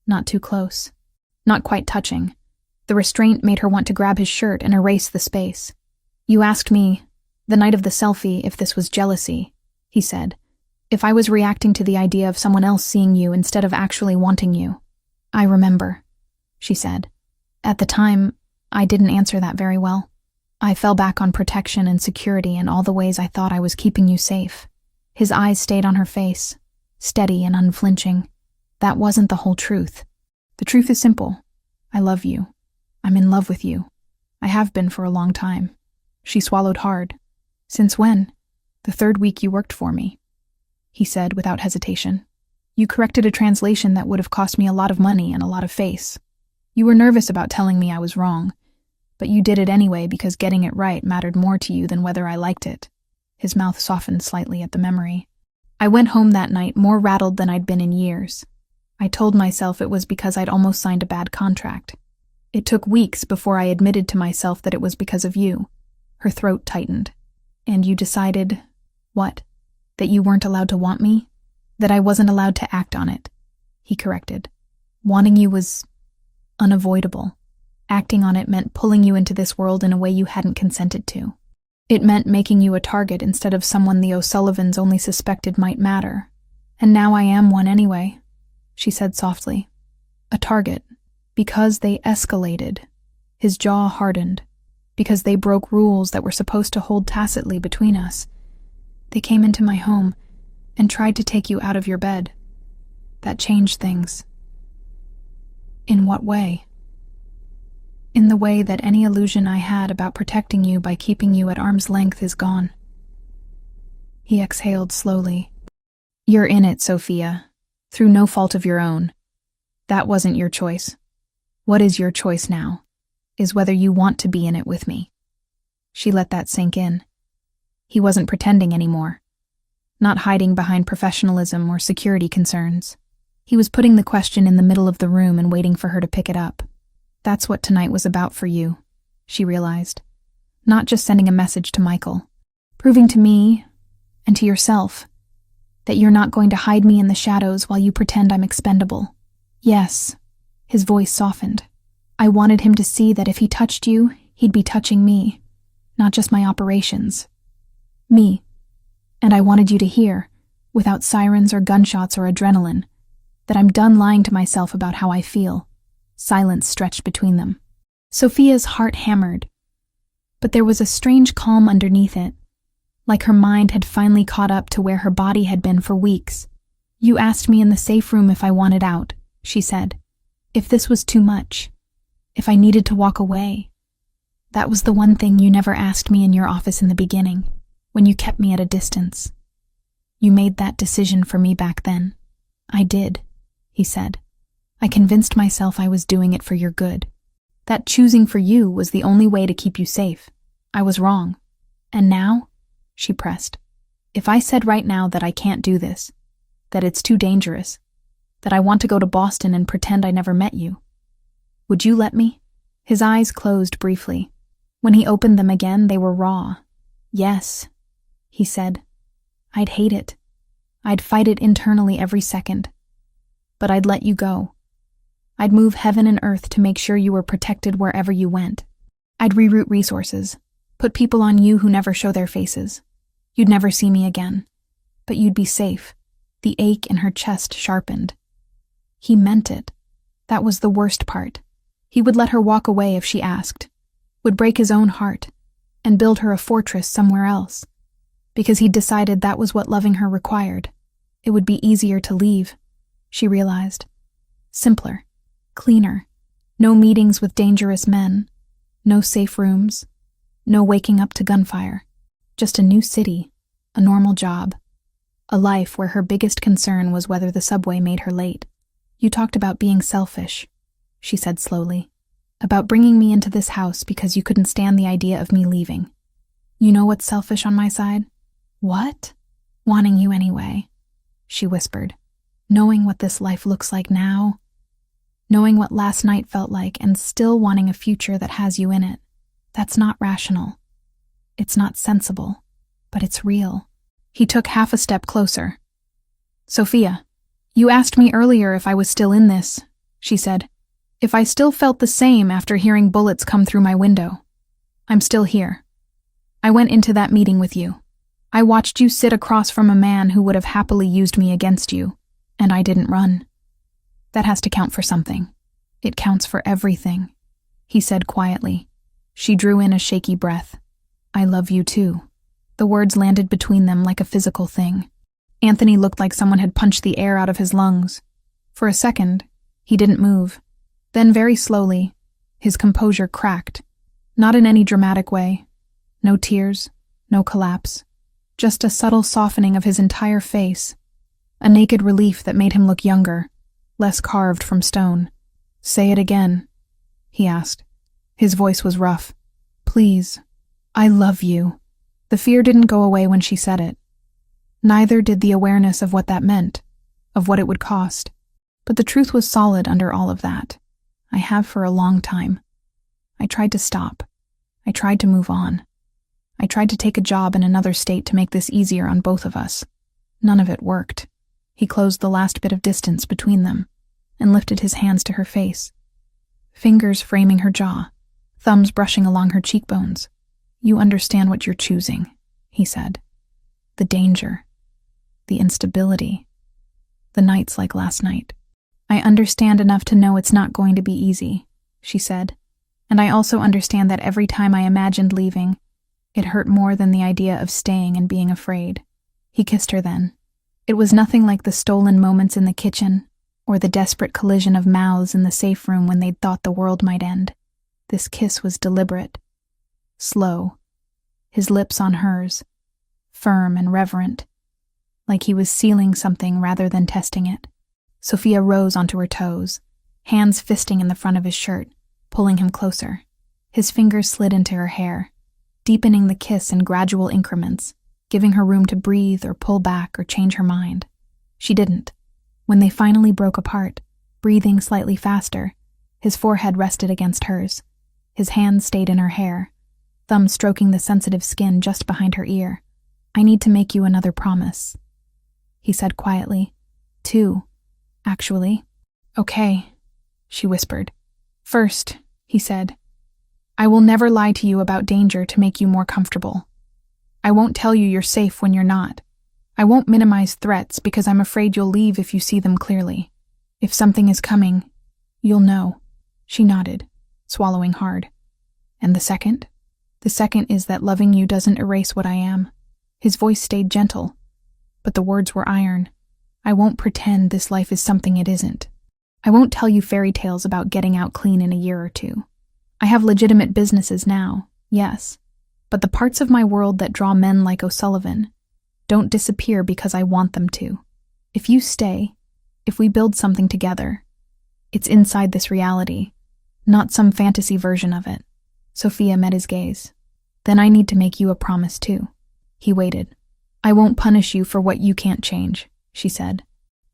Not too close. Not quite touching. The restraint made her want to grab his shirt and erase the space. "You asked me, the night of the selfie, if this was jealousy," he said. "If I was reacting to the idea of someone else seeing you instead of actually wanting you." "I remember," she said. At the time, I didn't answer that very well. I fell back on protection and security and all the ways I thought I was keeping you safe. His eyes stayed on her face, steady and unflinching. That wasn't the whole truth. The truth is simple. I love you. I'm in love with you. I have been for a long time. She swallowed hard. Since when? The 3rd week you worked for me, he said without hesitation. You corrected a translation that would have cost me a lot of money and a lot of face. You were nervous about telling me I was wrong, but you did it anyway because getting it right mattered more to you than whether I liked it. His mouth softened slightly at the memory. I went home that night more rattled than I'd been in years. I told myself it was because I'd almost signed a bad contract. It took weeks before I admitted to myself that it was because of you. Her throat tightened. And you decided, what? That you weren't allowed to want me? That I wasn't allowed to act on it, he corrected. Wanting you was unavoidable. Acting on it meant pulling you into this world in a way you hadn't consented to. It meant making you a target instead of someone the O'Sullivans only suspected might matter. And now I am one anyway, she said softly. A target. Because they escalated. His jaw hardened. Because they broke rules that were supposed to hold tacitly between us. They came into my home and tried to take you out of your bed. That changed things. In what way? In the way that any illusion I had about protecting you by keeping you at arm's length is gone. He exhaled slowly. You're in it, Sophia, through no fault of your own. That wasn't your choice. What is your choice now? Is whether you want to be in it with me. She let that sink in. He wasn't pretending anymore. Not hiding behind professionalism or security concerns. He was putting the question in the middle of the room and waiting for her to pick it up. That's what tonight was about for you, she realized. Not just sending a message to Michael. Proving to me, and to yourself, that you're not going to hide me in the shadows while you pretend I'm expendable. Yes, his voice softened. I wanted him to see that if he touched you, he'd be touching me, not just my operations. Me. And I wanted you to hear, without sirens or gunshots or adrenaline, that I'm done lying to myself about how I feel. Silence stretched between them. Sophia's heart hammered, but there was a strange calm underneath it, like her mind had finally caught up to where her body had been for weeks. You asked me in the safe room if I wanted out, she said. If this was too much. If I needed to walk away. That was the one thing you never asked me in your office in the beginning, when you kept me at a distance. You made that decision for me back then. I did, he said. I convinced myself I was doing it for your good. That choosing for you was the only way to keep you safe. I was wrong. And now? She pressed. If I said right now that I can't do this, that it's too dangerous, that I want to go to Boston and pretend I never met you, would you let me? His eyes closed briefly. When he opened them again, they were raw. Yes, he said. I'd hate it. I'd fight it internally every second. But I'd let you go. I'd move heaven and earth to make sure you were protected wherever you went. I'd reroute resources, put people on you who never show their faces. You'd never see me again. But you'd be safe. The ache in her chest sharpened. He meant it. That was the worst part. He would let her walk away if she asked, would break his own heart, and build her a fortress somewhere else. Because he'd decided that was what loving her required. It would be easier to leave, she realized. Simpler. Cleaner. No meetings with dangerous men. No safe rooms. No waking up to gunfire. Just a new city. A normal job. A life where her biggest concern was whether the subway made her late. You talked about being selfish, she said slowly. About bringing me into this house because you couldn't stand the idea of me leaving. You know what's selfish on my side? What? Wanting you anyway, she whispered. Knowing what this life looks like now. Knowing what last night felt like and still wanting a future that has you in it. That's not rational. It's not sensible, but it's real. He took half a step closer. Sophia, you asked me earlier if I was still in this, she said. If I still felt the same after hearing bullets come through my window. I'm still here. I went into that meeting with you. I watched you sit across from a man who would have happily used me against you, and I didn't run. That has to count for something. It counts for everything, he said quietly. She drew in a shaky breath. I love you too. The words landed between them like a physical thing. Anthony looked like someone had punched the air out of his lungs. For a second, he didn't move. Then very slowly, his composure cracked. Not in any dramatic way. No tears, no collapse. Just a subtle softening of his entire face. A naked relief that made him look younger, less carved from stone. Say it again, he asked. His voice was rough. Please, I love you. The fear didn't go away when she said it. Neither did the awareness of what that meant, of what it would cost. But the truth was solid under all of that. I have for a long time. I tried to stop. I tried to move on. I tried to take a job in another state to make this easier on both of us. None of it worked. He closed the last bit of distance between them and lifted his hands to her face. Fingers framing her jaw, thumbs brushing along her cheekbones. You understand what you're choosing, he said. The danger. The instability. The nights like last night. I understand enough to know it's not going to be easy, she said. And I also understand that every time I imagined leaving, it hurt more than the idea of staying and being afraid. He kissed her then. It was nothing like the stolen moments in the kitchen, or the desperate collision of mouths in the safe room when they'd thought the world might end. This kiss was deliberate. Slow. His lips on hers. Firm and reverent. Like he was sealing something rather than testing it. Sophia rose onto her toes, hands fisting in the front of his shirt, pulling him closer. His fingers slid into her hair, deepening the kiss in gradual increments, giving her room to breathe or pull back or change her mind. She didn't. When they finally broke apart, breathing slightly faster, his forehead rested against hers. His hands stayed in her hair, thumb stroking the sensitive skin just behind her ear. I need to make you another promise, he said quietly. Two, actually. Okay, she whispered. First, he said, I will never lie to you about danger to make you more comfortable. I won't tell you you're safe when you're not. I won't minimize threats because I'm afraid you'll leave if you see them clearly. If something is coming, you'll know. She nodded, swallowing hard. And the second? The second is that loving you doesn't erase what I am. His voice stayed gentle, but the words were iron. I won't pretend this life is something it isn't. I won't tell you fairy tales about getting out clean in a year or two. I have legitimate businesses now, yes, but the parts of my world that draw men like O'Sullivan don't disappear because I want them to. If you stay, if we build something together, it's inside this reality, not some fantasy version of it. Sophia met his gaze. Then I need to make you a promise too. He waited. I won't punish you for what you can't change, she said.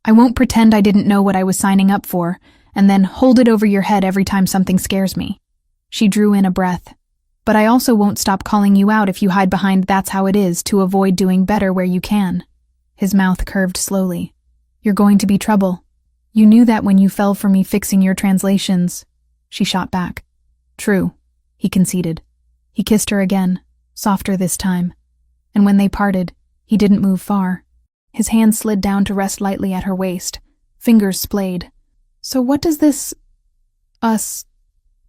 I won't pretend I didn't know what I was signing up for, and then hold it over your head every time something scares me. She drew in a breath. But I also won't stop calling you out if you hide behind that's how it is to avoid doing better where you can. His mouth curved slowly. You're going to be trouble. You knew that when you fell for me fixing your translations. She shot back. True, he conceded. He kissed her again, softer this time. And when they parted, he didn't move far. His hand slid down to rest lightly at her waist, fingers splayed. So what does this us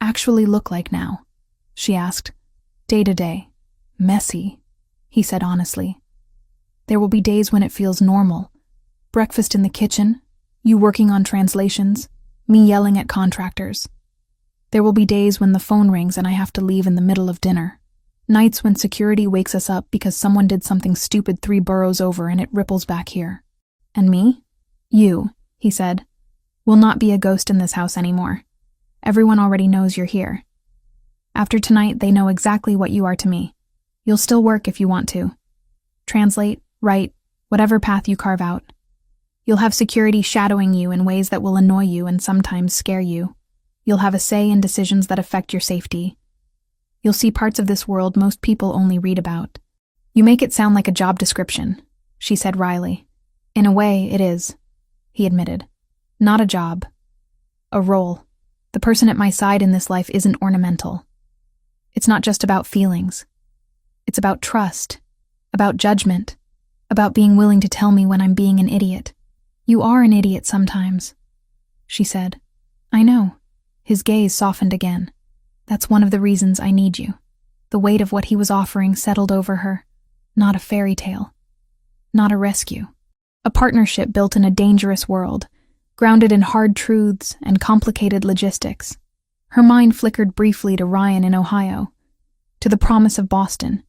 actually look like now? She asked. Day to day. Messy, he said honestly. There will be days when it feels normal. Breakfast in the kitchen, you working on translations, me yelling at contractors. There will be days when the phone rings and I have to leave in the middle of dinner. Nights when security wakes us up because someone did something stupid 3 boroughs over and it ripples back here. And me? You, he said, will not be a ghost in this house anymore. Everyone already knows you're here. After tonight, they know exactly what you are to me. You'll still work if you want to. Translate, write, whatever path you carve out. You'll have security shadowing you in ways that will annoy you and sometimes scare you. You'll have a say in decisions that affect your safety. You'll see parts of this world most people only read about. You make it sound like a job description, she said wryly. In a way, it is, he admitted. Not a job. A role. The person at my side in this life isn't ornamental. It's not just about feelings. It's about trust, about judgment, about being willing to tell me when I'm being an idiot. You are an idiot sometimes, she said. I know. His gaze softened again. That's one of the reasons I need you. The weight of what he was offering settled over her. Not a fairy tale. Not a rescue. A partnership built in a dangerous world, grounded in hard truths and complicated logistics. Her mind flickered briefly to Ryan in Ohio, to the promise of Boston,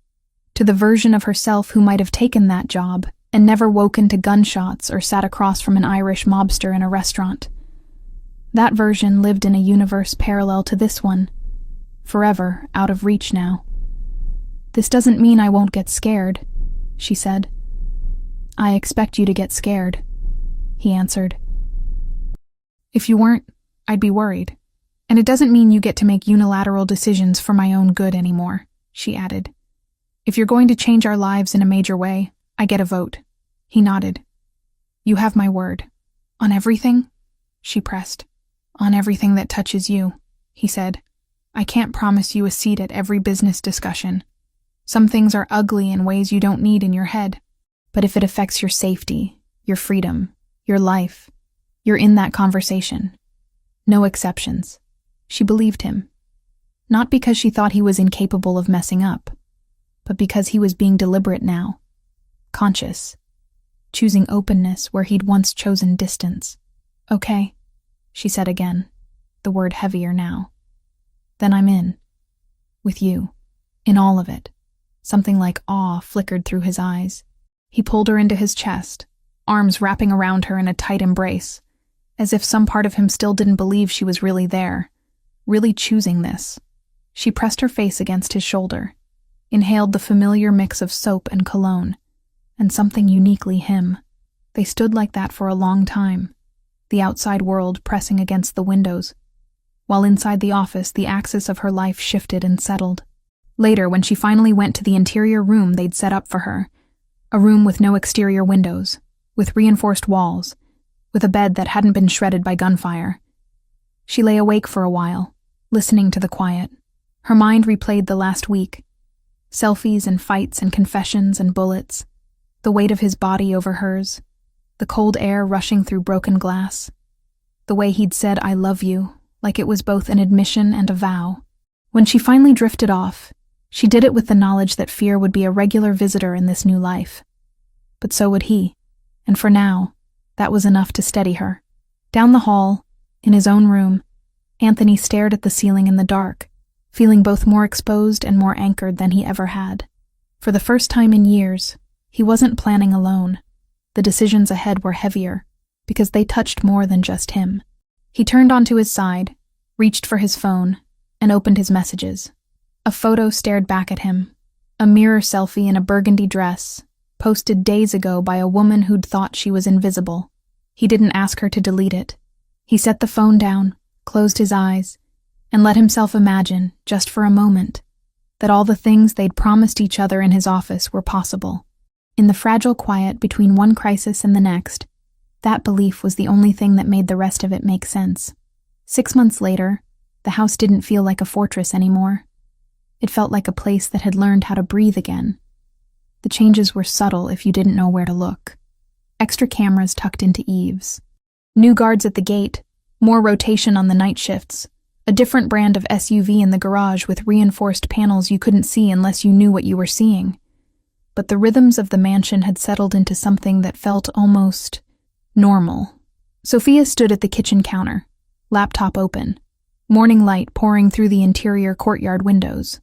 to the version of herself who might have taken that job and never woken to gunshots or sat across from an Irish mobster in a restaurant. That version lived in a universe parallel to this one, forever out of reach now. This doesn't mean I won't get scared, she said. I expect you to get scared, he answered. If you weren't, I'd be worried. And it doesn't mean you get to make unilateral decisions for my own good anymore, she added. If you're going to change our lives in a major way, I get a vote. He nodded. You have my word. On everything? She pressed. On everything that touches you, he said. I can't promise you a seat at every business discussion. Some things are ugly in ways you don't need in your head. But if it affects your safety, your freedom, your life, you're in that conversation. No exceptions. She believed him. Not because she thought he was incapable of messing up, but because he was being deliberate now. Conscious. Choosing openness where he'd once chosen distance. Okay, she said again, the word heavier now. Then I'm in. With you. In all of it. Something like awe flickered through his eyes. He pulled her into his chest, arms wrapping around her in a tight embrace, as if some part of him still didn't believe she was really there, really choosing this. She pressed her face against his shoulder, inhaled the familiar mix of soap and cologne, and something uniquely him. They stood like that for a long time, the outside world pressing against the windows, while inside the office the axis of her life shifted and settled. Later, when she finally went to the interior room they'd set up for her, a room with no exterior windows, with reinforced walls, with a bed that hadn't been shredded by gunfire. She lay awake for a while, listening to the quiet. Her mind replayed the last week. Selfies and fights and confessions and bullets. The weight of his body over hers. The cold air rushing through broken glass. The way he'd said, I love you, like it was both an admission and a vow. When she finally drifted off, she did it with the knowledge that fear would be a regular visitor in this new life. But so would he, and for now, that was enough to steady her. Down the hall, in his own room, Anthony stared at the ceiling in the dark, feeling both more exposed and more anchored than he ever had. For the first time in years, he wasn't planning alone. The decisions ahead were heavier, because they touched more than just him. He turned onto his side, reached for his phone, and opened his messages. A photo stared back at him, a mirror selfie in a burgundy dress, posted days ago by a woman who'd thought she was invisible. He didn't ask her to delete it. He set the phone down, closed his eyes, and let himself imagine, just for a moment, that all the things they'd promised each other in his office were possible. In the fragile quiet between one crisis and the next, that belief was the only thing that made the rest of it make sense. 6 months later, the house didn't feel like a fortress anymore. It felt like a place that had learned how to breathe again. The changes were subtle if you didn't know where to look. Extra cameras tucked into eaves. New guards at the gate, more rotation on the night shifts, a different brand of SUV in the garage with reinforced panels you couldn't see unless you knew what you were seeing. But the rhythms of the mansion had settled into something that felt almost normal. Sophia stood at the kitchen counter, laptop open, morning light pouring through the interior courtyard windows.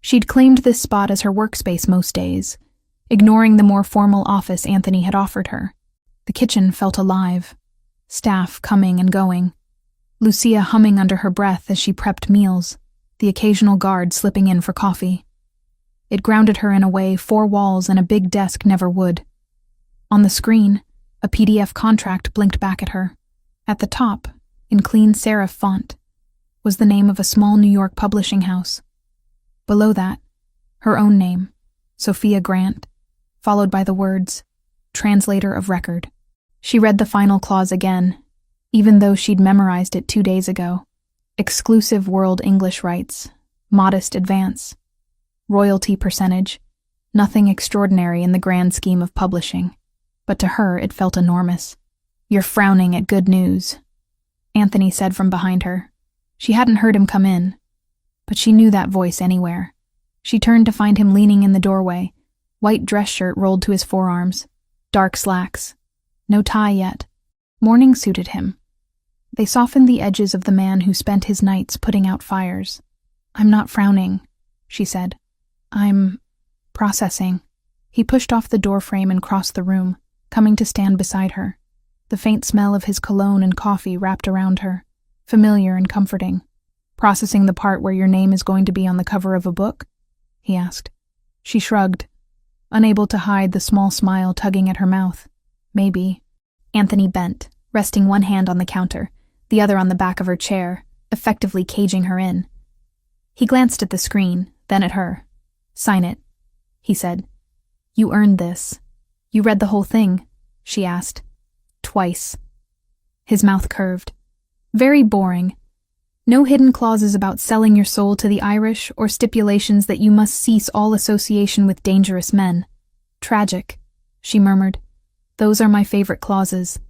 She'd claimed this spot as her workspace most days, ignoring the more formal office Anthony had offered her. The kitchen felt alive, staff coming and going, Lucia humming under her breath as she prepped meals, the occasional guard slipping in for coffee. It grounded her in a way 4 walls and a big desk never would. On the screen, a PDF contract blinked back at her. At the top, in clean serif font, was the name of a small New York publishing house. Below that, her own name, Sophia Grant, followed by the words, Translator of Record. She read the final clause again, even though she'd memorized it 2 days ago. Exclusive world English rights, modest advance, royalty percentage, nothing extraordinary in the grand scheme of publishing. But to her it felt enormous. You're frowning at good news, Anthony said from behind her. She hadn't heard him come in, but she knew that voice anywhere. She turned to find him leaning in the doorway, white dress shirt rolled to his forearms, dark slacks. No tie yet. Mourning suited him. They softened the edges of the man who spent his nights putting out fires. "I'm not frowning," she said. "I'm processing." He pushed off the doorframe and crossed the room, coming to stand beside her. The faint smell of his cologne and coffee wrapped around her, familiar and comforting. "Processing the part where your name is going to be on the cover of a book?" he asked. She shrugged, unable to hide the small smile tugging at her mouth. "Maybe." Anthony bent, resting one hand on the counter, the other on the back of her chair, effectively caging her in. He glanced at the screen, then at her. "Sign it," he said. "You earned this." "You read the whole thing?" she asked. "Twice." His mouth curved. "Very boring. No hidden clauses about selling your soul to the Irish or stipulations that you must cease all association with dangerous men. Tragic," she murmured. "Those are my favorite clauses."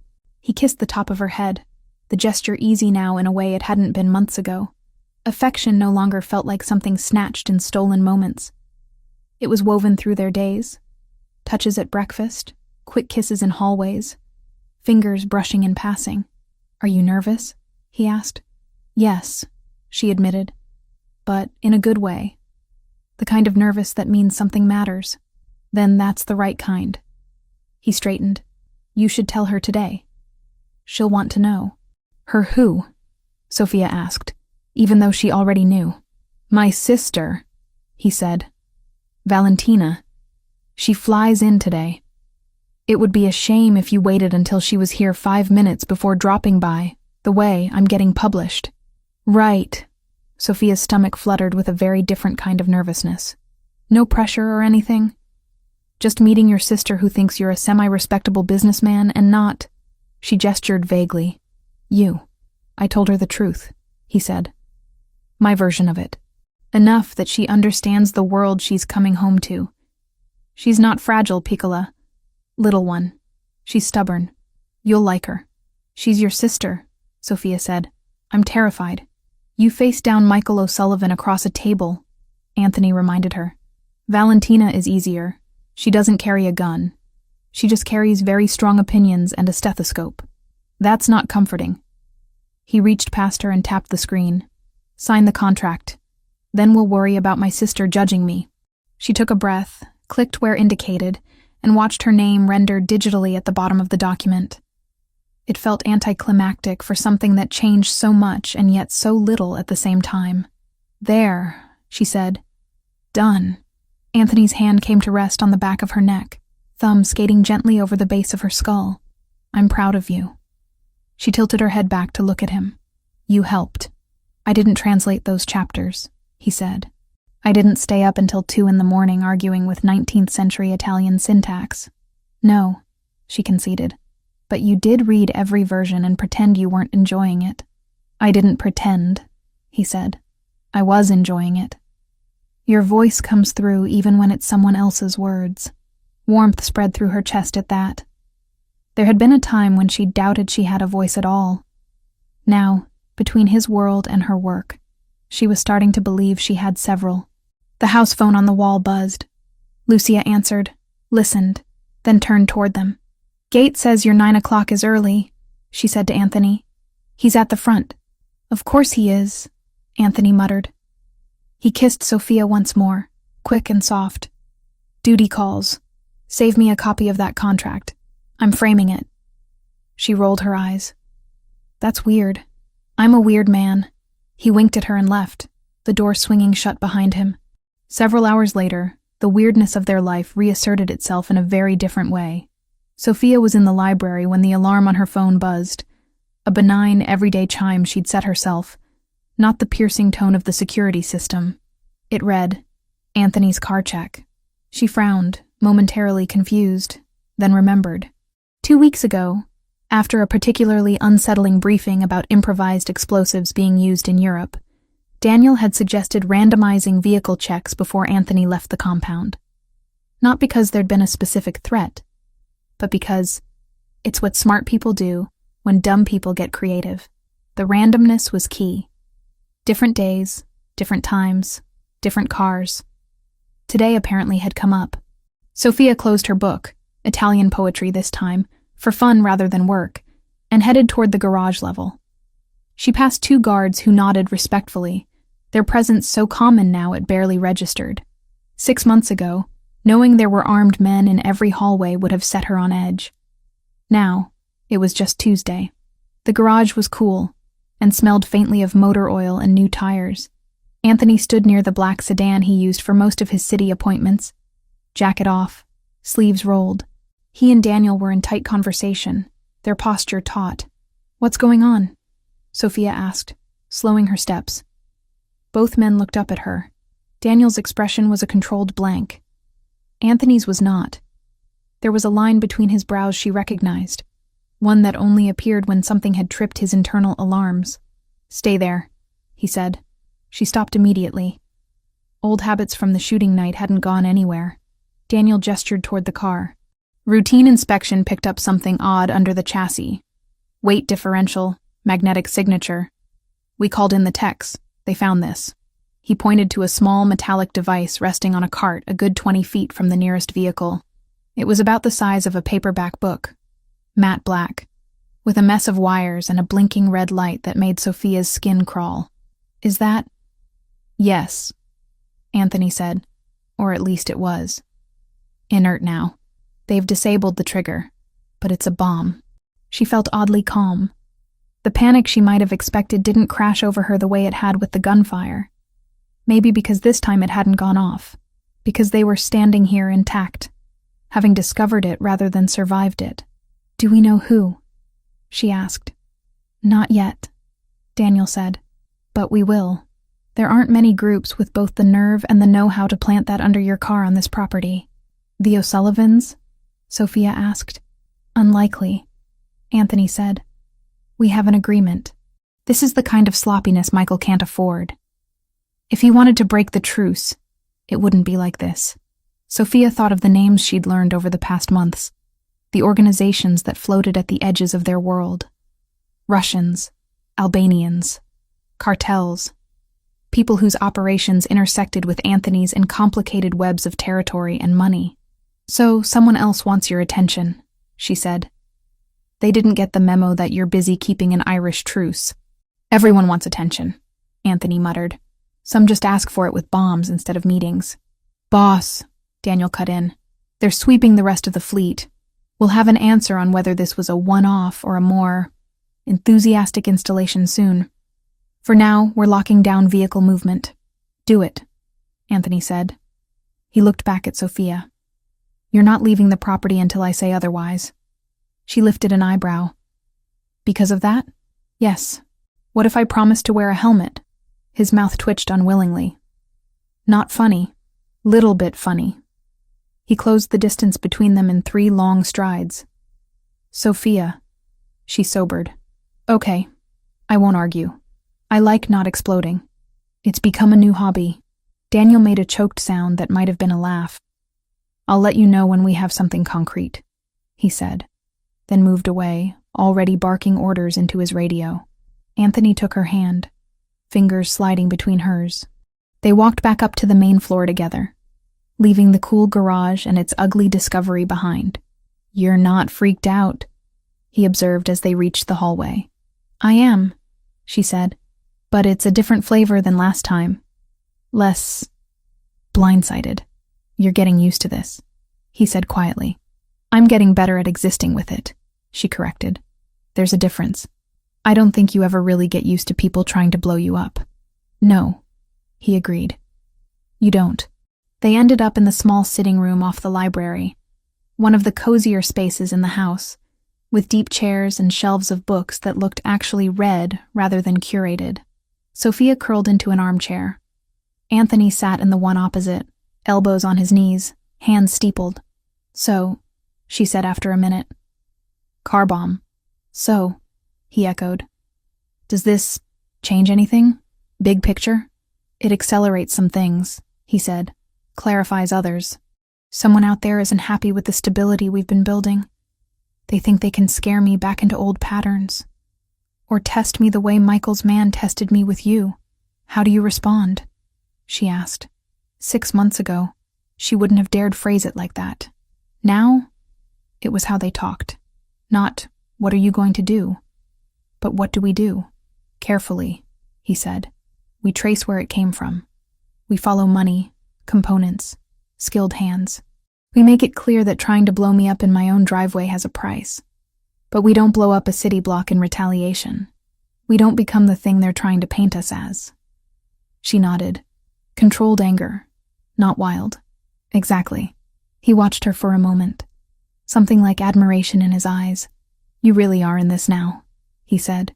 He kissed the top of her head, the gesture easy now in a way it hadn't been months ago. Affection no longer felt like something snatched in stolen moments. It was woven through their days. Touches at breakfast, quick kisses in hallways, fingers brushing in passing. "Are you nervous?" he asked. "Yes," she admitted, "but in a good way. The kind of nervous that means something matters. Then that's the right kind." He straightened. "You should tell her today. She'll want to know." "Her who?" Sophia asked, even though she already knew. "My sister," he said. "Valentina. She flies in today. It would be a shame if you waited until she was here 5 minutes before dropping by, the way I'm getting published." "Right." Sophia's stomach fluttered with a very different kind of nervousness. "No pressure or anything? Just meeting your sister who thinks you're a semi-respectable businessman and not—" She gestured vaguely. "You." I told her the truth, he said. My version of it. Enough that she understands the world she's coming home to. She's not fragile, Piccola. Little one. She's stubborn. You'll like her. "She's your sister," Sophia said. "I'm terrified." "You faced down Michael O'Sullivan across a table," Anthony reminded her. "Valentina is easier. She doesn't carry a gun. She just carries very strong opinions and a stethoscope. That's not comforting." He reached past her and tapped the screen. "Sign the contract. Then we'll worry about my sister judging me." She took a breath, clicked where indicated, and watched her name rendered digitally at the bottom of the document. It felt anticlimactic for something that changed so much and yet so little at the same time. "There," she said. "Done." Anthony's hand came to rest on the back of her neck, thumb skating gently over the base of her skull. "I'm proud of you." She tilted her head back to look at him. "You helped. I didn't translate those chapters," he said. "I didn't stay up until 2 a.m. arguing with 19th century Italian syntax." "No," she conceded. "But you did read every version and pretend you weren't enjoying it." "I didn't pretend," he said. "I was enjoying it." "Your voice comes through even when it's someone else's words." Warmth spread through her chest at that. There had been a time when she doubted she had a voice at all. Now, between his world and her work, she was starting to believe she had several. The house phone on the wall buzzed. Lucia answered, listened, then turned toward them. "Gate says your 9 o'clock is early," she said to Anthony. "He's at the front." "Of course he is," Anthony muttered. He kissed Sophia once more, quick and soft. "Duty calls. Save me a copy of that contract. I'm framing it." She rolled her eyes. "That's weird. I'm a weird man." He winked at her and left, the door swinging shut behind him. Several hours later, the weirdness of their life reasserted itself in a very different way. Sophia was in the library when the alarm on her phone buzzed. A benign, everyday chime she'd set herself, not the piercing tone of the security system. It read, "Anthony's car check." She frowned, momentarily confused, then remembered. 2 weeks ago, after a particularly unsettling briefing about improvised explosives being used in Europe, Daniel had suggested randomizing vehicle checks before Anthony left the compound. Not because there'd been a specific threat, but because it's what smart people do when dumb people get creative. The randomness was key. Different days, different times, different cars. Today apparently had come up. Sophia closed her book, Italian poetry this time, for fun rather than work, and headed toward the garage level. She passed 2 guards who nodded respectfully, their presence so common now it barely registered. 6 months ago, knowing there were armed men in every hallway would have set her on edge. Now, it was just Tuesday. The garage was cool, and smelled faintly of motor oil and new tires. Anthony stood near the black sedan he used for most of his city appointments. Jacket off, sleeves rolled. He and Daniel were in tight conversation, their posture taut. "What's going on?" Sophia asked, slowing her steps. Both men looked up at her. Daniel's expression was a controlled blank. Anthony's was not. There was a line between his brows she recognized, one that only appeared when something had tripped his internal alarms. "Stay there," he said. She stopped immediately. Old habits from the shooting night hadn't gone anywhere. Daniel gestured toward the car. Routine inspection picked up something odd under the chassis. Weight differential, magnetic signature. "We called in the techs. They found this." He pointed to a small metallic device resting on a cart a good 20 feet from the nearest vehicle. It was about the size of a paperback book, matte black, with a mess of wires and a blinking red light that made Sophia's skin crawl. "Is that—" "Yes," Anthony said, or at least it was. "Inert now. They've disabled the trigger, but it's a bomb." She felt oddly calm. The panic she might have expected didn't crash over her the way it had with the gunfire. Maybe because this time it hadn't gone off, because they were standing here intact, having discovered it rather than survived it. "Do we know who?" she asked. "Not yet," Daniel said, "but we will. There aren't many groups with both the nerve and the know-how to plant that under your car on this property." "The O'Sullivans?" Sophia asked. "Unlikely," Anthony said. "We have an agreement. This is the kind of sloppiness Michael can't afford. If he wanted to break the truce, it wouldn't be like this." Sophia thought of the names she'd learned over the past months, the organizations that floated at the edges of their world. Russians, Albanians, cartels, people whose operations intersected with Anthony's in complicated webs of territory and money. "So someone else wants your attention," she said. "They didn't get the memo that you're busy keeping an Irish truce." "Everyone wants attention," Anthony muttered. "Some just ask for it with bombs instead of meetings." "Boss," Daniel cut in, "they're sweeping the rest of the fleet. We'll have an answer on whether this was a one-off or a more enthusiastic installation soon. For now, we're locking down vehicle movement." "Do it," Anthony said. He looked back at Sophia. "You're not leaving the property until I say otherwise." She lifted an eyebrow. "Because of that?" "Yes. What if I promised to wear a helmet?" His mouth twitched unwillingly. "Not funny. Little bit funny." He closed the distance between them in 3 long strides. "Sophia." She sobered. "Okay. I won't argue. I like not exploding. It's become a new hobby." Daniel made a choked sound that might have been a laugh. "I'll let you know when we have something concrete," he said, then moved away, already barking orders into his radio. Anthony took her hand, fingers sliding between hers. They walked back up to the main floor together, leaving the cool garage and its ugly discovery behind. "You're not freaked out," he observed as they reached the hallway. "I am," she said, "but it's a different flavor than last time. Less blindsided." "You're getting used to this," he said quietly. "I'm getting better at existing with it," she corrected. "There's a difference. I don't think you ever really get used to people trying to blow you up." "No," he agreed. "You don't." They ended up in the small sitting room off the library, one of the cozier spaces in the house, with deep chairs and shelves of books that looked actually read rather than curated. Sophia curled into an armchair. Anthony sat in the one opposite, elbows on his knees, hands steepled. "So," she said after a minute. "Car bomb." "So," he echoed. "Does this change anything? Big picture?" "It accelerates some things," he said, "clarifies others. Someone out there isn't happy with the stability we've been building. They think they can scare me back into old patterns. Or test me the way Michael's man tested me with you. How do you respond? She asked. 6 months ago, she wouldn't have dared phrase it like that. Now, it was how they talked. Not, what are you going to do? But what do we do? Carefully, he said. We trace where it came from. We follow money, components, skilled hands. We make it clear that trying to blow me up in my own driveway has a price. But we don't blow up a city block in retaliation. We don't become the thing they're trying to paint us as. She nodded. Controlled anger, not wild. Exactly. He watched her for a moment. Something like admiration in his eyes. You really are in this now, he said.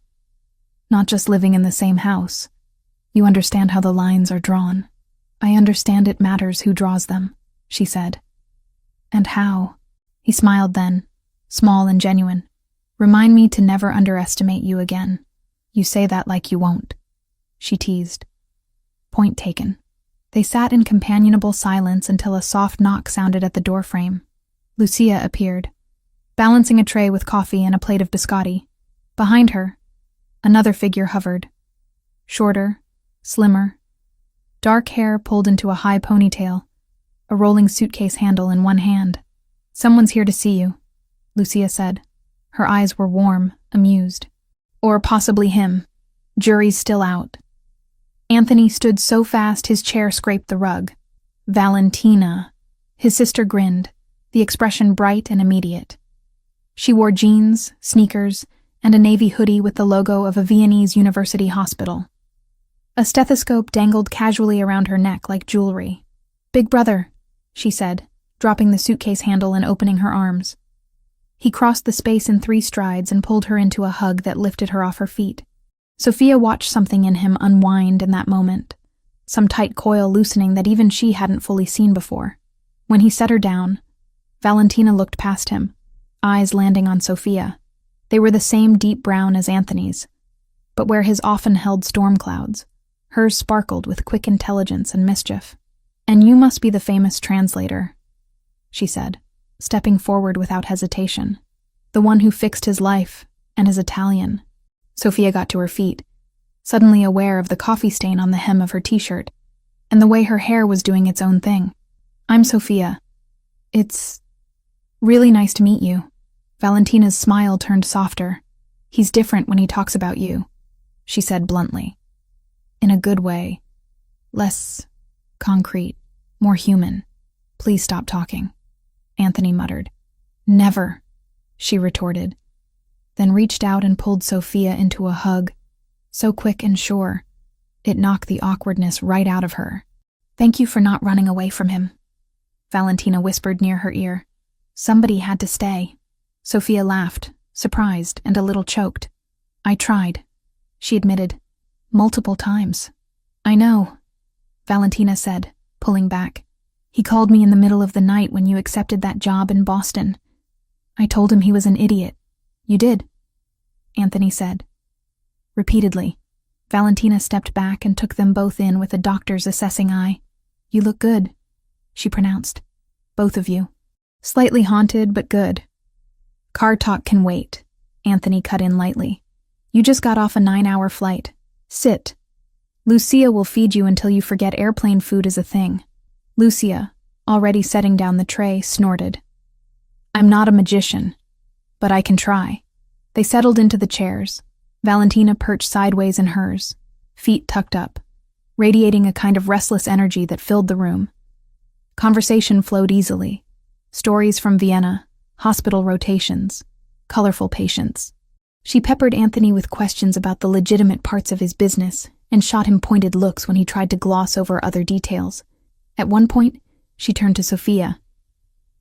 Not just living in the same house. You understand how the lines are drawn. I understand it matters who draws them, she said. And how? He smiled then, small and genuine. Remind me to never underestimate you again. You say that like you won't. She teased. Point taken. They sat in companionable silence until a soft knock sounded at the doorframe. Lucia appeared, balancing a tray with coffee and a plate of biscotti. Behind her, another figure hovered. Shorter, slimmer, dark hair pulled into a high ponytail, a rolling suitcase handle in one hand. Someone's here to see you, Lucia said. Her eyes were warm, amused. Or possibly him. Jury's still out. Anthony stood so fast his chair scraped the rug. Valentina. His sister grinned, the expression bright and immediate. She wore jeans, sneakers, and a navy hoodie with the logo of a Viennese university hospital. A stethoscope dangled casually around her neck like jewelry. Big brother, she said, dropping the suitcase handle and opening her arms. He crossed the space in 3 strides and pulled her into a hug that lifted her off her feet. Sophia watched something in him unwind in that moment, some tight coil loosening that even she hadn't fully seen before. When he set her down, Valentina looked past him, eyes landing on Sophia. They were the same deep brown as Anthony's, but where his often held storm clouds, hers sparkled with quick intelligence and mischief. And you must be the famous translator, she said, stepping forward without hesitation. The one who fixed his life and is Italian. Sophia got to her feet, suddenly aware of the coffee stain on the hem of her t-shirt, and the way her hair was doing its own thing. I'm Sophia. It's really nice to meet you. Valentina's smile turned softer. He's different when he talks about you, she said bluntly. In a good way. Less concrete, more human. Please stop talking, Anthony muttered. Never, she retorted, then reached out and pulled Sophia into a hug, so quick and sure, it knocked the awkwardness right out of her. Thank you for not running away from him, Valentina whispered near her ear. Somebody had to stay. Sophia laughed, surprised and a little choked. I tried, she admitted, multiple times. I know, Valentina said, pulling back. He called me in the middle of the night when you accepted that job in Boston. I told him he was an idiot. You did, Anthony said. Repeatedly, Valentina stepped back and took them both in with a doctor's assessing eye. You look good, she pronounced. Both of you. Slightly haunted, but good. Car talk can wait, Anthony cut in lightly. You just got off a 9-hour flight. Sit. Lucia will feed you until you forget airplane food is a thing. Lucia, already setting down the tray, snorted. I'm not a magician, but I can try. They settled into the chairs, Valentina perched sideways in hers, feet tucked up, radiating a kind of restless energy that filled the room. Conversation flowed easily. Stories from Vienna, hospital rotations, colorful patients. She peppered Anthony with questions about the legitimate parts of his business and shot him pointed looks when he tried to gloss over other details. At one point, she turned to Sophia.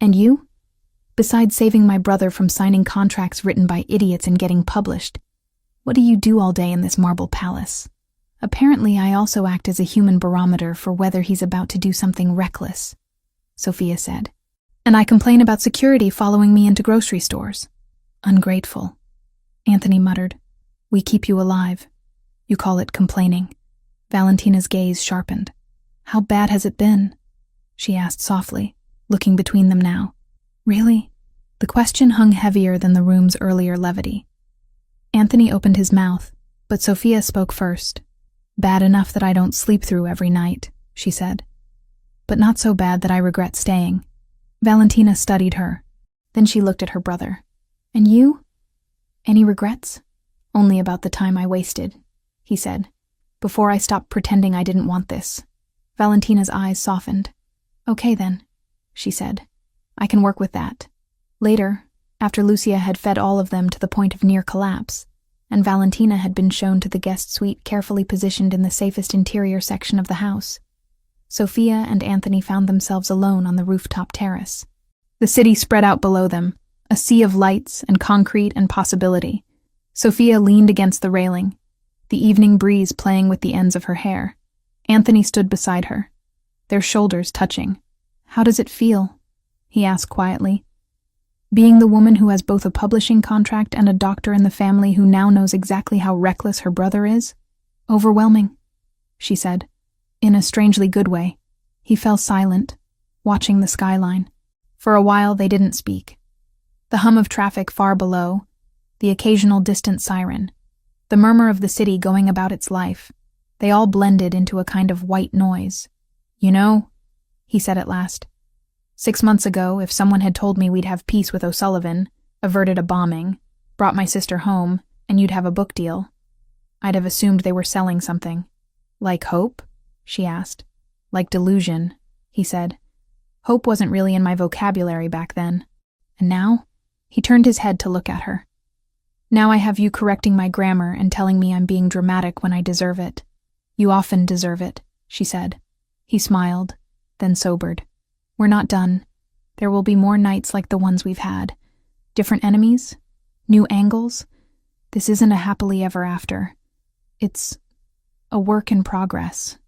And you? Besides saving my brother from signing contracts written by idiots and getting published, what do you do all day in this marble palace? Apparently, I also act as a human barometer for whether he's about to do something reckless, Sophia said. And I complain about security following me into grocery stores. Ungrateful, Anthony muttered. We keep you alive. You call it complaining. Valentina's gaze sharpened. How bad has it been? She asked softly, looking between them now. Really? The question hung heavier than the room's earlier levity. Anthony opened his mouth, but Sophia spoke first. Bad enough that I don't sleep through every night, she said. But not so bad that I regret staying. Valentina studied her. Then she looked at her brother. And you? Any regrets? Only about the time I wasted, he said, before I stopped pretending I didn't want this. Valentina's eyes softened. Okay then, she said. I can work with that. Later, after Lucia had fed all of them to the point of near collapse, and Valentina had been shown to the guest suite carefully positioned in the safest interior section of the house, Sophia and Anthony found themselves alone on the rooftop terrace. The city spread out below them, a sea of lights and concrete and possibility. Sophia leaned against the railing, the evening breeze playing with the ends of her hair. Anthony stood beside her, their shoulders touching. How does it feel? He asked quietly. Being the woman who has both a publishing contract and a doctor in the family who now knows exactly how reckless her brother is? Overwhelming, she said, in a strangely good way. He fell silent, watching the skyline. For a while they didn't speak. The hum of traffic far below, the occasional distant siren, the murmur of the city going about its life, they all blended into a kind of white noise. You know, he said at last, 6 months ago, if someone had told me we'd have peace with O'Sullivan, averted a bombing, brought my sister home, and you'd have a book deal, I'd have assumed they were selling something. Like hope? She asked. Like delusion, he said. Hope wasn't really in my vocabulary back then. And now? He turned his head to look at her. Now I have you correcting my grammar and telling me I'm being dramatic when I deserve it. You often deserve it, she said. He smiled, then sobered. We're not done. There will be more nights like the ones we've had. Different enemies? New angles? This isn't a happily ever after. It's a work in progress.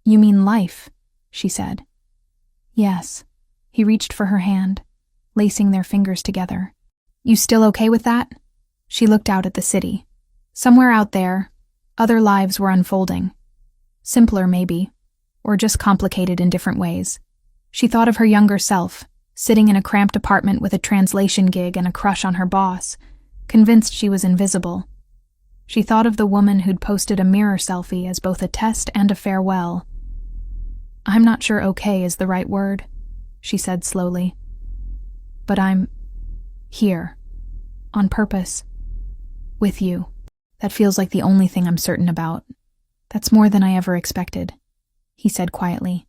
You mean life, she said. Yes. He reached for her hand, lacing their fingers together. You still okay with that? She looked out at the city. Somewhere out there, other lives were unfolding. Simpler, maybe, or just complicated in different ways. She thought of her younger self, sitting in a cramped apartment with a translation gig and a crush on her boss, convinced she was invisible. She thought of the woman who'd posted a mirror selfie as both a test and a farewell. I'm not sure okay is the right word, she said slowly. But I'm here, on purpose, with you. That feels like the only thing I'm certain about. That's more than I ever expected, he said quietly.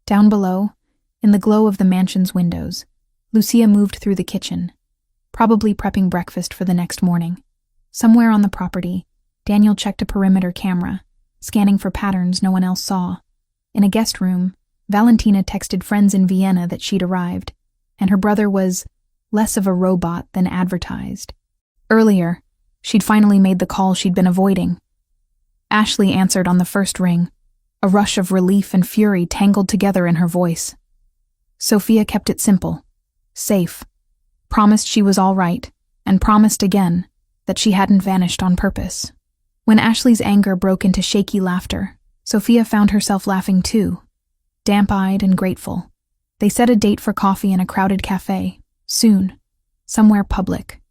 Down below, in the glow of the mansion's windows, Lucia moved through the kitchen, probably prepping breakfast for the next morning. Somewhere on the property, Daniel checked a perimeter camera, scanning for patterns no one else saw. In a guest room, Valentina texted friends in Vienna that she'd arrived, and her brother was less of a robot than advertised. Earlier, she'd finally made the call she'd been avoiding. Ashley answered on the first ring, a rush of relief and fury tangled together in her voice. Sophia kept it simple, safe, promised she was all right, and promised again that she hadn't vanished on purpose. When Ashley's anger broke into shaky laughter, Sophia found herself laughing too, damp-eyed and grateful. They set a date for coffee in a crowded cafe, soon, somewhere public,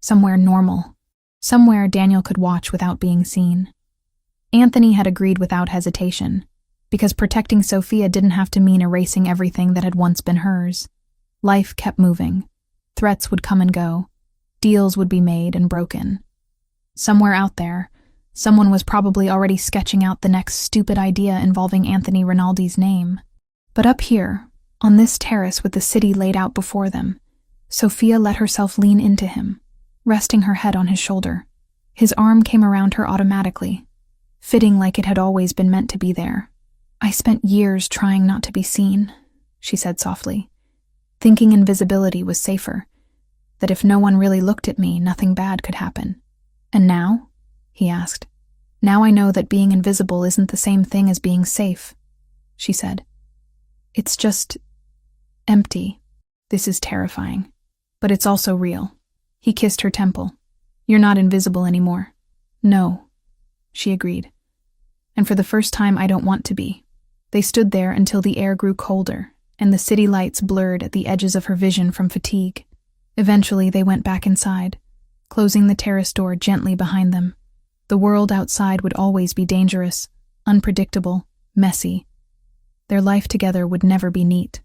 somewhere normal, somewhere Daniel could watch without being seen. Anthony had agreed without hesitation, because protecting Sophia didn't have to mean erasing everything that had once been hers. Life kept moving. Threats would come and go. Deals would be made and broken. Somewhere out there, someone was probably already sketching out the next stupid idea involving Anthony Rinaldi's name. But up here, on this terrace with the city laid out before them, Sophia let herself lean into him, resting her head on his shoulder. His arm came around her automatically, fitting like it had always been meant to be there. I spent years trying not to be seen, she said softly, thinking invisibility was safer, that if no one really looked at me, nothing bad could happen. And now? He asked. Now I know that being invisible isn't the same thing as being safe, she said. It's just empty. This is terrifying, but it's also real. He kissed her temple. You're not invisible anymore. No, she agreed. And for the first time, I don't want to be. They stood there until the air grew colder, and the city lights blurred at the edges of her vision from fatigue. Eventually, they went back inside, closing the terrace door gently behind them. The world outside would always be dangerous, unpredictable, messy. Their life together would never be neat.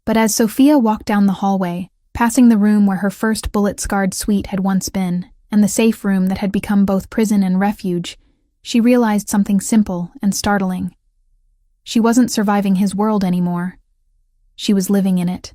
But as Sophia walked down the hallway, passing the room where her first bullet-scarred suite had once been, and the safe room that had become both prison and refuge, she realized something simple and startling. She wasn't surviving his world anymore. She was living in it.